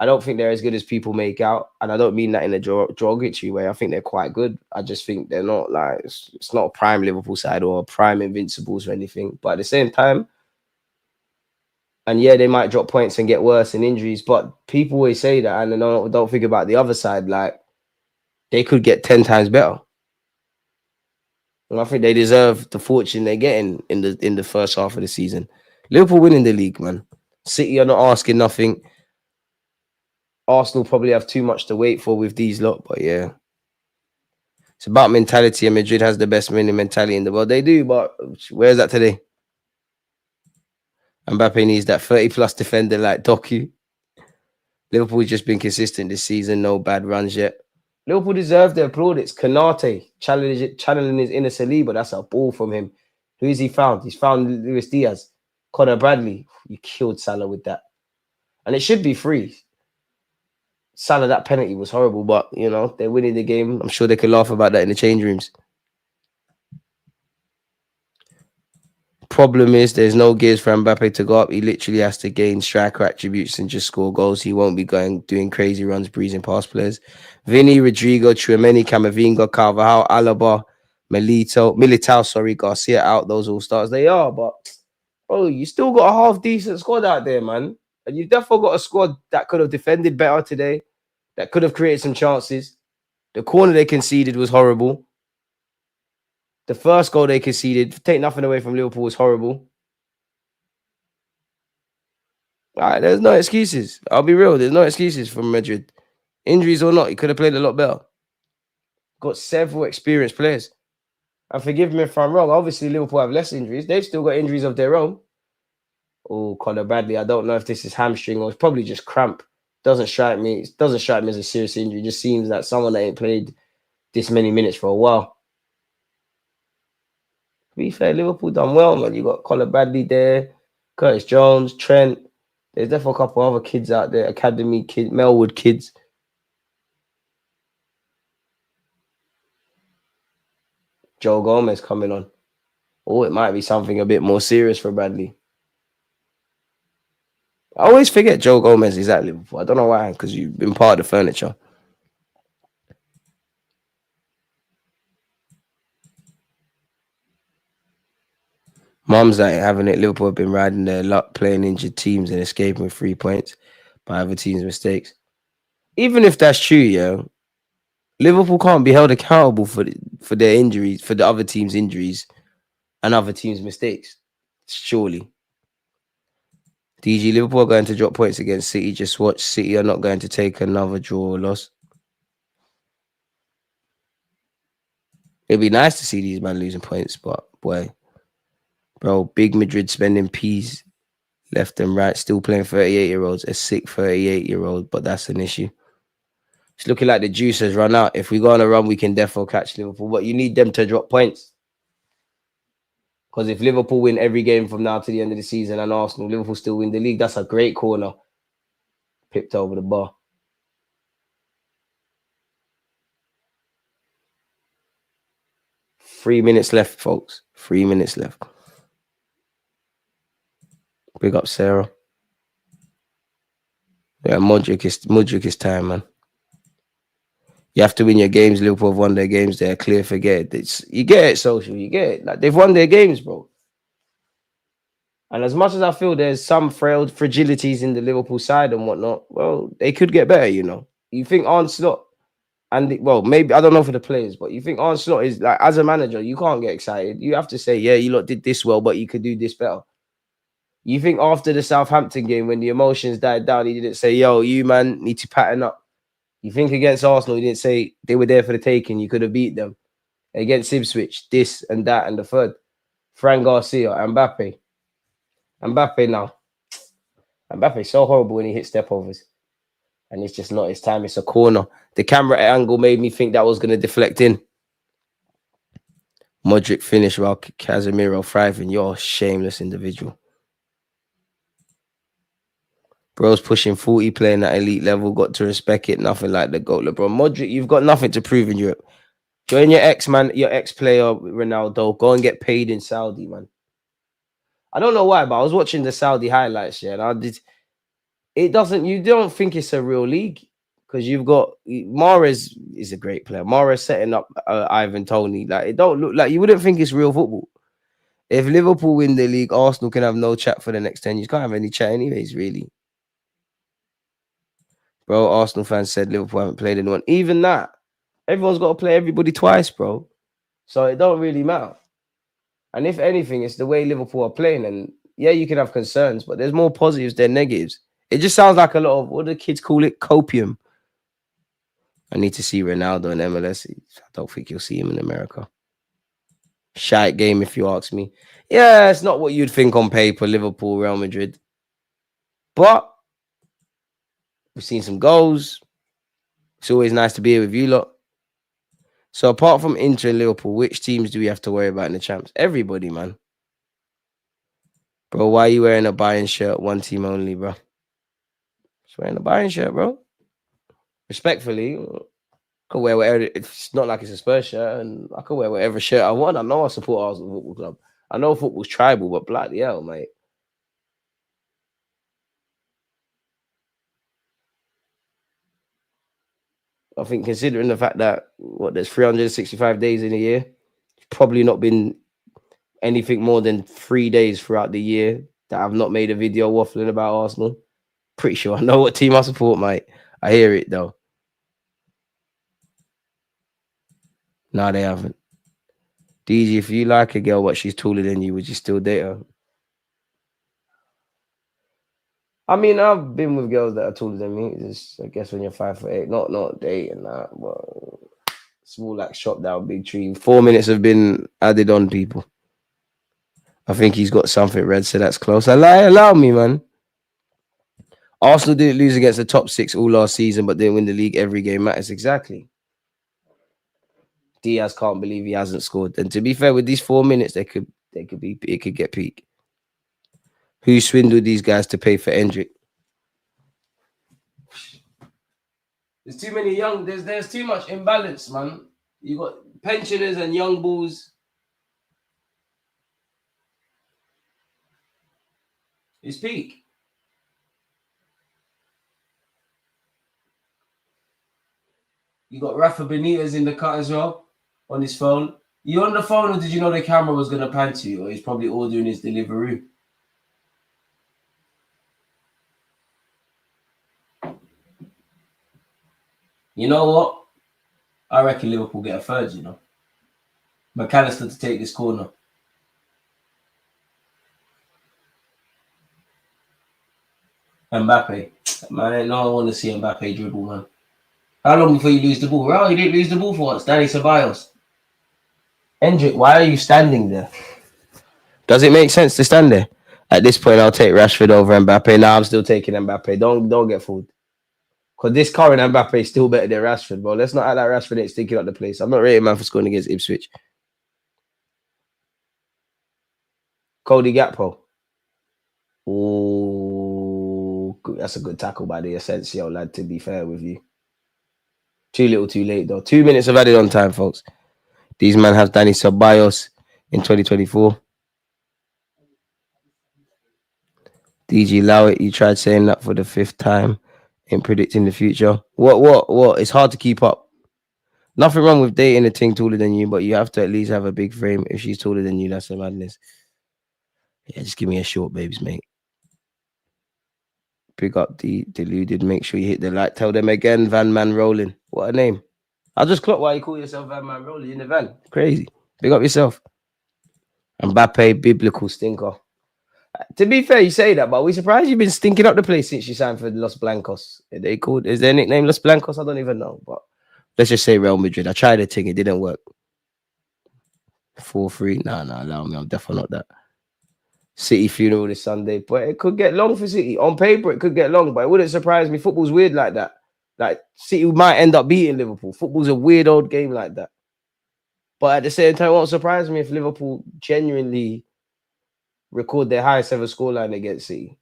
I don't think they're as good as people make out. And I don't mean that in a derogatory way. I think they're quite good. I just think they're not like, it's not a prime Liverpool side or a prime Invincibles or anything. But at the same time, and yeah, they might drop points and get worse in injuries. But people always say that, and don't think about the other side. Like, they could get 10 times better. And I think they deserve the fortune they're getting in the first half of the season. Liverpool winning the league, man. City are not asking nothing. Arsenal probably have too much to wait for with these lot, but yeah. It's about mentality, and Madrid has the best winning mentality in the world. They do, but where's that today? Mbappe needs that 30-plus defender like Doku. Liverpool's just been consistent this season. No bad runs yet. Liverpool deserve their plaudits. Kanate channeling his inner Saliba. That's a ball from him. Who has he found? He's found Luis Diaz. Conor Bradley. You killed Salah with that. And it should be free. Salah, that penalty was horrible, but, you know, they're winning the game. I'm sure they can laugh about that in the change rooms. Problem is, there's no gears for Mbappe to go up. He literally has to gain striker attributes and just score goals. He won't be doing crazy runs, breezing past players. Vinny, Rodrigo, Tchouameni, Camavinga, Carvajal, Alaba, Militao, Garcia out. Those all stars. They are, but you still got a half decent squad out there, man. And you've definitely got a squad that could have defended better today, that could have created some chances. The corner they conceded was horrible. The first goal they conceded, take nothing away from Liverpool, was horrible. All right, there's no excuses. I'll be real. There's no excuses from Madrid. Injuries or not, he could have played a lot better. Got several experienced players. And forgive me if I'm wrong. Obviously, Liverpool have less injuries. They've still got injuries of their own. Oh, Conor Bradley. I don't know if this is hamstring or it's probably just cramp. Doesn't strike me. It doesn't strike me as a serious injury. It just seems like someone that ain't played this many minutes for a while. To be fair, Liverpool done well, man. You got Conor Bradley there, Curtis Jones, Trent. There's definitely a couple other kids out there, academy kids, Melwood kids. Joe Gomez coming on. Oh, it might be something a bit more serious for Bradley. I always forget Joe Gomez is at Liverpool. I don't know why, because you've been part of the furniture. Mum's like having it. Liverpool have been riding their luck, playing injured teams and escaping with 3 points by other teams' mistakes. Even if that's true, yeah, Liverpool can't be held accountable for their injuries, for the other team's injuries and other teams' mistakes. Surely. DG, Liverpool are going to drop points against City. Just watch. City are not going to take another draw or loss. It'd be nice to see these men losing points, but boy, bro, big Madrid spending peas left and right, still playing 38-year-olds, a sick 38-year-old, but that's an issue. It's looking like the juice has run out. If we go on a run, we can definitely catch Liverpool, but you need them to drop points. Because if Liverpool win every game from now to the end of the season and Arsenal, Liverpool still win the league, that's a great corner. Pipped over the bar. Three minutes left, folks. 3 minutes left. Big up, Sarah. Yeah, Modric is time, man. You have to win your games. Liverpool have won their games. They're clear. Forget it. You get it, social. You get it. Like, they've won their games, bro. And as much as I feel there's some fragilities in the Liverpool side and whatnot, well, they could get better, you know. You think Arne Slot, maybe, I don't know for the players, but you think Arne Slot is, like, as a manager, you can't get excited. You have to say, yeah, you lot did this well, but you could do this better. You think after the Southampton game, when the emotions died down, he didn't say, yo, you, man, need to pattern up. You think against Arsenal, you didn't say they were there for the taking. You could have beat them. Against Ipswich, this and that and the third. Fran Garcia, Mbappe. Mbappe now. Mbappe's so horrible when he hits step overs. And it's just not his time. It's a corner. The camera angle made me think that was going to deflect in. Modric finish while Casemiro thriving. You're a shameless individual. Bro's pushing 40, playing at elite level. Got to respect it. Nothing like the GOAT LeBron. Modric, you've got nothing to prove in Europe. Join your ex-man, your ex-player, Ronaldo. Go and get paid in Saudi, man. I don't know why, but I was watching the Saudi highlights, yeah, and I did. It doesn't. You don't think it's a real league because you've got Mahrez is a great player. Mahrez setting up Ivan Toney. Like it don't look like you wouldn't think it's real football. If Liverpool win the league, Arsenal can have no chat for the next 10 years. Can't have any chat anyways, really. Bro, Arsenal fans said Liverpool haven't played anyone. Even that, everyone's got to play everybody twice, bro. So it don't really matter. And if anything, it's the way Liverpool are playing. And yeah, you can have concerns, but there's more positives than negatives. It just sounds like a lot of, what do the kids call it? Copium. I need to see Ronaldo in MLS. I don't think you'll see him in America. Shite game, if you ask me. Yeah, it's not what you'd think on paper, Liverpool, Real Madrid. But we've seen some goals. It's always nice to be here with you lot. So apart from Inter and Liverpool, which teams do we have to worry about in the champs? Everybody, man. Bro, why are you wearing a Bayern shirt? One team only, bro. Just wearing a Bayern shirt, bro. Respectfully, I can wear whatever. It's not like it's a Spurs shirt, and I can wear whatever shirt I want. I know I support Arsenal Football Club. I know football's tribal, but bloody hell, mate. I think considering the fact that there's 365 days in a year, it's probably not been anything more than 3 days throughout the year that I've not made a video waffling about Arsenal. Pretty sure I know what team I support, mate. I hear it though. No, they haven't. DG, if you like a girl, but she's taller than you, would you still date her? I mean, I've been with girls that are taller than me. Just, I guess when you're 5'8", not dating that, but small like shop down, big tree. 4 minutes have been added on, people. I think he's got something red, so that's close. Allow me, man. Arsenal didn't lose against the top 6 all last season, but they win the league. Every game matters. Exactly. Diaz can't believe he hasn't scored. And to be fair, with these 4 minutes, it could get peak. Who swindled these guys to pay for Hendrick? There's too many young. There's too much imbalance, man. You got pensioners and young bulls. It's peak. You got Rafa Benitez in the cut as well on his phone. You on the phone, or did you know the camera was going to pan to you? Or he's probably ordering his delivery. You know what? I reckon Liverpool get a third, you know. McAllister to take this corner. Mbappe. Man, no one want to see Mbappe dribble, man. How long before you lose the ball? Well, you didn't lose the ball for once. Danny Ceballos. Hendrick, why are you standing there? Does it make sense to stand there? At this point, I'll take Rashford over Mbappe. Now I'm still taking Mbappe. Don't get fooled. Because this current Mbappe is still better than Rashford, bro. Let's not act like Rashford ain't stinking up the place. I'm not rating man for scoring against Ipswich. Cody Gakpo. Oh, that's a good tackle by the Asensio lad, to be fair with you. Too little, too late, though. 2 minutes of added on time, folks. These men have Danny Ceballos in 2024. DG Lowett, you tried saying that for the 5th time in predicting the future. What? It's hard to keep up. Nothing wrong with dating a thing taller than you, but you have to at least have a big frame. If she's taller than you, that's a madness. Yeah, just give me a short, babes, mate. Pick up the Deluded. Make sure you hit the like. Tell them again, Van Man Rolling. What a name. I just clocked why you call yourself Van Man Rolling in the van. Crazy. Pick up yourself. Mbappe, biblical stinker. To be fair, you say that, but we surprised you've been stinking up the place since you signed for Los Blancos. Are they called? Is their nickname Los Blancos? I don't even know, but let's just say Real Madrid. I tried a thing, it didn't work. 4-3. No, allow me. I'm definitely not that. City funeral this Sunday, but it could get long for City. On paper, it could get long, but it wouldn't surprise me. Football's weird like that. Like City might end up beating Liverpool. Football's a weird old game like that. But at the same time, it won't surprise me if Liverpool genuinely record their highest ever scoreline against City.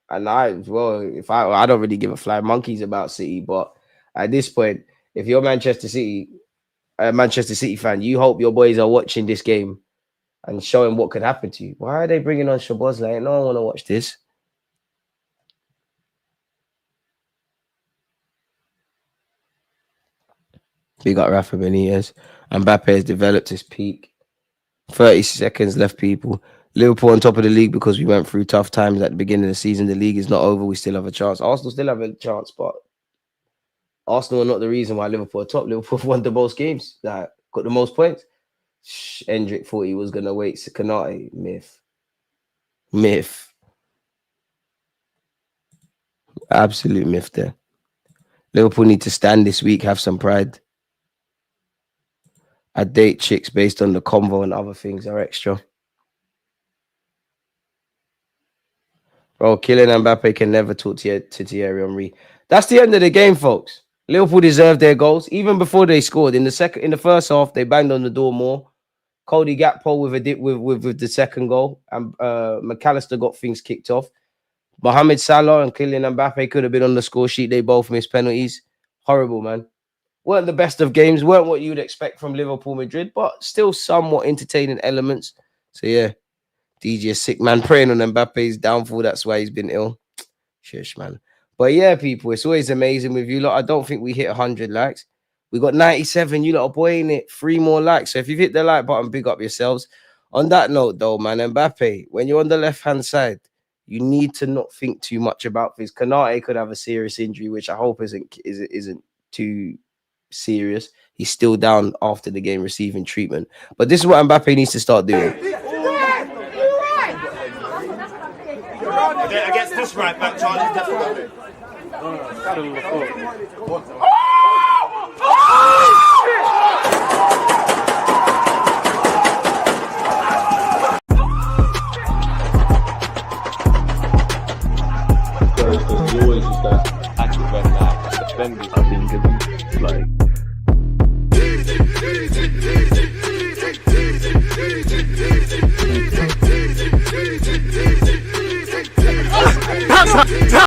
And I don't really give a flying monkeys about City, but at this point, if you're Manchester City fan, you hope your boys are watching this game and showing what could happen to you. Why are they bringing on Szoboszlai? No one want to watch this. We got Rafa Benitez. Mbappe has developed his peak. 30 seconds left, people. Liverpool on top of the league because we went through tough times at the beginning of the season. The league is not over. We still have a chance. Arsenal still have a chance, but Arsenal are not the reason why Liverpool are top. Liverpool won the most games, got the most points. Hendrick thought he was going to wait. Kanate, myth. Absolute myth there. Liverpool need to stand this week, have some pride. I date chicks based on the convo and other things are extra. Bro, Kylian Mbappe can never talk to Thierry Henry. That's the end of the game, folks. Liverpool deserved their goals even before they scored. In the first half, they banged on the door more. Cody Gakpo with the second goal, and McAllister got things kicked off. Mohamed Salah and Kylian Mbappe could have been on the score sheet. They both missed penalties. Horrible, man. Weren't the best of games. Weren't what you'd expect from Liverpool Madrid, but still somewhat entertaining elements. So yeah, DJ is sick, man. Praying on Mbappe's downfall. That's why he's been ill. Shush, man. But yeah, people, it's always amazing with you lot. I don't think we hit 100 likes. We got 97. You lot are boying it. 3 more likes. So if you've hit the like button, big up yourselves. On that note, though, man, Mbappe, when you're on the left-hand side, you need to not think too much about this. Kanate could have a serious injury, which I hope isn't too serious. He's still down after the game receiving treatment. But this is what Mbappe needs to start doing.
Against this right back, Charlie's definitely.
You always use that active when defenders have been given like.